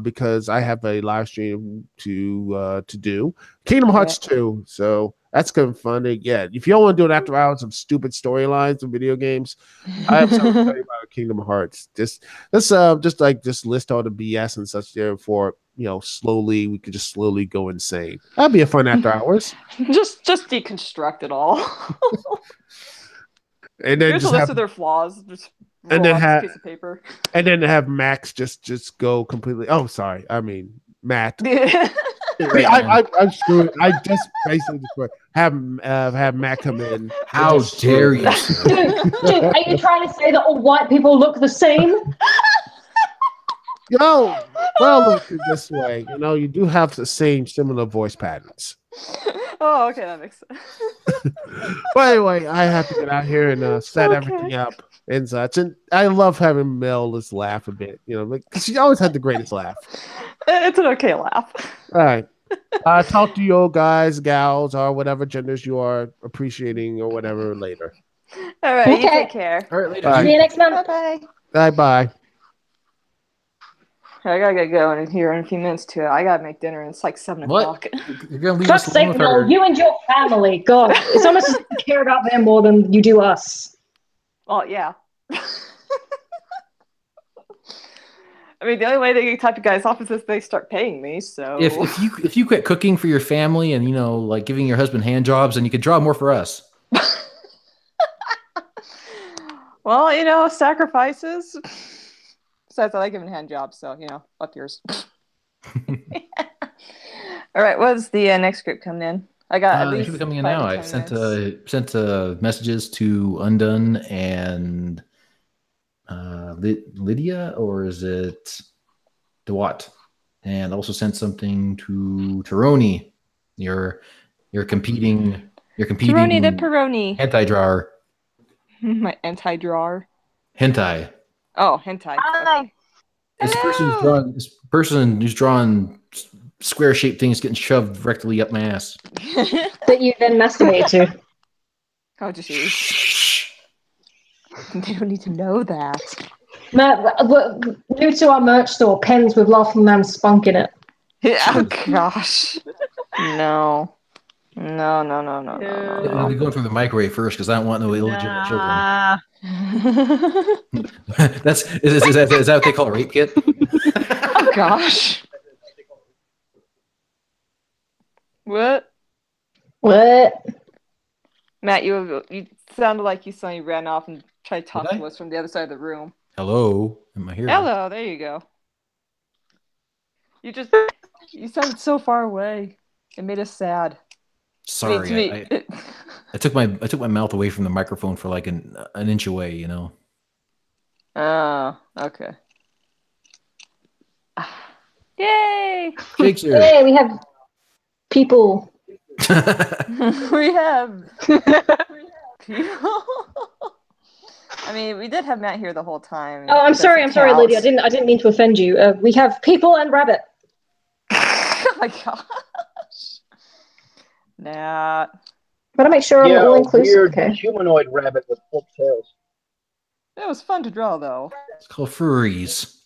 because I have a live stream to do Kingdom Hearts 2. So that's gonna be fun. Yeah, if you don't want to do it after hours of stupid storylines and video games, I have something to tell you about Kingdom Hearts. Just list all the BS and such there for slowly we could just slowly go insane. That'd be a fun after hours. Just deconstruct it all. And then here's a list of their flaws. Just and then have piece of paper. And then have Max just go completely. Oh, sorry. I mean Matt. I'm screwing. I just basically have Matt come in. How dare you? Dude, are you trying to say that all white people look the same? Well, look this way. You do have the same similar voice patterns. Oh, okay, that makes sense. But anyway, I have to get out here and set everything up and such. And I love having Mel just laugh a bit, because she always had the greatest laugh. It's an okay laugh. All right. Talk to you guys, gals, or whatever genders you are appreciating or whatever later. All right, you take care. All right, later. See you next month. Bye. Bye. I gotta get going in here in a few minutes too. I gotta make dinner and it's like 7 o'clock. You're gonna leave Fuck's us alone sake, with her. you and your family. God, it's almost as if you care about them more than you do us. Well, yeah. I mean, the only way they can type you guys off is if they start paying me. So if you quit cooking for your family and like giving your husband hand jobs, and you could draw more for us. Well, sacrifices. Besides, I like giving hand jobs, so fuck yours. All right, what's the next group coming in? I got at least should be coming in now. I sent messages to Undone and Lydia, or is it DeWatt? And also sent something to Taroni. Your competing Taroni the Peroni. Hentai drawer. My anti-drawer. Hentai. Oh, hentai. Hi. This person who's drawing square-shaped things getting shoved rectally up my ass. That you then masturbate to. Oh, jeez. They don't need to know that. Matt, new to our merch store, pens with Laughing Man spunk in it. Oh, gosh. No. No. I'll be going through the microwave first because I don't want no illegitimate children. Is that what they call a rape kit? Oh gosh. What? Matt, you sounded like you suddenly ran off and tried to talk to us from the other side of the room. Hello, am I here? Hello, there you go. You sounded so far away. It made us sad. Sorry, I took my mouth away from the microphone for like an inch away, Oh, okay. Yay! Jake's here. Hey, we have people. We have people. I mean, we did have Matt here the whole time. Oh, I'm sorry, Lydia. I didn't mean to offend you. We have people and rabbit. Oh my gosh. Nat. Gotta make sure I'm all inclusive. Weird humanoid rabbit with flipped tails. It was fun to draw, though. It's called furries.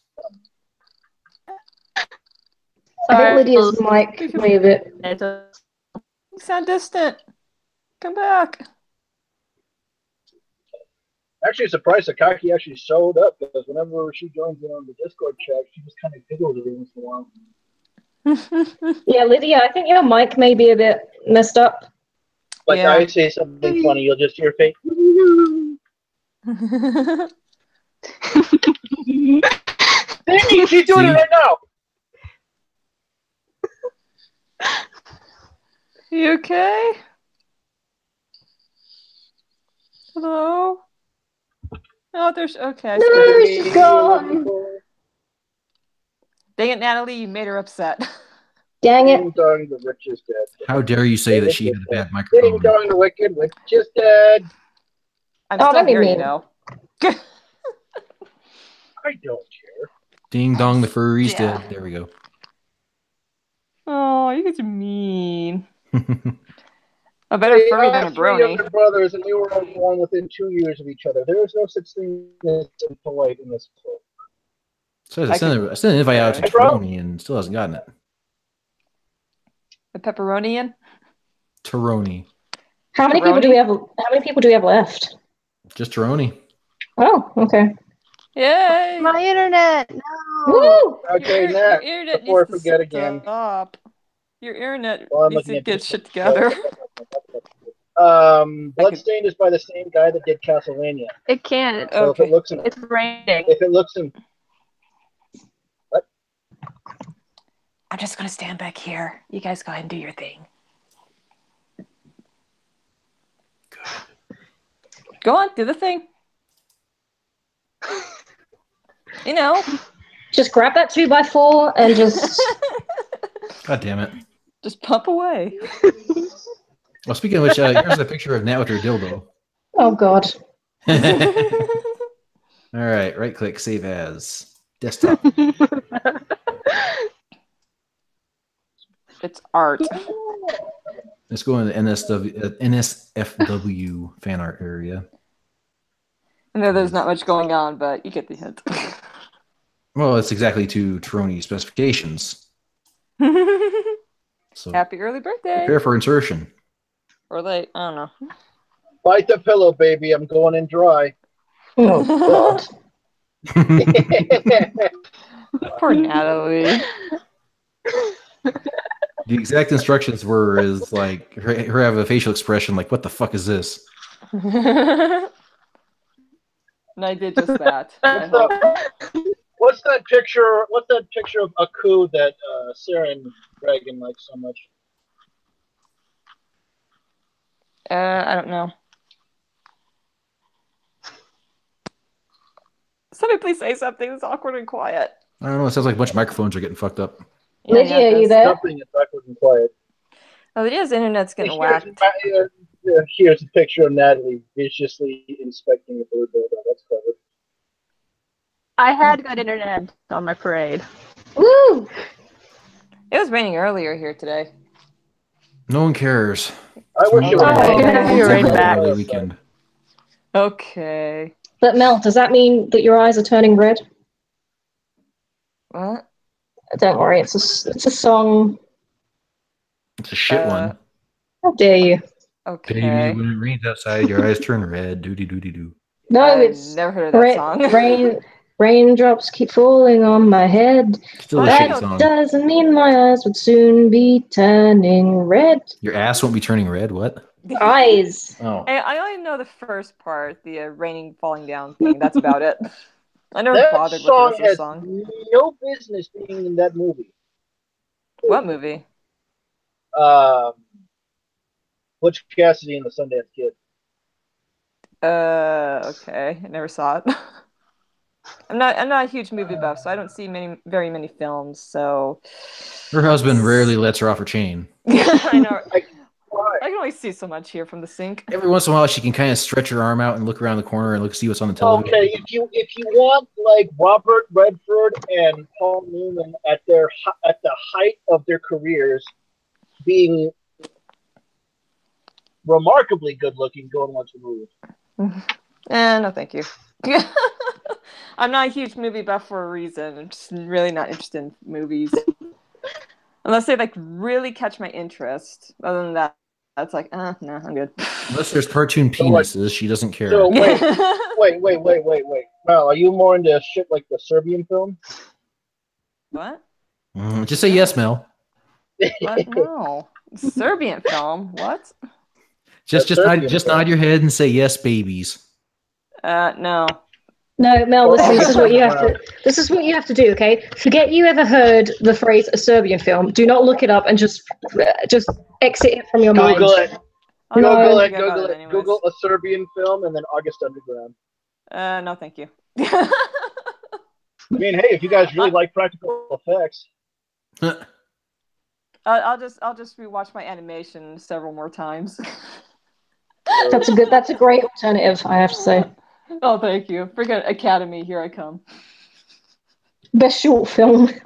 I think Lydia's mic may a bit. You sound distant. Come back. Actually, surprised Sakaki actually showed up because whenever she joins in on the Discord chat, she just kind of giggles every once in a while. Yeah, Lydia, I think your mic may be a bit messed up. Like I say something funny, you'll just hear fake. Dang, she's doing it right now. You okay? Hello? Oh, there's okay. No, she's gone. Dang it, Natalie, you made her upset. Dang it. Ding dong, the witch is dead. How dare you say that she had a bad Ding microphone? dong, the wicked witch is dead. I'm Oh, still don't be here, you mean. know. I don't care. Ding dong, the furry's Yeah. dead. There we go. Oh, you guys are mean. A better furry I than a have three brony. younger brothers, and they were all born within 2 years of each other. There is no such thing as impolite in this club. So I sent an invite out to Taroni and still hasn't gotten it. The pepperoni-ian? Taroni. How many people do we have? How many people do we have left? Just Taroni. Oh, okay. Yay! My internet. No. Woo! Okay, Your Nat, internet before I needs to forget again. stop. Your internet Well, I'm needs looking to at get this shit one. together. Bloodstained is by the same guy that did Castlevania. It can't. So if it looks in, It's raining. if it looks in, what? I'm just gonna stand back here. You guys go ahead and do your thing. Go on, do the thing. You know. Just grab that 2x4 and just. God damn it. Just pump away. Well, speaking of which, here's a picture of Nat with her dildo. Oh God. All right, right click, save as. Desktop. It's art. Let's go in the NSFW fan art area. I know there's not much going on, but you get the hint. Well, it's exactly to Taroni specifications. So Happy early birthday. prepare for insertion. Or late, I don't know. Bite the pillow, baby. I'm going in dry. Oh God. Poor Natalie. The exact instructions were is like her have a facial expression like, "What the fuck is this?" And I did just that. What's that picture? What's that picture of Aku that Sarah and Dragon like so much? I don't know. Somebody please say something. It's awkward and quiet. I don't know. It sounds like a bunch of microphones are getting fucked up. Lydia, it are you does. there? Nothing is awkward and quiet. Oh, Lydia's internet's getting whacked. Here's a picture of Natalie viciously inspecting the blue builder. That's clever. I had good internet on my parade. Woo! It was raining earlier here today. No one cares. I wish it Oh, you're right back. Early weekend. Okay. But Mel, does that mean that your eyes are turning red? What? Don't worry, it's a song. It's a shit one. How dare you? Okay. Baby, when it rains outside, your eyes turn red. Doody doody doo. No, I've it's never heard of that song. Raindrops keep falling on my head. Still a That shit song. doesn't mean my eyes would soon be turning red. Your ass won't be turning red. What? Eyes. Oh. I only know the first part, the raining, falling down thing. That's about it. I never That bothered with the song rest of the has song. no business being in that movie. What movie? Butch Cassidy and the Sundance Kid. Okay. I never saw it. I'm not a huge movie buff, so I don't see very many films, so Her husband rarely lets her off her chain. I know. I can only see so much here from the sink. Every once in a while, she can kind of stretch her arm out and look around the corner and see what's on the television. Okay, if you want like Robert Redford and Paul Newman at the height of their careers, being remarkably good looking, go and watch the movie. No, thank you. I'm not a huge movie buff for a reason. I'm just really not interested in movies. Unless they like really catch my interest. Other than that, that's like, no, I'm good. Unless there's cartoon penises, she doesn't care. So wait. Well, are you more into shit like the Serbian film? What? Just say yes, Mel. What? No. Serbian film? What? Just nod your head and say yes, babies. No. No, Mel, listen, this is what you have to. This is what you have to do, okay? Forget you ever heard the phrase "a Serbian film." Do not look it up and just exit it from your mind. Google it. Oh, no, Google I it. forget about Google it. anyways. Google a Serbian film and then August Underground. No, thank you. I mean, hey, if you guys really like practical effects, I'll just rewatch my animation several more times. That's a great alternative, I have to say. Oh, thank you. Forget Academy, here I come. Best short film. 2018.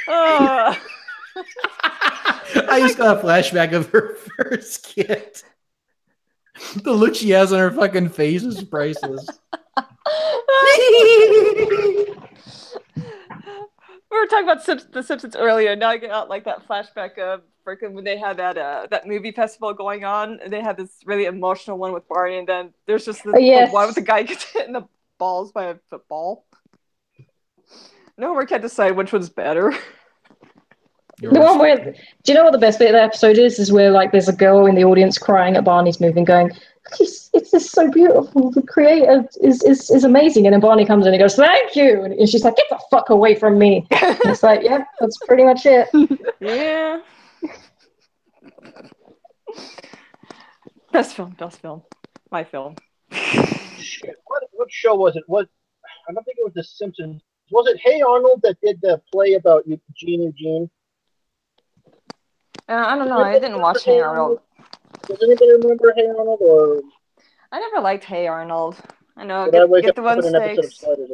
Oh. I just got a flashback of her first kid. The look she has on her fucking face is priceless. We were talking about The Simpsons earlier. Now I got like that flashback of freaking when they had that movie festival going on. And they had this really emotional one with Barney, and then there's just the one with the guy gets hit in the balls by a football. No Homer can't decide which one's better. The one where, do you know what the best bit of the episode is? Is where like there's a girl in the audience crying at Barney's movie, going, "It's just so beautiful. The creator is amazing." And then Barney comes in and goes, "Thank you," and she's like, "Get the fuck away from me." And it's like, yeah, that's pretty much it. Yeah. Best film. My film. Shit, what show was it? I don't think it was The Simpsons. Was it Hey Arnold that did the play about Eugene? I don't know. I didn't watch Hey Arnold. Does anybody remember Hey Arnold? Or I never liked Hey Arnold. I know. Did I wake Get up the one with an episode of steaks. Sliders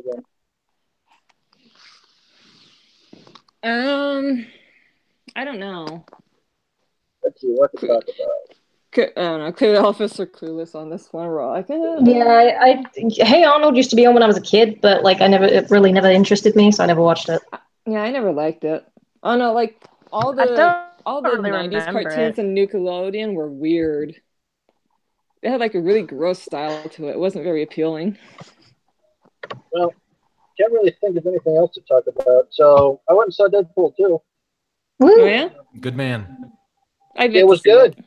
again? I don't know. Let's see what to talk about. I don't know. Clear Office or Clueless on this one, Rock. Yeah, Hey Arnold used to be on when I was a kid, but like it really never interested me, so I never watched it. Yeah, I never liked it. Oh no, like all the really 90s remember cartoons it. and Nickelodeon were weird. They had like a really gross style to it. It wasn't very appealing. Well, can't really think of anything else to talk about. So I went and saw Deadpool too. Oh yeah? Good man. It was good.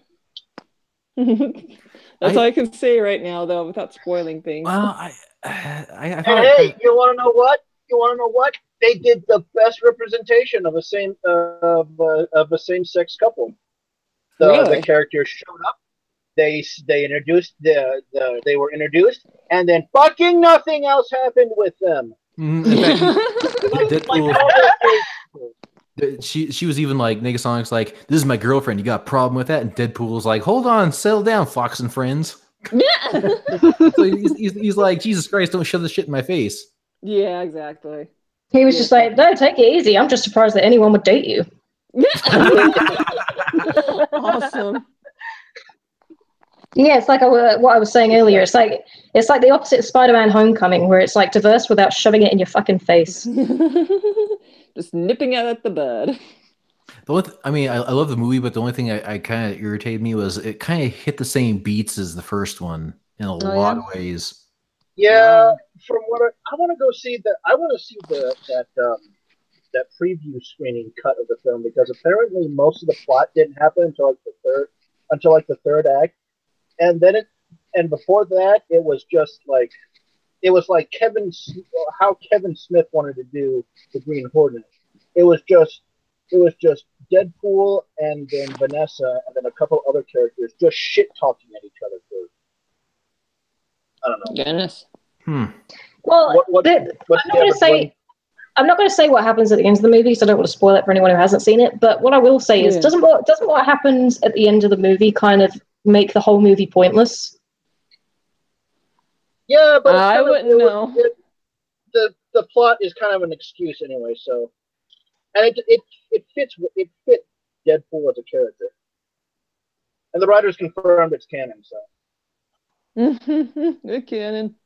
That's all I can say right now, though, without spoiling things. Well, I And hey, you want to know what? They did the best representation of a same-sex couple. The characters showed up. They introduced they were introduced, and then fucking nothing else happened with them. Deadpool, she was even like, Negasonic's like, "This is my girlfriend. You got a problem with that?" And Deadpool's like, "Hold on, settle down, Fox and friends." Yeah. So he's like, "Jesus Christ, don't shove this shit in my face." Yeah, exactly. He was just like, "No, take it easy. I'm just surprised that anyone would date you." Awesome. Yeah, it's like what I was saying earlier. It's like the opposite of Spider-Man: Homecoming, where it's like diverse without shoving it in your fucking face. Just nipping it at the bud. I love the movie, but the only thing I kind of irritated me was it kind of hit the same beats as the first one in a lot of ways. Yeah, from what I want to go see that preview screening cut of the film, because apparently most of the plot didn't happen until the third act, and before that it was just like how Kevin Smith wanted to do the Green Hornet. It was just Deadpool and then Vanessa and then a couple other characters just shit talking at each other for, I don't know. Goodness. Well, I'm not going to say what happens at the end of the movie, so I don't want to spoil it for anyone who hasn't seen it. But what I will say is, doesn't what happens at the end of the movie kind of make the whole movie pointless? Yeah, but I wouldn't know. The plot is kind of an excuse anyway, so, and it fit Deadpool as a character, and the writers confirmed it's canon. So, it's canon.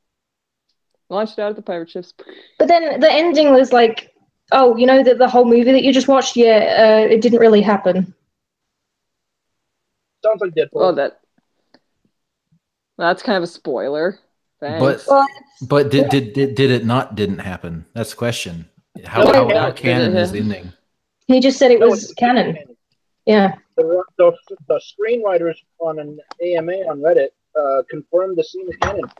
Launched out of the pirate ships. But then the ending was like, oh, you know the whole movie that you just watched? Yeah, it didn't really happen. Sounds like Deadpool. That's kind of a spoiler. Thanks. But did it didn't happen? That's the question. How canon is the ending? He just said it was canon. Yeah. The screenwriters on an AMA on Reddit confirmed the scene is canon.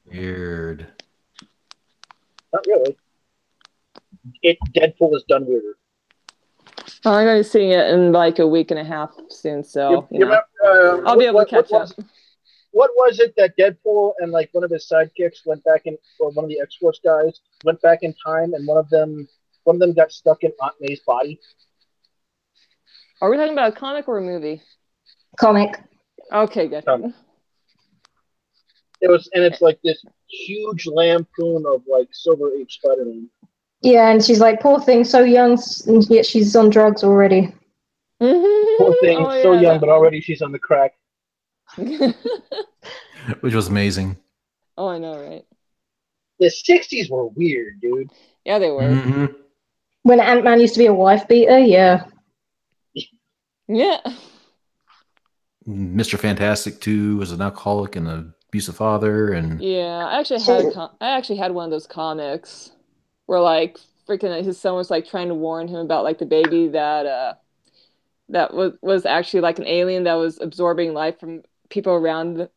Weird. Not really. Deadpool is done weirder. Oh, I'm going to be seeing it in like a week and a half soon, so I'll be able to catch up. What was it that Deadpool and like one of his sidekicks went back in, or one of the X-Force guys went back in time, and one of them got stuck in Aunt May's body? Are we talking about a comic or a movie? Comic. Okay, good. It's like this huge lampoon of like Silver Age Spider-Man. Yeah, and she's like, poor thing, so young, and yet she's on drugs already. Poor thing, so young, but already she's on the crack. Which was amazing. Oh, I know, right? The 60s were weird, dude. Yeah, they were. Mm-hmm. When Ant-Man used to be a wife beater, yeah. Yeah. Mr. Fantastic too was an alcoholic and an abusive father, and yeah, I actually had one of those comics where like freaking his son was like trying to warn him about like the baby that was actually like an alien that was absorbing life from people around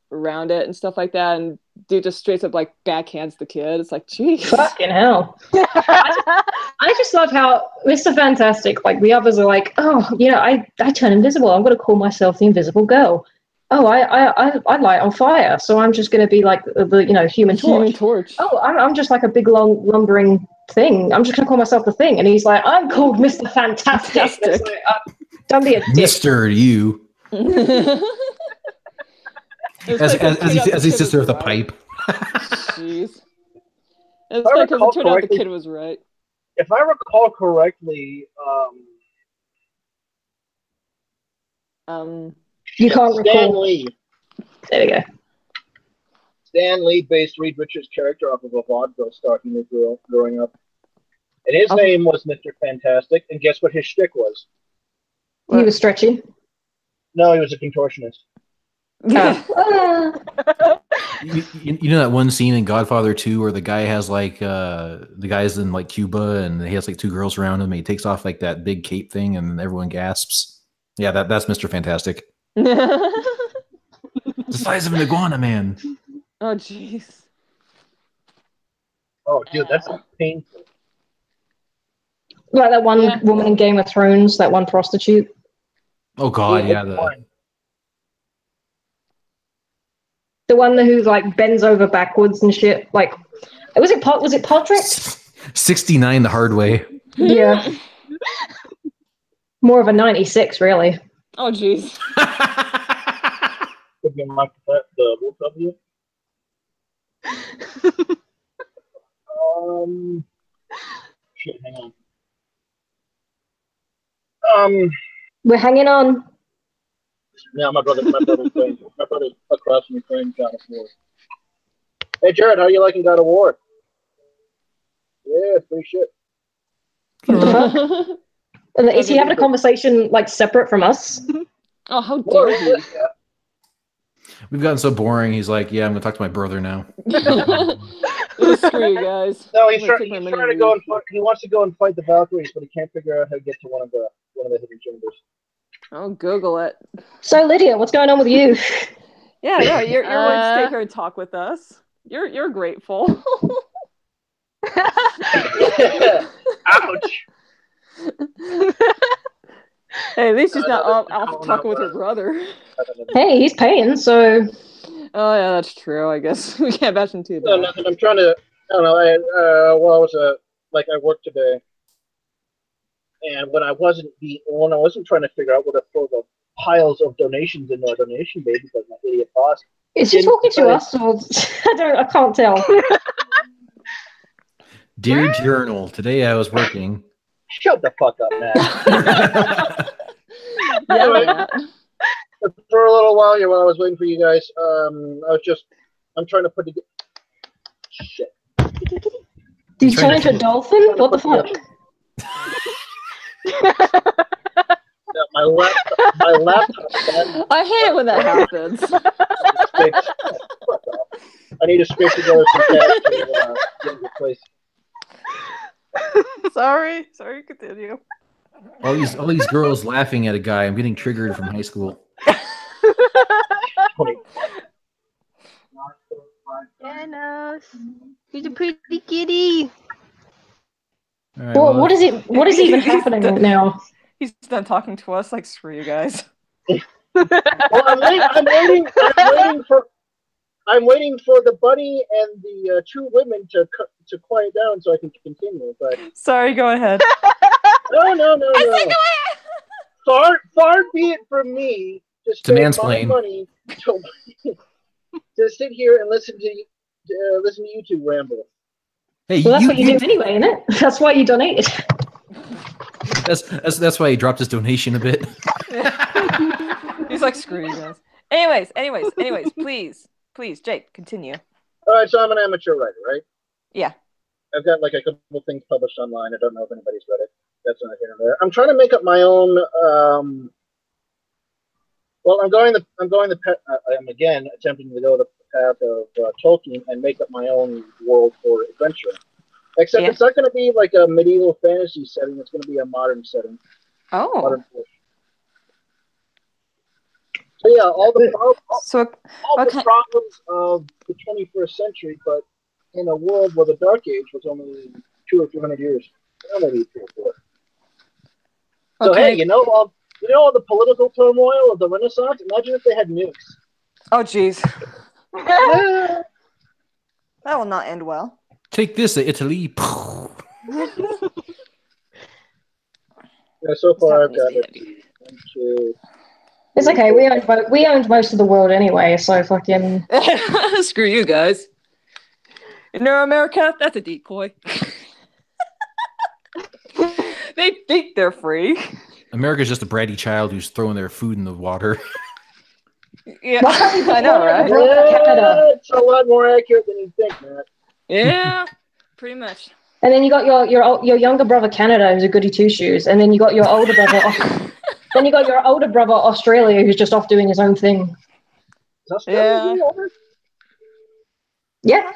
it and stuff like that, and dude just straight up like backhands the kid. It's like, geez, fucking hell. I just love how Mr. Fantastic, like the others are like, oh, you know, I turn invisible. I'm going to call myself the Invisible Girl. Oh, I light on fire, so I'm just going to be like the Human Torch. Oh, I'm just like a big long lumbering thing. I'm just going to call myself the Thing, and he's like, I'm called Mr. Fantastic. Like, don't be a dick. Mr. You. as he sits there with a pipe. Jeez. It's funny because it turned out the kid was right. If I recall correctly, you can't recall. Stan Lee. There we go. Stan Lee based Reed Richards' character off of a vaudeville star he knew growing up. And his name was Mr. Fantastic, and guess what his shtick was? He was stretching. No, he was a contortionist. You know that one scene in Godfather 2 where the guy has like the guy's in like Cuba and he has like two girls around him and he takes off like that big cape thing and everyone gasps. Yeah, that's Mr. Fantastic. The size of an iguana, man. Oh jeez. Oh dude, that's painful. Like that one woman in Game of Thrones, that one prostitute. Oh god, yeah. The one who like bends over backwards and shit. Like, was it Podrick? 69 the hard way. Yeah. More of a 96, really. Oh jeez. Could be Mike the Wolf W. Shit, hang on. We're hanging on. Yeah, my brother's across from me playing God of War. Hey Jared, how you liking God of War? Yeah, free shit. Is he having a conversation like separate from us? Oh, how dare he? We've gotten so boring. He's like, "Yeah, I'm gonna talk to my brother now." Screw you guys. No, he's trying to go and fight. He wants to go and fight the Valkyries, but he can't figure out how to get to one of the hidden chambers. Oh, Google it. So Lydia, what's going on with you? Yeah, no, you're willing to stay here and talk with us. You're grateful. Ouch. Hey, at least she's not off talking with her brother. Hey, he's paying, so. Oh yeah, that's true. I guess we can't bash him too bad. No, nothing. I'm trying to. I don't know. I worked today, and when I wasn't trying to figure out where to throw the piles of donations into our donation bay because my idiot boss. Is she talking to us? Or I can't tell. Dear Journal, today I was working. Shut the fuck up, man. Yeah. For a little while here, while I was waiting for you guys, I'm trying to put together. Shit. Did you turn into a dolphin? What the fuck? My laptop. I hate it when that happens. I need to scrape together some cash to get into place. Sorry, continue. all these girls laughing at a guy. I'm getting triggered from high school. Thanos, he's a pretty kitty. All right, Well, what is it? What is even happening right now? He's done talking to us. Like, screw you guys. Well, I'm waiting for the bunny and the two women to quiet down so I can continue. But sorry, go ahead. No. Far be it from me to spend my money to sit here and listen to you two ramble. Hey, well, that's what you do anyway, isn't it? That's why you donated. That's why he dropped his donation a bit. He's like, screw you guys. Anyways, please, Jake, continue. All right, so I'm an amateur writer, right? Yeah. I've got like a couple things published online. I don't know if anybody's read it. That's not here and there. I'm trying to make up my own. Well, I'm again attempting to go the path of Tolkien and make up my own world for adventure. Except it's not going to be like a medieval fantasy setting. It's going to be a modern setting. Oh. Modern so yeah, all the problems of the 21st century, but in a world where the Dark Age was only 200 or 300 years, maybe 3 or 4. So hey, you know all the political turmoil of the Renaissance. Imagine if they had nukes. Oh, jeez. That will not end well. Take this, Italy. Yeah, so far I've got it. It's okay. We owned most of the world anyway, so fucking. Screw you guys. You know, America, that's a decoy. They think they're free. America's just a bratty child who's throwing their food in the water. Yeah, I know, right? Yeah, it's a lot more accurate than you think, Matt. Yeah, pretty much. And then you got your younger brother Canada, who's a goody two shoes, and then you got your older brother. Then you got your older brother Australia, who's just off doing his own thing. Yeah. Yeah,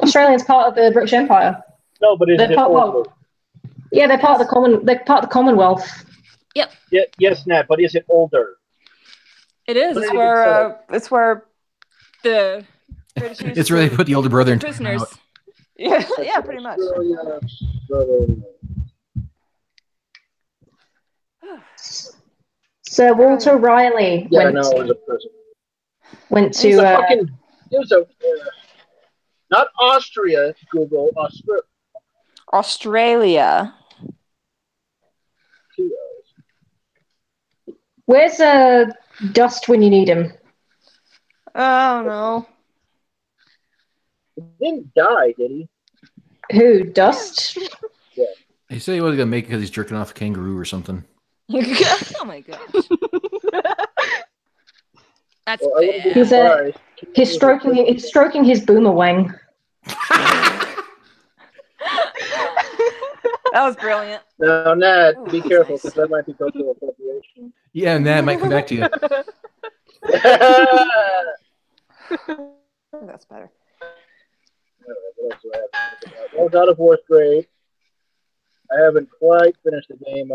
Australia's part of the British Empire. No, but they're part they're part of the Commonwealth. Yep. Yeah, yes, Nat, but is it older? It is. It's where the British. It's where they put the older brother in prisoners. Yeah, pretty much. Sir Walter Riley went to not Austria. Google Australia. Where's Dust when you need him? Oh no. He didn't die, did he? Who, Dust? Yeah. He said he wasn't gonna make it because he's jerking off a kangaroo or something. Oh my gosh. That's bad. He's stroking his boomerang. That was brilliant. No, Nat, be careful because that might be cultural appropriation. Yeah, Nat might come back to you. That's better. What else do I have to think about? Well, God of War's great. I haven't quite finished the game.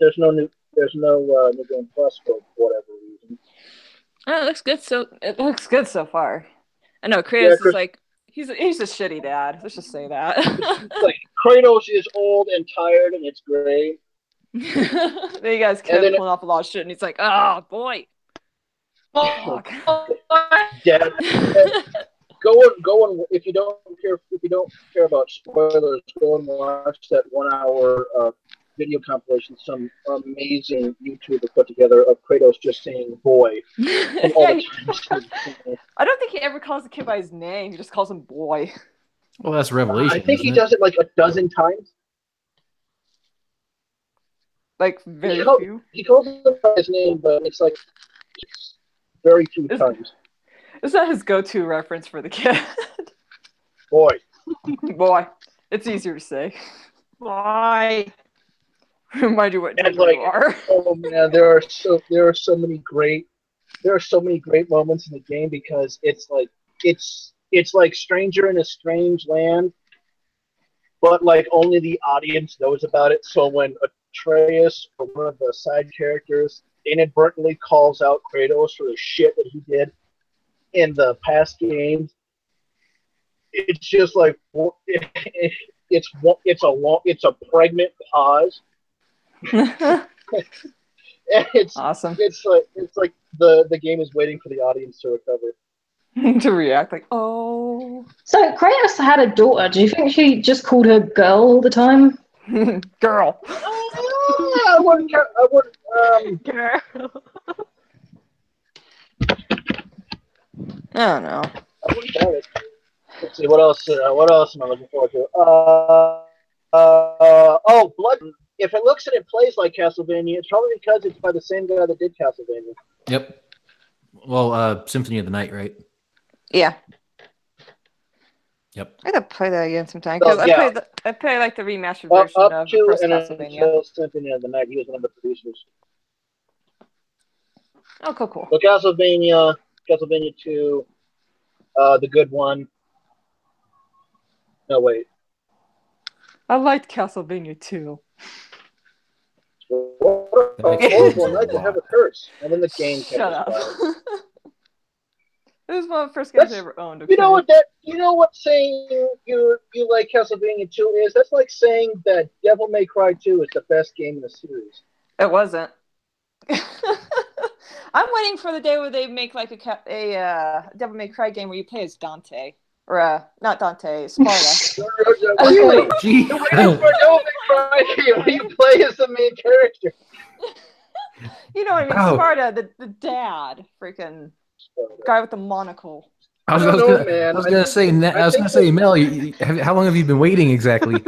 There's no new game plus for whatever reason. Oh, it looks good so far. I know Kratos is like he's a shitty dad. Let's just say that. Like Kratos is old and tired, and it's great. Then you guys kept pulling off a lot of shit, and he's like, "Oh boy, Dad." Go and if you don't care about spoilers, go and watch that 1 hour video compilation some amazing YouTuber put together of Kratos just saying "boy" all the time. I don't think he ever calls the kid by his name. He just calls him boy. Well, that's Revelation. I think he does it like a dozen times. Like very few. He calls him by his name, but it's like very few times. Is that his go-to reference for the kid? Boy. Boy. It's easier to say. Boy. Remind you what you are. Oh man, there are so many great moments in the game because it's like Stranger in a Strange Land, but like only the audience knows about it. So when Atreus, or one of the side characters, inadvertently calls out Kratos for the shit that he did in the past games, it's just like it's a pregnant pause. It's awesome. It's like the game is waiting for the audience to recover. To react like, oh. So Kratos had a daughter. Do you think she just called her girl all the time? Girl. I wouldn't. Girl. I don't know. I wouldn't doubt it. Let's see what else. What else am I looking forward to? Oh, Blood. If it looks and it plays like Castlevania, it's probably because it's by the same guy that did Castlevania. Yep. Well, Symphony of the Night, right? Yeah. Yep. I gotta play that again sometime because I played like the remastered version Up of to the first and Castlevania. until Symphony of the Night, he was one of the producers. Oh, cool. So Castlevania 2, the good one. No, wait. I liked Castlevania 2. What a horrible night to have a curse. And then the game kept Shut up. us It was one of the first games I ever owned. Okay? You know what saying you like Castlevania 2 is? That's like saying that Devil May Cry 2 is the best game in the series. It wasn't. I'm waiting for the day where they make like a Devil May Cry game where you play as Dante. Or not Dante, Sparta. Really? Gee. Devil May Cry game where you play as the main character. You know what I mean? Oh. Sparta, the dad, freaking guy with the monocle. I was gonna say, Mel, how long have you been waiting exactly?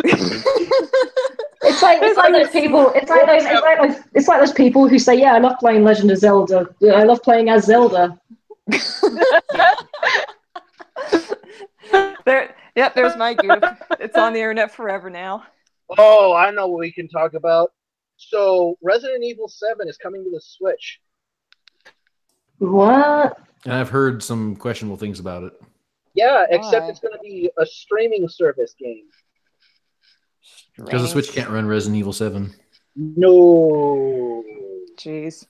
It's like those people. It's like those people who say, "Yeah, I love playing Legend of Zelda. I love playing as Zelda." There's my goof. It's on the internet forever now. Oh, I know what we can talk about. So, Resident Evil 7 is coming to the Switch. What? And I've heard some questionable things about it. Yeah, except it's going to be a streaming service game. Because the Switch can't run Resident Evil 7. No. Jeez.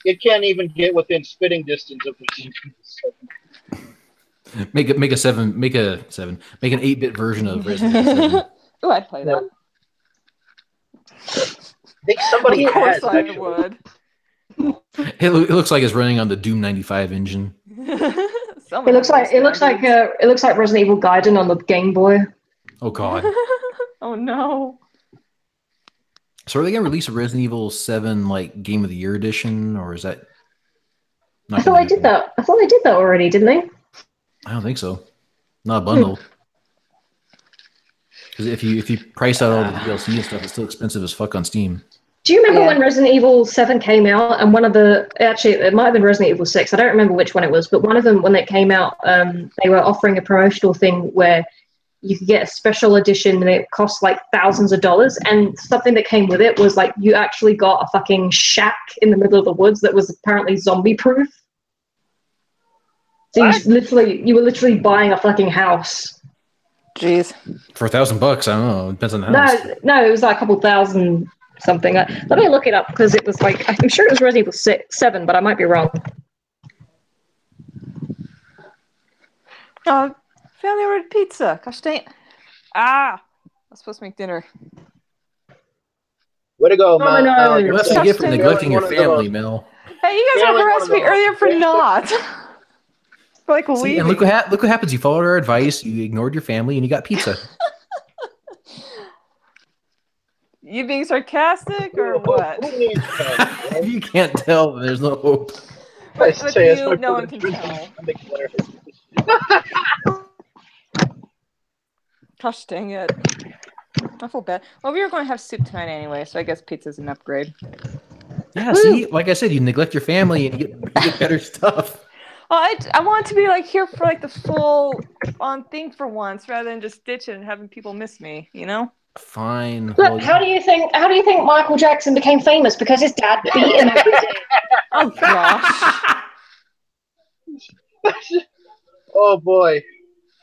It can't even get within spitting distance of Resident Evil 7. Make an 8-bit version of Resident Evil 7. Oh, I'd play that. I think somebody of course has. I Actually. would. It looks like it's running on the Doom 95 engine. It looks like Resident Evil Gaiden on the Game Boy. Oh god. Oh no. So are they gonna release a Resident Evil 7 like Game of the Year edition, or is that? I thought they did that. I thought they did that already, didn't they? I don't think so. Not a bundle. Because if you price out all the DLC and stuff, it's still expensive as fuck on Steam. Do you remember when Resident Evil 7 came out and actually it might have been Resident Evil 6, I don't remember which one it was, but one of them when it came out, they were offering a promotional thing where you could get a special edition and it cost like thousands of dollars, and something that came with it was like you actually got a fucking shack in the middle of the woods that was apparently zombie proof. So you were literally buying a fucking house. Jeez. For $1,000, I don't know. It depends on the house. No, it was like a couple thousand something. Let me look it up because it was like, I'm sure it was Resident Evil 7, but I might be wrong. Family ordered pizza. Gosh dang it. I was supposed to make dinner. Way to go, Mel. No. That's what you get for neglecting your family, Mel. Hey, you guys were harassing me earlier for not. For like leaving. And look what happens. You followed our advice, you ignored your family, and you got pizza. You being sarcastic or what? If you can't tell, then there's no hope. But you, no one can tell. Gosh dang it. I feel bad. Well, we were going to have soup tonight anyway, so I guess pizza's an upgrade. Yeah, see? Like I said, you neglect your family and you get better stuff. Well, I want to be like here for like the full on thing for once, rather than just ditching and having people miss me, you know? Fine. Look, well, how do you think Michael Jackson became famous? Because his dad beat him every day. Oh gosh. Oh boy.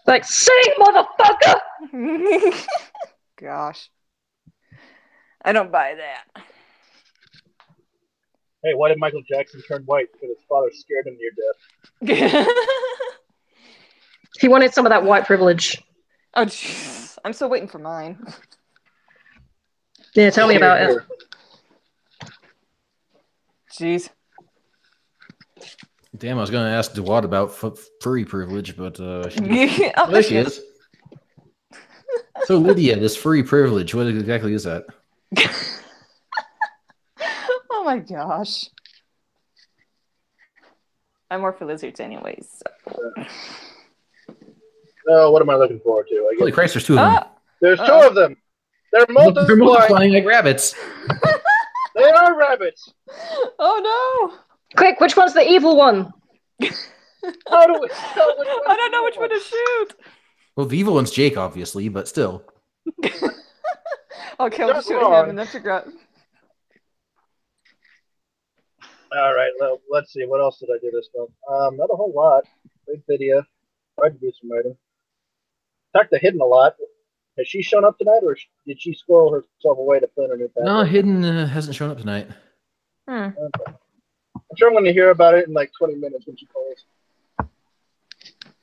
Like, sing, motherfucker! Gosh. I don't buy that. Hey, why did Michael Jackson turn white? Because his father scared him near death. He wanted some of that white privilege. Oh, jeez. I'm still waiting for mine. Yeah, tell me about it. Jeez. Damn, I was going to ask DeWatt about furry privilege, but there she is. So, Lydia, this furry privilege, what exactly is that? Oh my gosh. I'm more for lizards anyways. So. Oh, what am I looking forward to? I guess. Holy Christ, there's two of them. There's two of them. They're multiplying. They're multiplying like rabbits. They are rabbits. Oh no. Quick, which one's the evil one? How do we tell which one? I don't know which one to shoot. Well, the evil one's Jake, obviously, but still. Okay, we'll shoot him and then figure out. All right, well, let's see. What else did I do this month? Not a whole lot. Big video. Tried to do some writing. Talked to Hidden a lot. Has she shown up tonight, or did she squirrel herself away to plan her new pattern? No, Hidden hasn't shown up tonight. Okay. I'm sure I'm going to hear about it in like 20 minutes when she calls.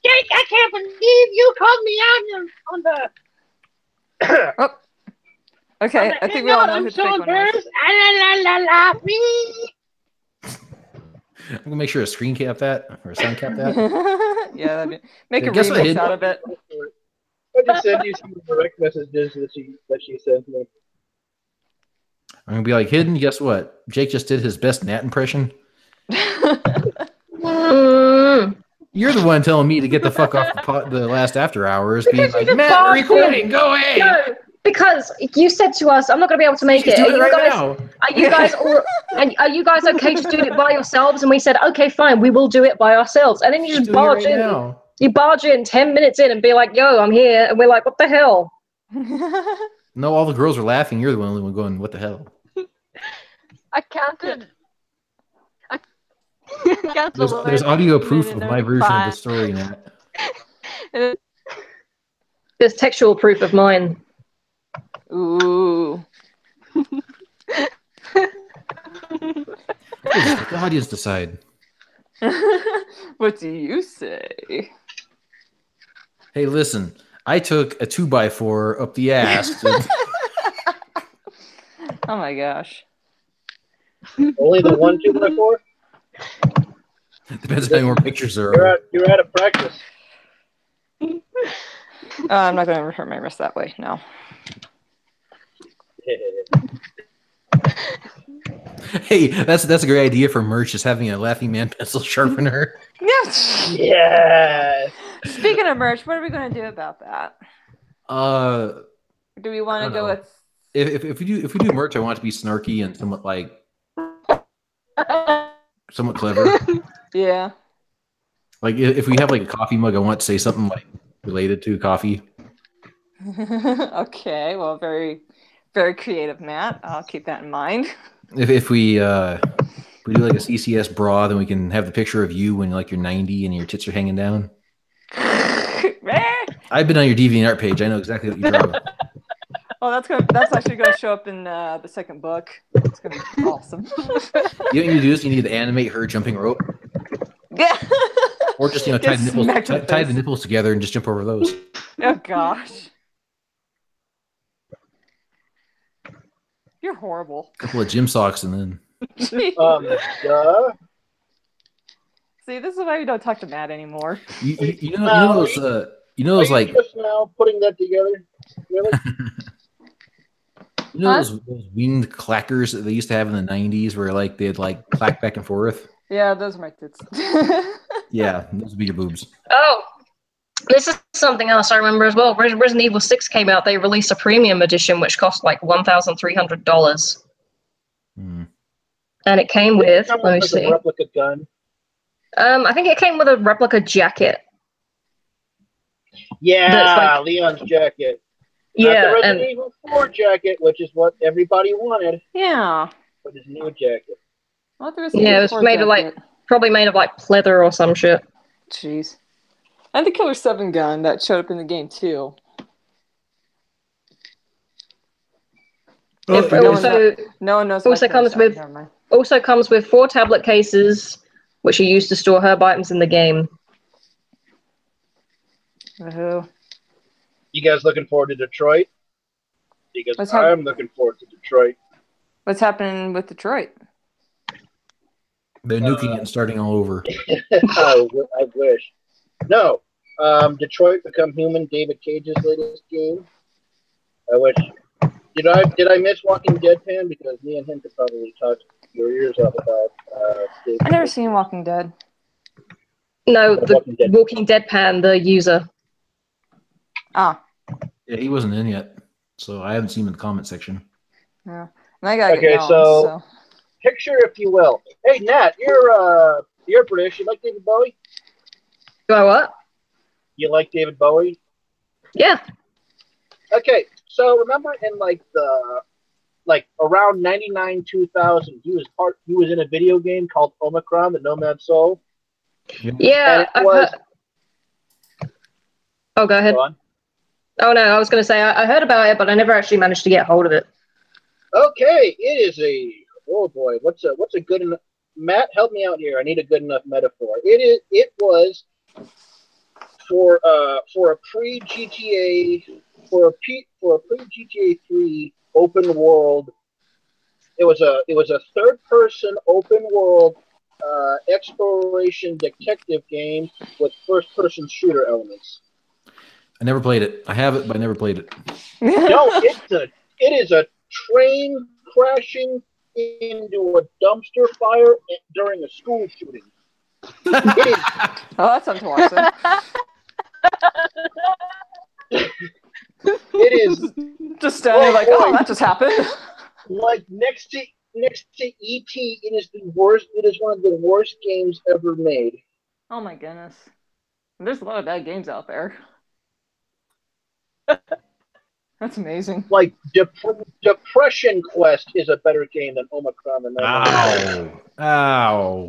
Jake, I can't believe you called me out on the... Oh. Okay, I think we all know who the fake one is. I'm going to make sure to screen cap that, or sound cap that. Yeah, make a guess what, remix Hidden? out of it. I just send you some direct messages that she sent me. I'm going to be like, Hidden, guess what? Jake just did his best Nat impression. You're the one telling me to get the fuck off the last after hours, being like, Matt, recording, go away. No, because you said to us, I'm not going to be able to make it. Are you guys okay to do it by yourselves? And we said, okay, fine, we will do it by ourselves. And then you just barge in. Now. You barge in 10 minutes in and be like, yo, I'm here. And we're like, what the hell? No, all the girls are laughing. You're the only one going, what the hell? I counted. There's audio proof of my version of the story now. There's textual proof of mine. Ooh. Let the audience decide. What do you say? Hey, listen. I took a 2x4 up the ass. Oh my gosh. Only the one 2x4? Depends on how many more pictures there are. You're out of practice. I'm not going to hurt my wrist that way. No. Hey, that's a great idea for merch. Just having a Laughing Man pencil sharpener. Yes. Yeah. Speaking of merch, what are we going to do about that? Do we want to go with? If we do merch, I want it to be snarky and somewhat clever. Yeah. Like if we have like a coffee mug, I want to say something like related to coffee. Okay. Well, very, very creative, Matt. I'll keep that in mind. If we do like a CCS bra, then we can have the picture of you when like you're 90 and your tits are hanging down. I've been on your DeviantArt page. I know exactly what you draw. Well, that's actually going to show up in the second book. It's going to be awesome. You know what you need to do is you need to animate her jumping rope. Yeah. Or just tie the nipples together and just jump over those. Oh gosh. You're horrible. A couple of gym socks and then. Duh. See, this is why we don't talk to Matt anymore. You know those like just now putting that together. Really? You know those winged clackers that they used to have in the 90s where like they'd like clack back and forth? Yeah, those are my tits. Yeah, those would be your boobs. Oh, this is something else I remember as well. Resident Evil 6 came out. They released a premium edition which cost like $1,300. Hmm. And it came with, let me see. A replica gun. I think it came with a replica jacket. Yeah, like, Leon's jacket. Yeah, not the Resident Evil 4 jacket, which is what everybody wanted. Yeah. But his new jacket. Yeah, it was made of like, probably made of like pleather or some shit. Jeez. And the Killer 7 gun that showed up in the game too. It no one knows. Also comes with 4 tablet cases, which are used to store herb items in the game. Woohoo. You guys looking forward to Detroit? Because I'm looking forward to Detroit. What's happening with Detroit? They're nuking it and starting all over. I wish. No. Detroit Become Human, David Cage's latest game. I wish. Did I miss Walking Dead, Pan? Because me and him could probably talk your ears off about David I've never seen Walking Dead. No, the Walking Dead Pan, the user. Ah. Yeah, he wasn't in yet, so I haven't seen him in the comment section. Yeah. And I gotta Okay, get going, so picture, if you will. Hey, Nat, you're British. You like David Bowie? Do I what? You like David Bowie? Yeah. Okay, so remember in around 99, 2000, he was in a video game called Omicron, the Nomad Soul. Yeah. Oh, go ahead. Go on. Oh no, I was going to say I heard about it, but I never actually managed to get hold of it. Okay, it is oh boy, what's a good enough? Matt, help me out here. I need a good enough metaphor. It was for a pre-GTA 3 open world. It was a third-person open world exploration detective game with first-person shooter elements. I never played it. I have it, but I never played it. No, it is a train crashing into a dumpster fire during a school shooting. It is. Oh, that sounds awesome. It is just standing that just happened. Like next to E.T., it is the worst. It is one of the worst games ever made. Oh my goodness, there's a lot of bad games out there. That's amazing. Like Depression Quest is a better game than Omicron. Ow!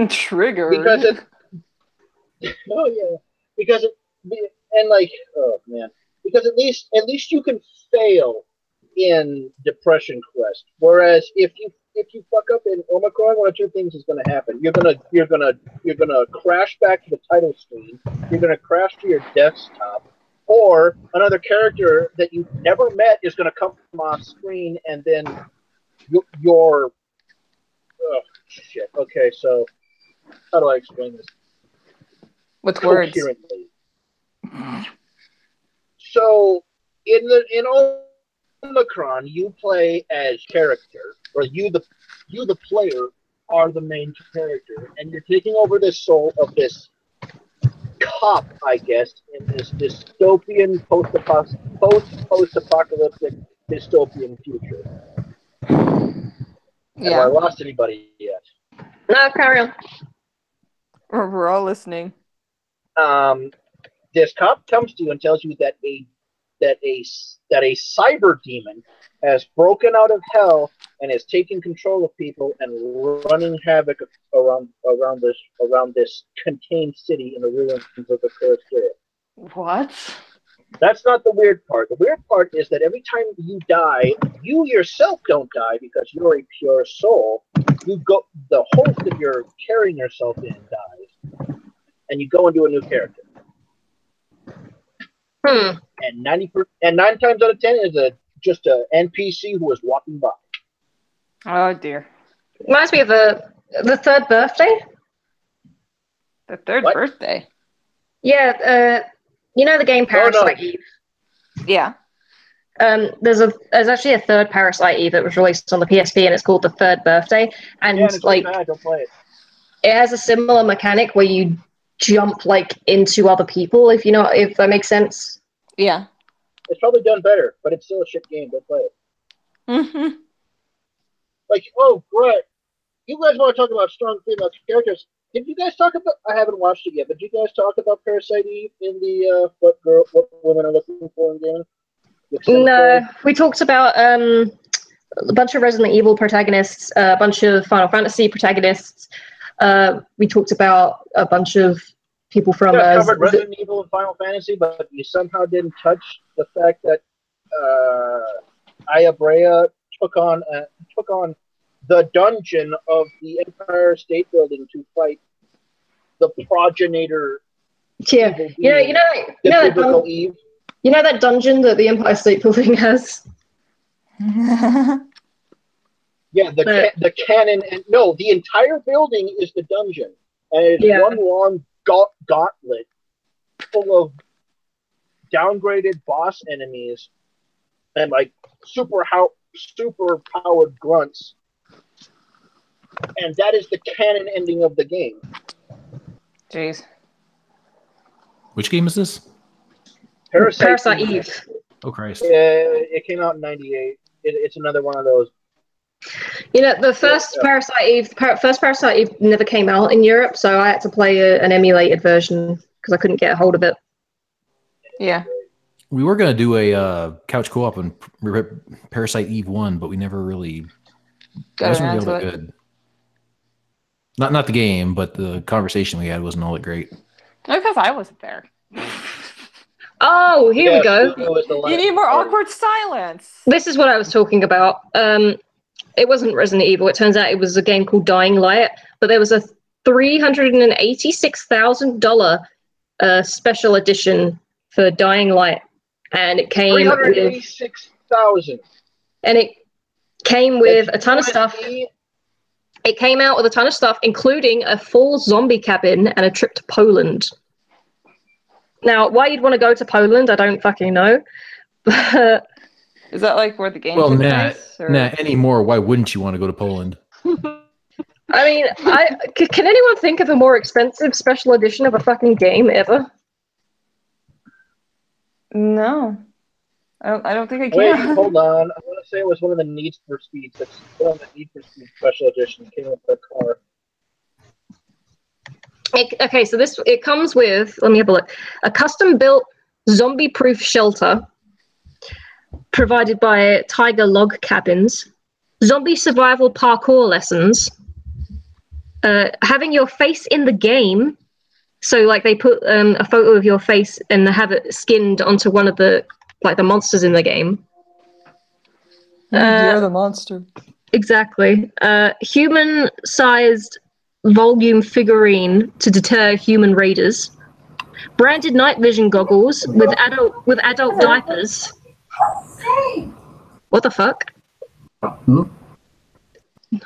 Trigger. Because at least you can fail in Depression Quest. Whereas if you fuck up in Omicron, one of two things is going to happen. You're gonna crash back to the title screen. You're gonna crash to your desktop, or another character that you've never met is going to come on screen, and then your oh shit. Okay, so how do I explain this? With words. So in Omicron, you play as character, or you the player are the main character, and you're taking over this soul of this cop, I guess, in this dystopian post-apocalyptic dystopian future. Yeah. Have I lost anybody yet? No, carry on. We're all listening. This cop comes to you and tells you that a cyber demon has broken out of hell and is taking control of people and running havoc around this contained city in the ruins of the cursed earth. What? That's not the weird part. The weird part is that every time you die, you yourself don't die because you're a pure soul. The host that you're carrying yourself in dies, and you go into a new character. And 9 times out of 10 is just a NPC who is walking by. Oh dear. Reminds me of the third birthday. The third birthday. Yeah, you know the game Parasite Eve. Yeah. There's actually a third Parasite Eve that was released on the PSP, and it's called The Third Birthday. And it's really bad. Don't play it. It has a similar mechanic where you jump into other people, if that makes sense. Yeah. It's probably done better, but it's still a shit game. Don't play it. Mm-hmm. Oh, Brett, you guys want to talk about strong female characters? Did you guys talk about? I haven't watched it yet, but did you guys talk about Parasite Eve in the what women are looking for in gaming? No, we talked about a bunch of Resident Evil protagonists, a bunch of Final Fantasy protagonists. We talked about a bunch of people from. You guys covered Resident Evil and Final Fantasy, but you somehow didn't touch the fact that Ayabrea took on the dungeon of the Empire State Building to fight the progenitor. Yeah, you know that dungeon that the Empire State Building has. Yeah, the cannon, and no, the entire building is the dungeon, and it's one long gauntlet full of downgraded boss enemies and like super powered grunts, and that is the canon ending of the game. Jeez. Which game is this? Parasite Eve. Oh Christ! It came out in '98. It's another one of those. You know, the first Parasite Eve never came out in Europe, so I had to play an emulated version because I couldn't get a hold of it. Yeah. We were gonna do a couch co-op on Parasite Eve 1, but we never really got around to it. Good. Not the game, but the conversation we had wasn't all that great. No, because I wasn't there. Oh, here we go. You need more awkward silence. This is what I was talking about. It wasn't Resident Evil. It turns out it was a game called Dying Light, but there was a $386,000 special edition for Dying Light, and it came with $386,000. And it came with a ton of stuff. It came out with a ton of stuff, including a full zombie cabin and a trip to Poland. Now, why you'd want to go to Poland, I don't fucking know. Is that like where the game took place? Anymore, why wouldn't you want to go to Poland? I mean, can anyone think of a more expensive special edition of a fucking game ever? No. I don't think I can. Wait, hold on. I want to say it was one of the Need for Speeds. That's one of the Need for Speed special edition. It came with a car. Okay, so it comes with, let me have a look, a custom-built zombie-proof shelter provided by Tiger Log Cabins, zombie survival parkour lessons, having your face in the game, so like they put a photo of your face and have it skinned onto one of the monsters in the game. You're the monster. Exactly. Human-sized volume figurine to deter human raiders, branded night vision goggles with adult diapers. What the fuck?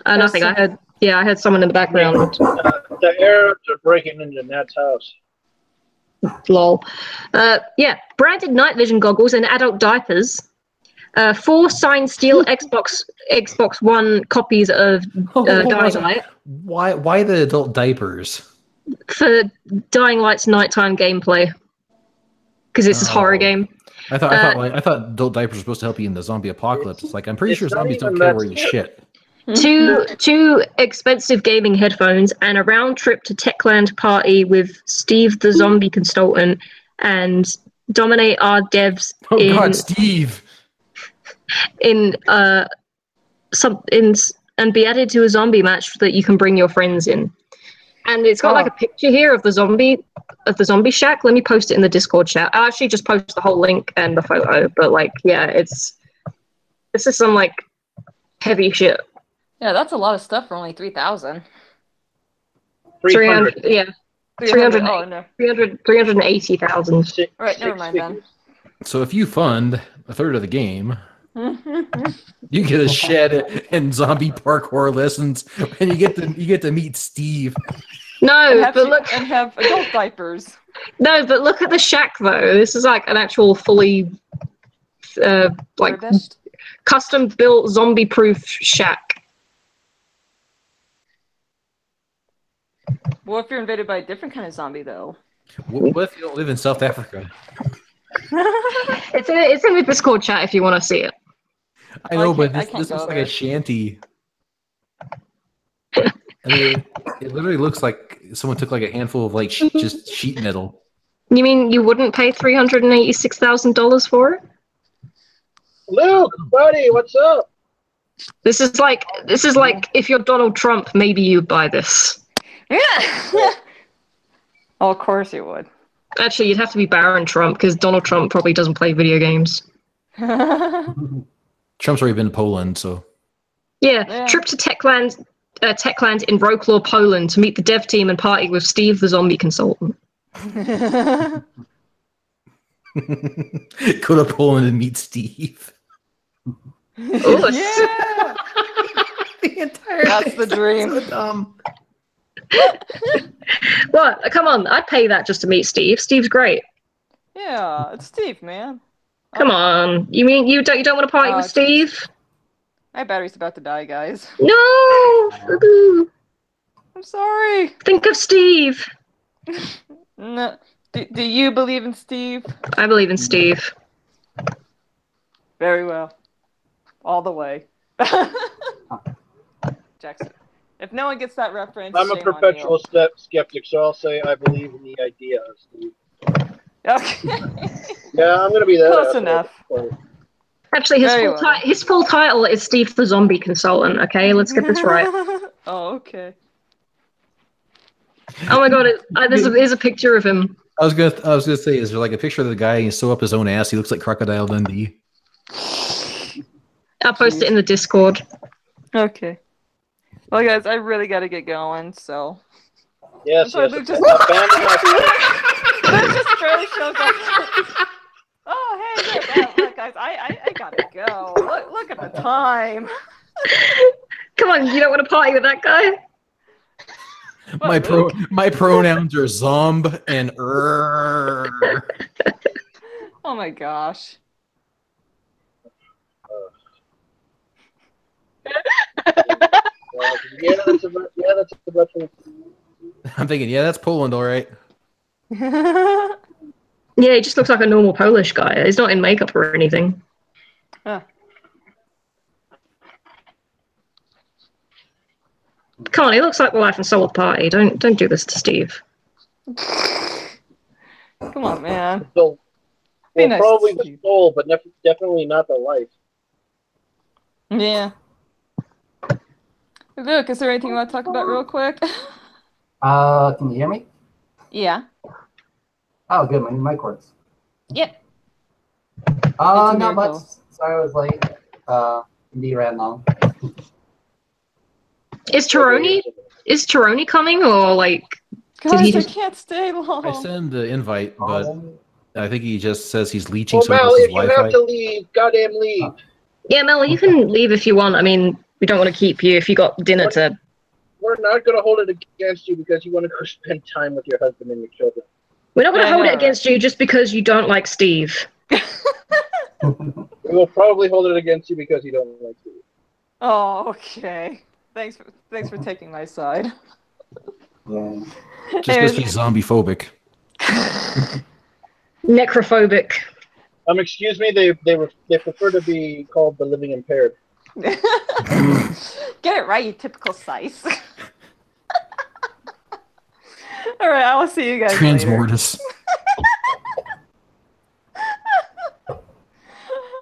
Nothing. I heard someone in the background. The Arabs are breaking into Nat's house. Lol. Branded night vision goggles and adult diapers. 4 signed steel Xbox One copies of Dying Light. Why the adult diapers? For Dying Light's nighttime gameplay. Because it's a horror game. I thought adult diapers were supposed to help you in the zombie apocalypse. It's like, I'm pretty sure zombies don't care where you shit. Two expensive gaming headphones and a round trip to Techland party with Steve the zombie consultant and Dominate our devs. God, Steve! And be added to a zombie match that you can bring your friends in. And it's got like a picture here of the zombie shack. Let me post it in the Discord chat. I'll actually just post the whole link and the photo. But like, yeah, this is some like heavy shit. Yeah, that's a lot of stuff for only 3,000. 300. Yeah. 300. Oh, no. 380,000. Right, never mind then. So if you fund a third of the game, you get a shed and zombie parkour lessons, and you get to meet Steve. No, and have adult diapers. No, but look at the shack though. This is like an actual fully custom built zombie proof shack. What if you're invaded by a different kind of zombie though? What if you don't live in South Africa? It's in the Discord chat if you want to see it. I know, but this looks like a shanty. I mean, it literally looks like someone took like a handful of like just sheet metal. You mean you wouldn't pay $386,000 for it? Luke, buddy, what's up? This is like if you're Donald Trump, maybe you buy this. Yeah. Oh, of course you would. Actually, you'd have to be Baron Trump because Donald Trump probably doesn't play video games. Trump's already been to Poland, so. Yeah. Trip to Techland in Wrocław, Poland to meet the dev team and party with Steve, the zombie consultant. Go to Poland and meet Steve. Yeah. The entire That's the dream. So dumb. What? Come on, I'd pay that just to meet Steve. Steve's great. Yeah, it's Steve, man. Come on. You mean you don't want to party with Steve? My battery's about to die, guys. No! I'm sorry. Think of Steve. No. Do you believe in Steve? I believe in Steve. Very well. All the way. Jackson. If no one gets that reference, I'm a perpetual skeptic, so I'll say I believe in the idea of Steve. Okay. Yeah, I'm going to be that. Close enough. Actually, his full title is Steve the Zombie Consultant, okay? Let's get this right. Oh, okay. Oh my god, there's a picture of him. I was gonna say, is there like a picture of the guy and he sew up his own ass? He looks like Crocodile Dundee. I'll post it in the Discord. Okay. Well, guys, I really got to get going, so. Yes, sorry, yes. Luke just barely shows up. Oh, hey, look, guys, I gotta go. Look at the time. Come on, you don't want to party with that guy? My pronouns are zomb and Oh my gosh. Yeah, that's about I'm thinking, yeah, that's Poland, all right. Yeah, he just looks like a normal Polish guy. He's not in makeup or anything. Huh. Come on, he looks like the life and soul of the party. Don't do this to Steve. Come on, man. So, Be well, nice probably to the Steve. soul, but definitely not the life. Yeah. Luke, is there anything you want to talk about real quick? Can you hear me? Yeah. Oh, good. My new mic works. Yep. Not much. Sorry I was late. Indeed ran long. Is Tironi coming, or like? Guys, I can't stay long. I sent the invite, but I think he just says he's leeching Well, someone Mel, else's if you Wi-Fi. have to leave, goddamn leave. Yeah, Mel, you can leave if you want. I mean, we don't want to keep you if you got dinner to. We're not going to hold it against you because you want to go spend time with your husband and your children. We're not going to hold it against you just because you don't like Steve. We will probably hold it against you because you don't like Steve. Oh, okay. Thanks for taking my side. Yeah. Just because he's zombie phobic. Necrophobic. Excuse me, they prefer to be called the living impaired. Get it right, you typical size. All right, I will see you guys Transmortis. later.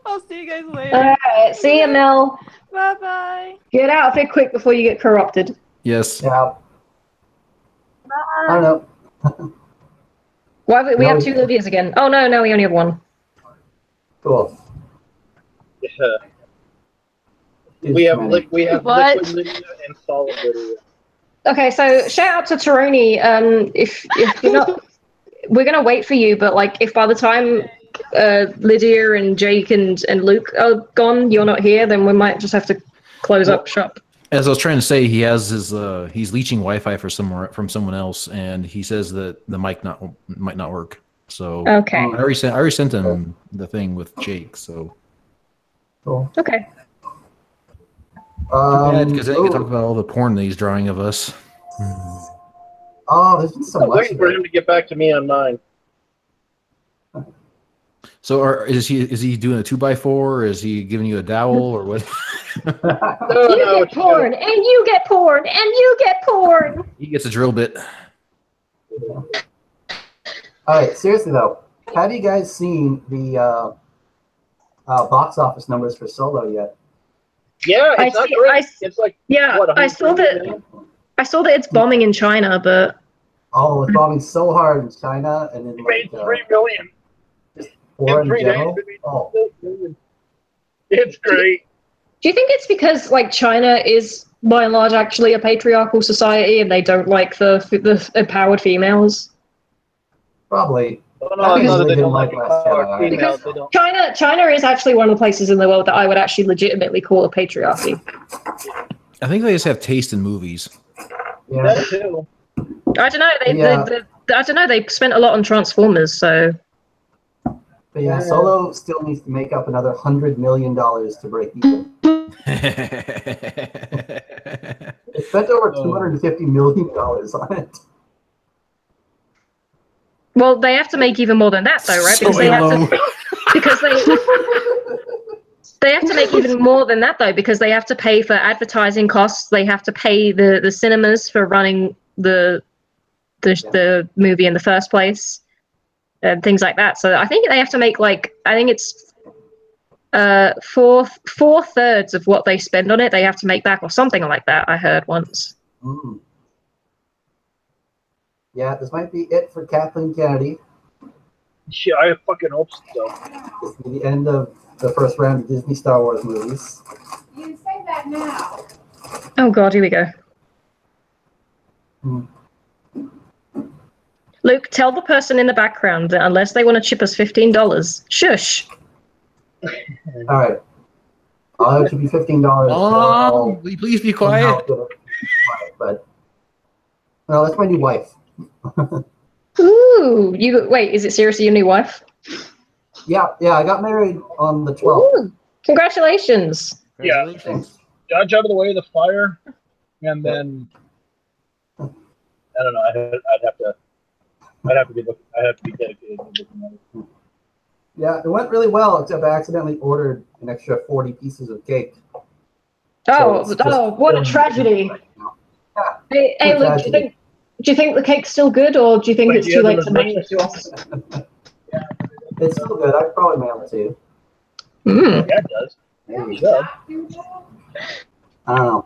I'll see you guys later. All right, see you, Mel. Bye-bye. Get out of here quick before you get corrupted. Yes. Yeah. Bye. I don't know. Why we have two Livias again? Oh no, we only have one. Cool. Yeah. We have What? liquid Lydia and solid Lydia. Okay, so shout out to Tironi. If you're not, we're gonna wait for you. But like, if by the time Lydia and Jake and Luke are gone, you're not here, then we might just have to close up shop. As I was trying to say, he has his he's leeching Wi-Fi from someone else, and he says that the mic might not work. So okay, I already sent him the thing with Jake. So cool. Okay. Because then you can talk about all the porn that he's drawing of us. Oh, there's been so I'm much. waiting for him to get back to me on mine. So is he doing a 2x4? Or is he giving you a dowel or what? You get porn, and you get porn, and you get porn. He gets a drill bit. All right, seriously though, have you guys seen the box office numbers for Solo yet? Yeah, it's not great. It's like yeah, what, I saw that. I saw that it's bombing in China, but Oh, it's bombing so hard in China and in Made like 3 million war in in 3 general. days. Oh, It's great. Do you think it's because like China is by and large actually a patriarchal society and they don't like the empowered females? probably. Oh, no, it's not that they don't like Last empowered Jedi. females. Because They don't. China is actually one of the places in the world that I would actually legitimately call a patriarchy. I think they just have taste in movies. Yeah. That too. I don't know. I don't know. They spent a lot on Transformers, so. But yeah, Solo still needs to make up another $100 million to break even. It spent over $250 million on it. Well, they have to make even more than that, though, right? Because they have to. Because they have to make even more than that, though, because they have to pay for advertising costs. They have to pay the cinemas for running the movie in the first place, and things like that. So I think they have to make it's 4/3 of what they spend on it. They have to make back, or something like that. I heard once. Mm. Yeah, this might be it for Kathleen Kennedy. Yeah, I fucking hope so. This will be the end of the first round of Disney Star Wars movies. You say that now. Oh God, here we go. Mm. Luke, tell the person in the background that unless they want to chip us $15, shush. All right. I'll have to be $15. Mom, will you please be quiet? But well, that's my new wife. Ooh, wait, is it seriously your new wife? Yeah, I got married on the 12th. Ooh, congratulations. Yeah. Dodge out of the way of the fire, and then I don't know. I'd have to be dedicated to looking at it. Yeah, it went really well, except I accidentally ordered an extra 40 pieces of cake. Oh, what a tragedy. Hey, Luke, do you think the cake's still good, or do you think it's too late to mail it to us? It's still good. I'd probably mail it to you. Mm. Yeah, it does. Maybe so. I don't know.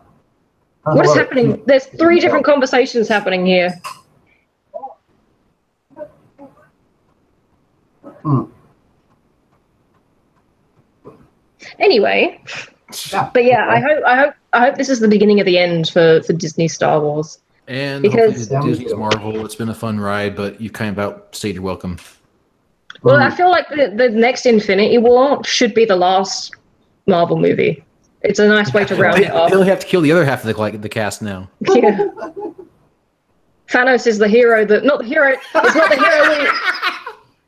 What is happening? There's 3 different conversations happening here. Hmm. Anyway, but yeah, I hope this is the beginning of the end for Disney Star Wars. And because Disney's Marvel, it's been a fun ride, but you've kind of outstayed your welcome. Well, I feel like the next Infinity War should be the last Marvel movie. It's a nice way to round it off. They'll have to kill the other half of the cast now. Yeah. Thanos is the hero it's not the hero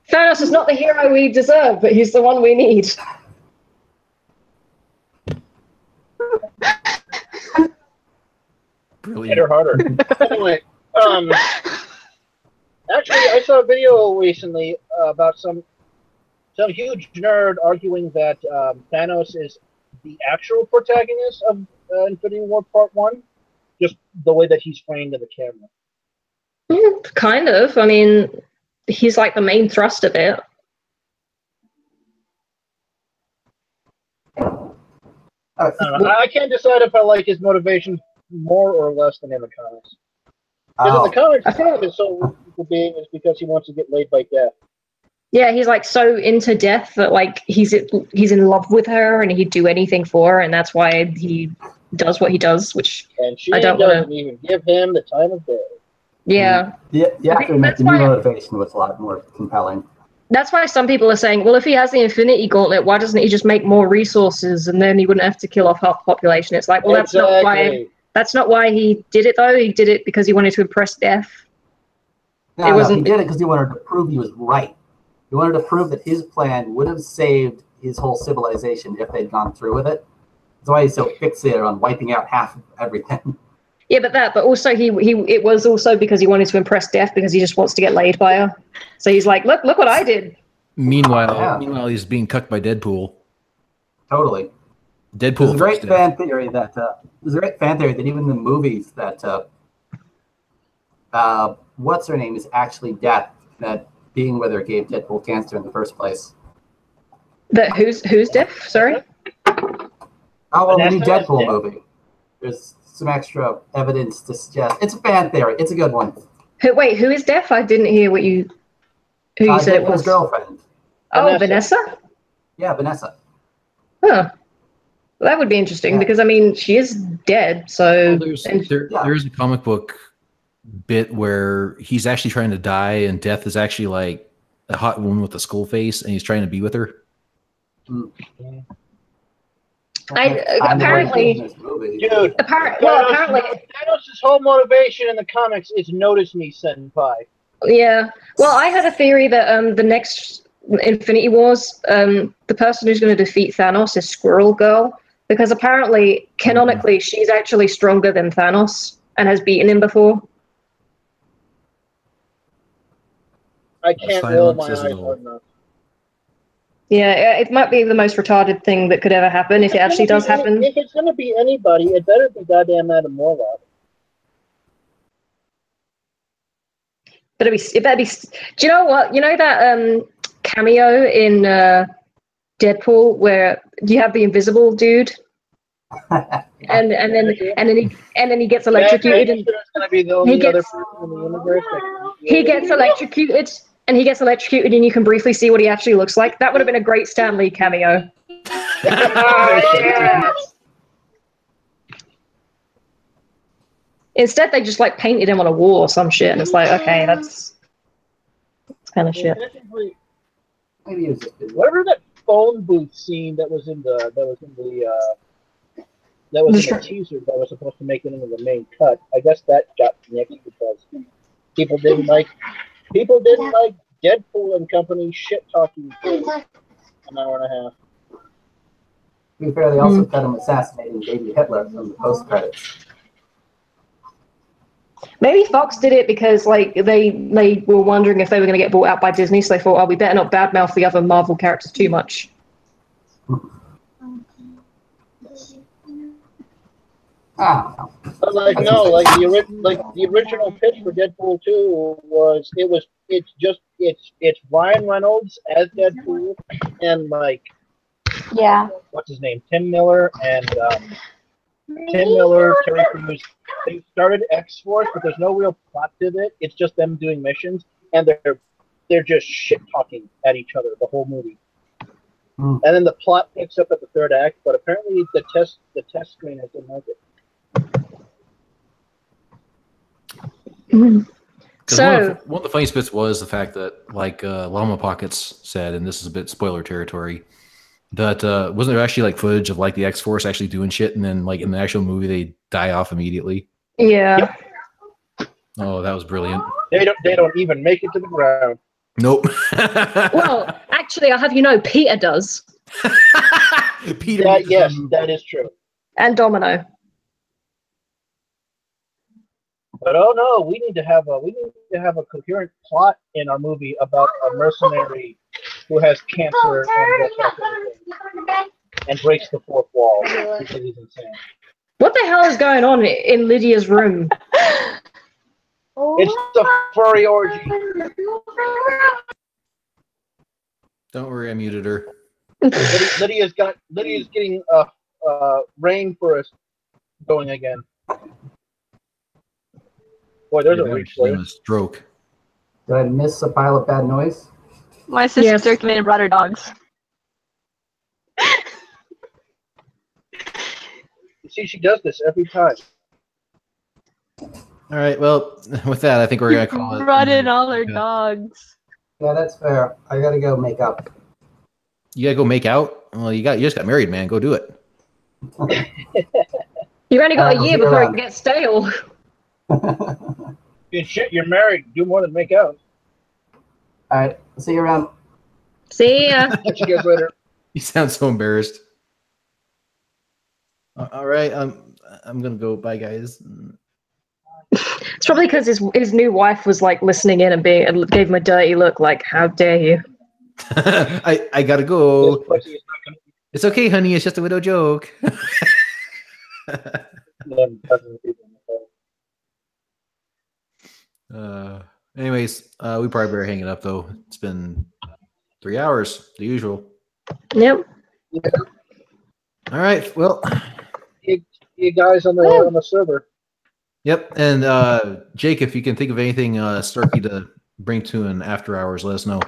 Thanos is not the hero we deserve, but he's the one we need. Brilliant. Hit her harder. Anyway, actually, I saw a video recently about some huge nerd arguing that Thanos is the actual protagonist of Infinity War Part 1, just the way that he's framed in the camera. Kind of. I mean, he's like the main thrust of it. I don't know. I can't decide if I like his motivation more or less than in the comics. Because in the comics, I think his sole being is because he wants to get laid by Death. Yeah, he's like so into Death that like he's in love with her and he'd do anything for her, and that's why he does what he does. Which and she I don't doesn't wanna... even give him the time of day. Yeah. Yeah, the new motivation was a lot more compelling. That's why some people are saying, well, if he has the Infinity Gauntlet, why doesn't he just make more resources and then he wouldn't have to kill off half the population? It's like, well, that's not why he did it, though. He did it because he wanted to impress Death. No, he did it because he wanted to prove he was right. He wanted to prove that his plan would have saved his whole civilization if they'd gone through with it. That's why he's so fixated on wiping out half of everything. Yeah, but also it was also because he wanted to impress Death because he just wants to get laid by her. So he's like, look what I did. Meanwhile, he's being cucked by Deadpool. Totally. Deadpool. There's a great fan theory that even the movies that what's her name is actually Death, that being with her gave Deadpool cancer in the first place. That who's Death? Sorry. Oh well, the new Deadpool movie. There's some extra evidence to suggest it's a fan theory. It's a good one. Wait, who is deaf? I didn't hear what you. Who you said it was? Deadpool's girlfriend. Oh, Vanessa. Yeah, Vanessa. Huh. Well, that would be interesting because I mean she is dead. So There's a comic book bit where he's actually trying to die, and Death is actually like a hot woman with a skull face, and he's trying to be with her. Apparently, Dude, apparently, Thanos' whole motivation in the comics is notice me, senpai. yeah. Well, I had a theory that the next Infinity Wars, the person who's going to defeat Thanos is Squirrel Girl, because apparently, canonically, she's actually stronger than Thanos and has beaten him before. I can't roll my eyes hard enough. Yeah, it might be the most retarded thing that could ever happen if it actually does happen. If it's going to be anybody, it better be goddamn Adam Warlock. It better be. Do you know what? You know that cameo in Deadpool where you have the invisible dude, and then he gets electrocuted, and going to be the only other person in the universe. He gets electrocuted, and you can briefly see what he actually looks like. That would have been a great Stan Lee cameo. Instead, they just like painted him on a wall or some shit, and it's like, okay, that's kind of shit. Maybe it was just Whatever that phone booth scene that was in the teaser that was supposed to make it into the main cut. I guess that got nixed because people didn't like Deadpool and company shit talking for an hour and a half. To be fair, they also cut him assassinating baby Hitler from the post credits. Maybe Fox did it because like they were wondering if they were going to get bought out by Disney, so they thought, oh, we better not badmouth the other Marvel characters too much. But like no, like the original pitch for Deadpool 2 was it's Ryan Reynolds as Deadpool and like what's his name, Tim Miller, Terry Crews. They started X-Force, but there's no real plot to it. It's just them doing missions, and they're just shit talking at each other the whole movie. And then the plot picks up at the third act, but apparently the test screeners didn't like it. So one of the funniest bits was the fact that, like Llama Pockets said, and this is a bit spoiler territory, that wasn't there actually like footage of like the X-Force actually doing shit, and then like in the actual movie they die off immediately. Yeah. Yep. Oh, that was brilliant. They don't even make it to the ground. Nope. Well, actually, I'll have you know, Peter does. Peter. Yes, that is true. And Domino. But oh no, we need to have a coherent plot in our movie about a mercenary who has cancer and breaks the fourth wall because he's insane. What the hell is going on in Lydia's room? It's the furry orgy. Don't worry, I muted her. Lydia's getting rain for us going again. Boy, there's a reach for you. Stroke. Did I miss a pile of bad noise? My sister came in and brought her dogs. You see, she does this every time. All right, well, with that, I think we're going to call it. Brought in all her dogs. Yeah, that's fair. I gotta go make up. You gotta go make out? Well, you just got married, man. Go do it. You've only got a year before it gets stale. Shit, you're married. Do more than make out. All right, see you around. See ya. Catch you guys later. You sound so embarrassed. All right, I'm gonna go. Bye, guys. It's probably because his new wife was like listening in and gave him a dirty look, like, "How dare you?" I gotta go. It's okay, honey. It's just a widow joke. Anyways, we probably better hang it up though. It's been 3 hours, the usual. Yep. All right. Well, you guys on the server. Yep. And Jake, if you can think of anything Starkey to bring to an after hours, let us know.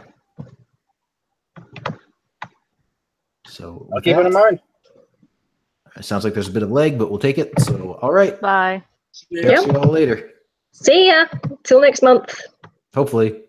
So I'll keep it in mind. It sounds like there's a bit of lag, but we'll take it. So all right. Bye. Catch you all later. See ya. Till next month. Hopefully.